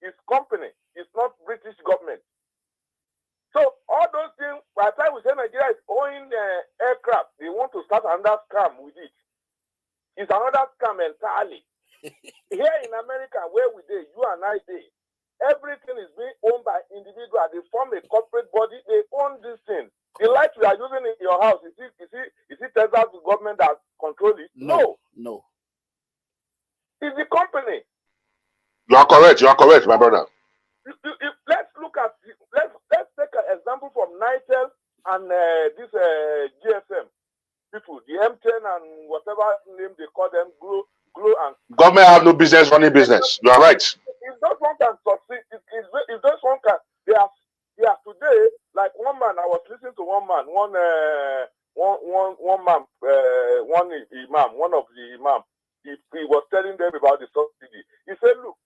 It's company. It's not British government. So all those things, by the time we say Nigeria is owning aircraft, they want to start another scam with it. It's another scam entirely. Here in America, where we did, you and I did, everything is being owned by individuals. They form a corporate body. They own this thing. The light we are using in your house, is it Tesla's government that controls it? No. It's the company. You are correct, my brother. Let's look at let's take an example from Nitel and this GSM people, the M10 and whatever name they call them, Glow and government have no business running business. You are right. If those one can succeed, if those one can, they are today, like one man, I was listening to one man, one of the imam, he was telling them about the subsidy. He said, look,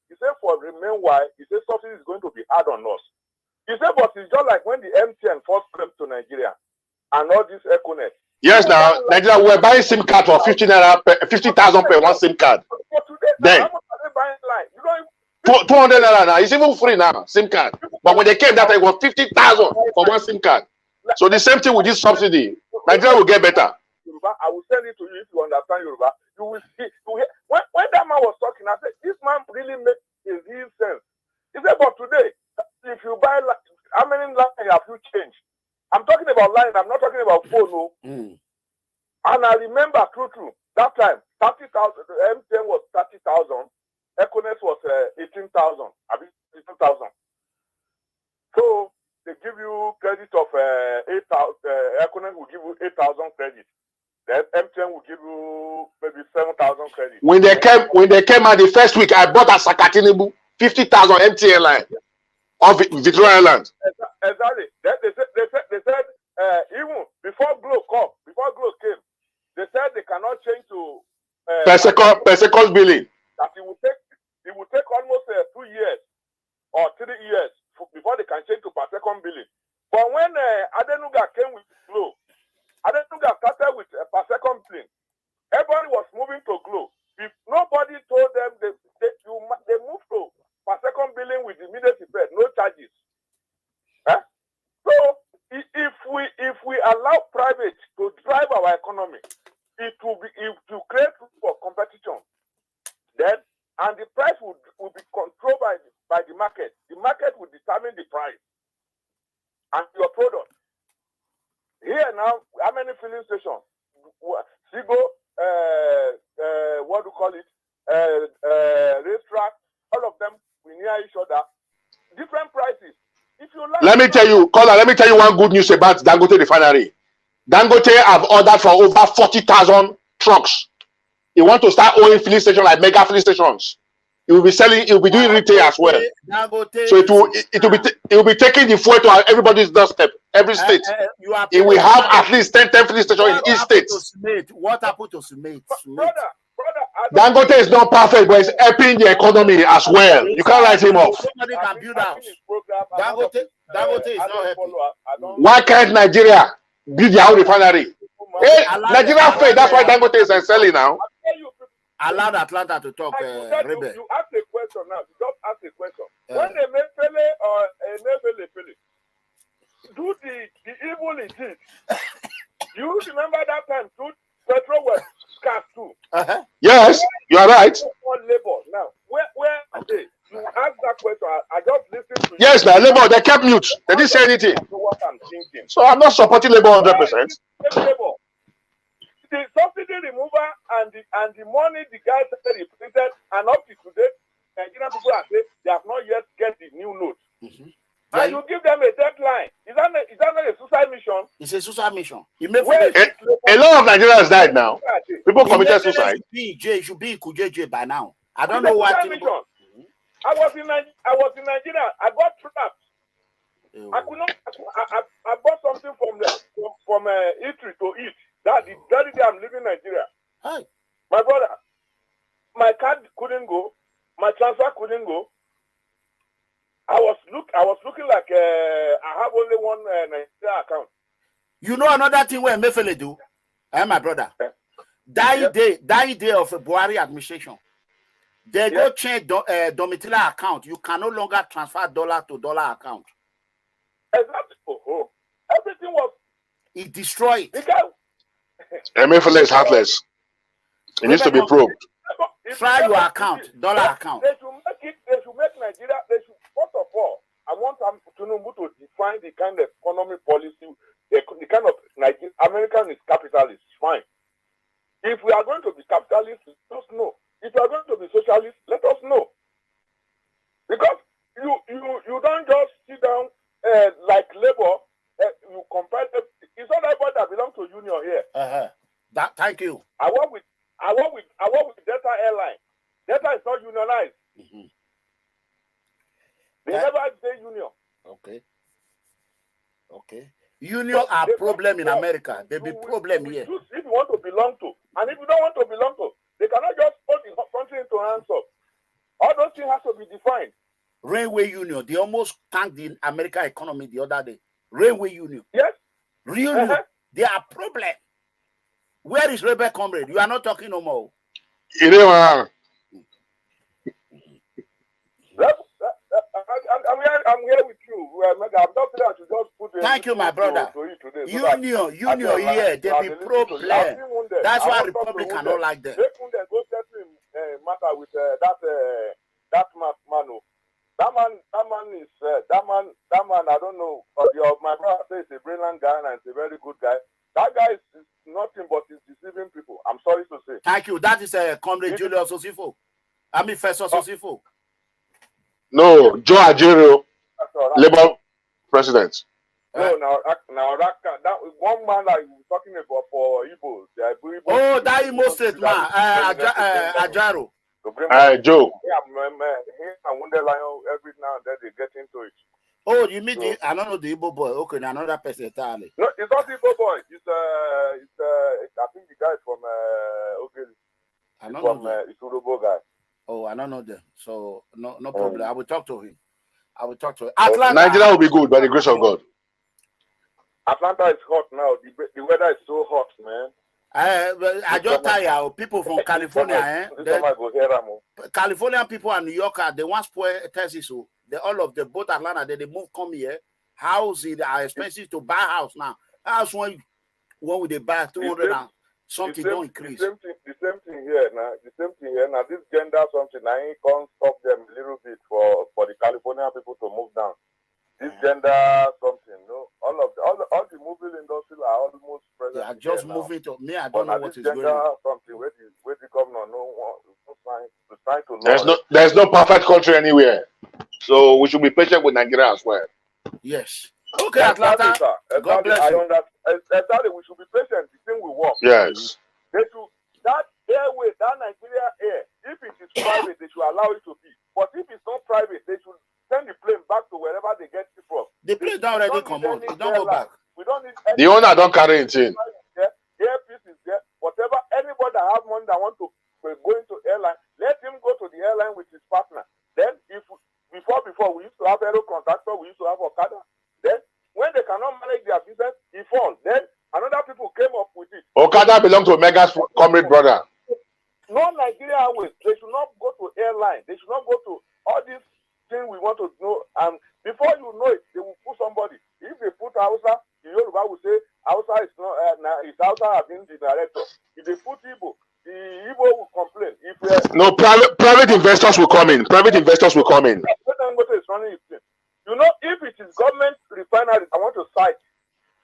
for the meanwhile, he said subsidy is going to be hard on us. He said, but it's just like when the MTN first came to Nigeria and all this Econet. Yes, now Nigeria we're buying SIM card for 50,000 per one SIM card. But today, then how much are they buying line? You know, 200 naira now. It's even free now, SIM card. But when they came, that it was 50,000 for one SIM card. So the same thing with this subsidy. Nigeria will get better. I will send it to you if you understand Yoruba. You will see. When that man was talking, I said, this man really makes a real sense. He said, but today, if you buy, how many lines have you changed? I'm talking about line. I'm not talking about phone. No. And I remember, true, that time, 30,000. MTN was 30,000. Econet was 18,000. I mean, 18,000. So they give you credit of 8,000. Econet will give you 8,000 credit. Then MTN will give you maybe 7,000 credit. When they came out the first week, I bought a Sakatinibu 50,000 MTN line of Victoria Island. Exactly. Then they said even before Glo came, they said they cannot change to per second billing. That it will take almost 2 years or 3 years before they can change to per second billing. But when Adenuga came with Glo, Adenuga started with per second billing. Everybody was moving to Glo. If nobody told them they moved to per second billing with immediate effect, no charges. So if we allow private to drive our economy, it will create room for competition. Then and the price will be controlled by the market. The market will determine the price and your product. Here now, how many filling stations? Sigo, what do you call it? Racetrack, all of them we near each other. Different prices. If you like, let me tell you one good news about Dangote Refinery. Dangote have ordered for over 40,000 trucks. You want to start owning filling stations like mega filling stations. It will be selling. It will be doing retail as well. So it will be taking the fuel to everybody's doorstep, every state. It will have at least 10 filling stations in each state. What happened to Smith? Brother, Dangote is not perfect, but it's helping the economy as well. You can't write him off. Somebody can build house. Dangote is not helping. Why can't Nigeria build their own refinery? Hey, Nigeria failed. That's why Dangote is selling now. Allow Atlanta to talk, Rebel. You ask a question now. You just ask a question. When a Mefele or a Mefele do the evil it did, you remember that time too? Petrol was scarce too. Yes, you are right. Labor. Now, where are they? You ask that question. I just listened to you. Yes, now labor, they kept mute. They didn't say anything. What I'm thinking. So I'm not supporting labor 100%. Labor. The subsidy remover and the money the guys represented, and up to today, Nigerian people are saying they have not yet get the new note. And you give them a deadline. Is that not a suicide mission? It's a suicide mission. A lot of Nigerians died now. People committed suicide. It should be Kujeje by now. I don't know what. I was in Nigeria. I got trapped. I could not. I bought something from Italy to eat. That the very day I'm leaving Nigeria. Hi. My brother, my card couldn't go. My transfer couldn't go. I was looking like I have only one Nigeria account. You know another thing where Mefele do? My brother. That day of a Buhari administration. They go change domiciliary account. You can no longer transfer dollar to dollar account. Exactly. Everything was. It destroyed. Mefele is heartless. It needs to be probed. Try your account, dollar account. They should make Nigeria. First of all, I want Tinubu to define the kind of economy policy, the kind of Nigerian American is capitalist. Fine. If we are going to be capitalists, let us know. If we are going to be socialists, let us know. Because you don't just sit down like labor. You compare them. It's not everybody that belongs to union here. Thank you. I work with Delta Airline. Delta is not unionized. They never say union. Okay. Union are problem in America. They be problem here. If you want to belong to, and if you don't want to belong to, they cannot just put the country into hands up. All those things have to be defined. Railway union, they almost tanked the American economy the other day. Railway union. Yes. Real union. They are problem. Where is Rebel Comrade? You are not talking no more. I'm here with you. I'm not saying I should just put. Thank you, my brother. Union here, they be problem. That's why Republican don't like them. They couldn't go settle matter with that man. That man. I don't know. My brother says he's a brilliant guy and he's a very good guy. That guy is nothing but he's deceiving people. I'm sorry to say. Thank you. That is Comrade Julius OSIFO. I mean, FESTUS OSIFO. No, Joe Ajaero, Labour president. No, now that one man that you were talking about for Igbo. Oh, that Imo State man, Ajaero. Joe. Yeah, and Wonder Lion every now and then they get into it. Oh, you mean I don't know the Igbo boy? Okay, another person entirely. No, it's not Igbo boy. It's I think the guy from Ogeli. I don't know. It's Urobo guy. Oh, I don't know them. So no problem. I will talk to him. Atlanta. Nigeria will be good by the grace of God. Atlanta is hot now. The weather is so hot, man. I just tell you, people from California, Californian people and New Yorker, they want to spoil Texas. So all of the both Atlanta, they move come here. Houses are expensive to buy house now. House when would they buy 200 and something don't increase. The same thing here now. Now this gender something now it can't stop them a little bit for the Californian people to move down. This gender something, no. All the movie industry are almost present. They are just moving to me. I don't know what is going on. Something where the governor trying to there's no perfect country anywhere. So we should be patient with Nigeria as well. Yes. Okay, Atlanta. God bless you. Exactly, we should be patient. The thing will work. Yes. They should, that airway, that Nigeria air, if it is private, they should allow it to be. But if it's not private, they should send the plane back to wherever they get it from. The plane don't already come on. It don't go back. We don't need the owner don't carry it in. Airpiece is there. Whatever, anybody that have money that want to go into airline, let him go to the airline with his partner. Then, if before we used to have aero contractor, we used to have Okada. Then, when they cannot manage their business, he falls. Then, another people came up with it. Okada belongs to Mega's comrade brother. No Nigeria Airways. They should not go to airline. They should not go to all these thing we want to know. And before you know it, they will put somebody. If they put Hausa, the Yoruba will say Hausa is not. Hausa has been the director. If they put Igbo, the Igbo will complain. If no, private investors will come in. Private investors will come in. Dangote is running his thing. You know, if it is government refineries, I want to cite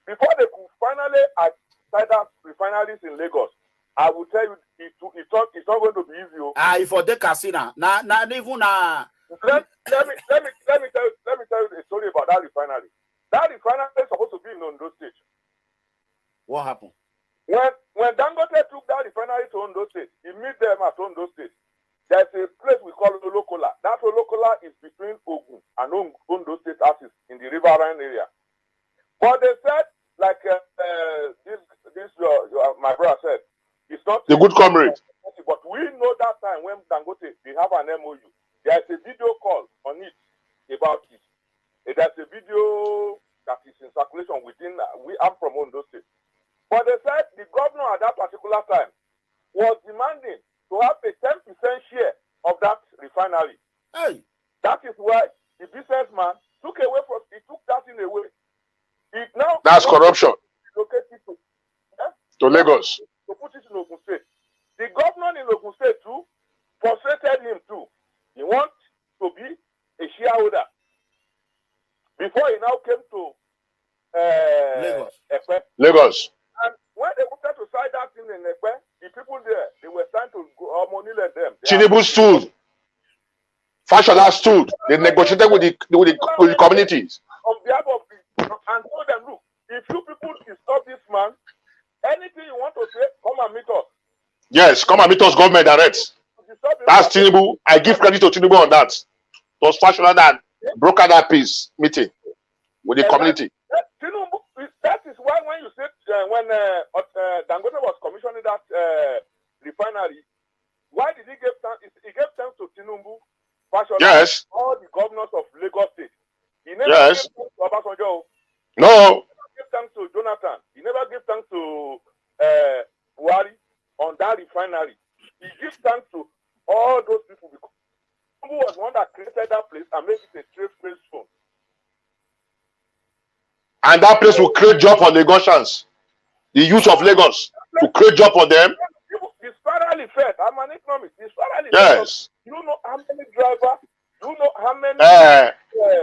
before they could finally cite out refineries in Lagos. I will tell you, it's not going to be easy. For the casino, now even let me tell you a story about that refinery. That refinery is supposed to be in Ondo State. What happened? When Dangote took that refinery to Ondo State, he met them at Ondo State. There's a place we call Olokola. That Olokola is between Ogun and Ondo State axis in the riverine area. But they said, like my brother said, it's not the good comrade. But we know that time when Dangote, they have an MOU. There's a video call on it about it. There's a video that is in circulation within. I'm from Ondo State. But they said the governor at that particular time was demanding to have a 10% share of that refinery. Hey. That is why the businessman took that in away. It now that's corruption. Located To Lagos. To put it in Ogun State. The governor in Ogun State too frustrated him too. He wants to be a shareholder. Before he now came to Lagos. And when they wanted to sign that thing in Ekpe, the people there, they were trying to go money let them. Tinubu stood. Fashola stood. They negotiated with the communities. On behalf of and told them, look, if you people disturb this man, anything you want to say, come and meet us. Yes, come and meet us, government direct. That's Tinubu. I give credit to Tinubu on that. It was Fashola that brokered that peace meeting with the community. Tinubu, that is why when you said when Dangote was commissioning that refinery, why did he give thanks? He gave thanks to Tinubu, Fashola, yes, all the governors of Lagos State. He never yes. gave thanks to Obasanjo. No. He never gave thanks to Jonathan. He never gave thanks to Buhari on that refinery. He gives thanks to all those people because Tinubu was one that created that place and made it a trade place zone. And that place will create job for Lagosians, the youth of Lagos, to create job for them. It's thoroughly fed. I'm an economist. It's thoroughly yes. You know how many drivers? You know how many?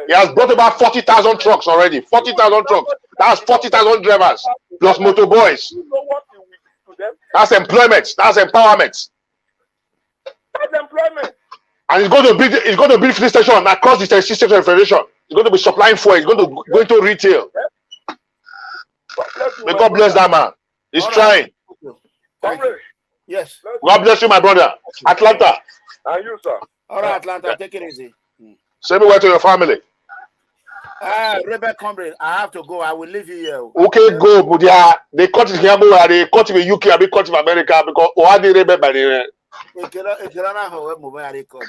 He has brought about 40,000 trucks already. 40,000 trucks. That's 40,000 drivers plus motor boys. You know what you will do to them? That's employment. That's empowerment. That's employment. And it's going to build filling station across the system federation. It's going to be supplying fuel. It's going to go into retail. May God bless that man. He's trying. Thank you. Yes. God bless you, my brother. Atlanta. And you, sir. All right, Atlanta, take it easy. Send me word to your family. Rebel comrade, I have to go. I will leave you here. Okay, go, but they cut it here, they cut it in UK, they cut it in America because Ohadi rebel by the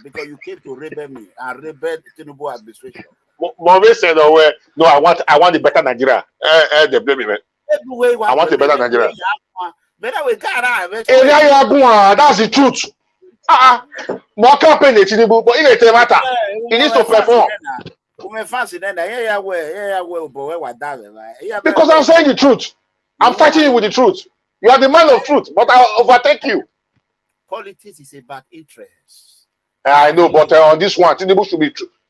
because you came to rebel me and rebel Tinubu administration. Move said, "Oh, no, I want the better Nigeria." They blame me, man. I want the better Nigeria. That's the truth. More campaign Tinubu, but it doesn't matter. He needs to perform. Because I'm saying the truth. I'm fighting you with the truth. You are the man of truth, but I'll overtake you. Politics is about interest. I know, but on this one, Tinubu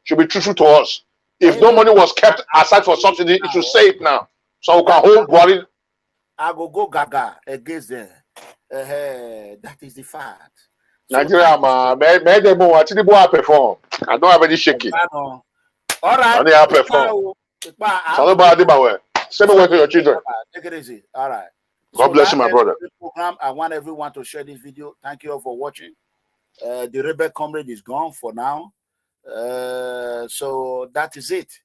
should be truthful to us. If no money was kept aside for subsidy, it should say it now, so we can hold Buhari. I go gaga against them. That is the fact. Nigeria, man, Tinubu will perform. I don't have any shaking. All right. I need to perform. Send me word to your children. Take it easy. All right. God bless you, my brother. Program. I want everyone to share this video. Thank you all for watching. The rebel comrade is gone for now. So that is it.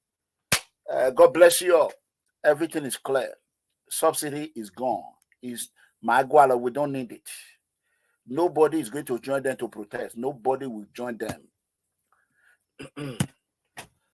God bless you all. Everything is clear. Subsidy is gone. Is Maguala, we don't need it. Nobody is going to join them to protest. Nobody will join them.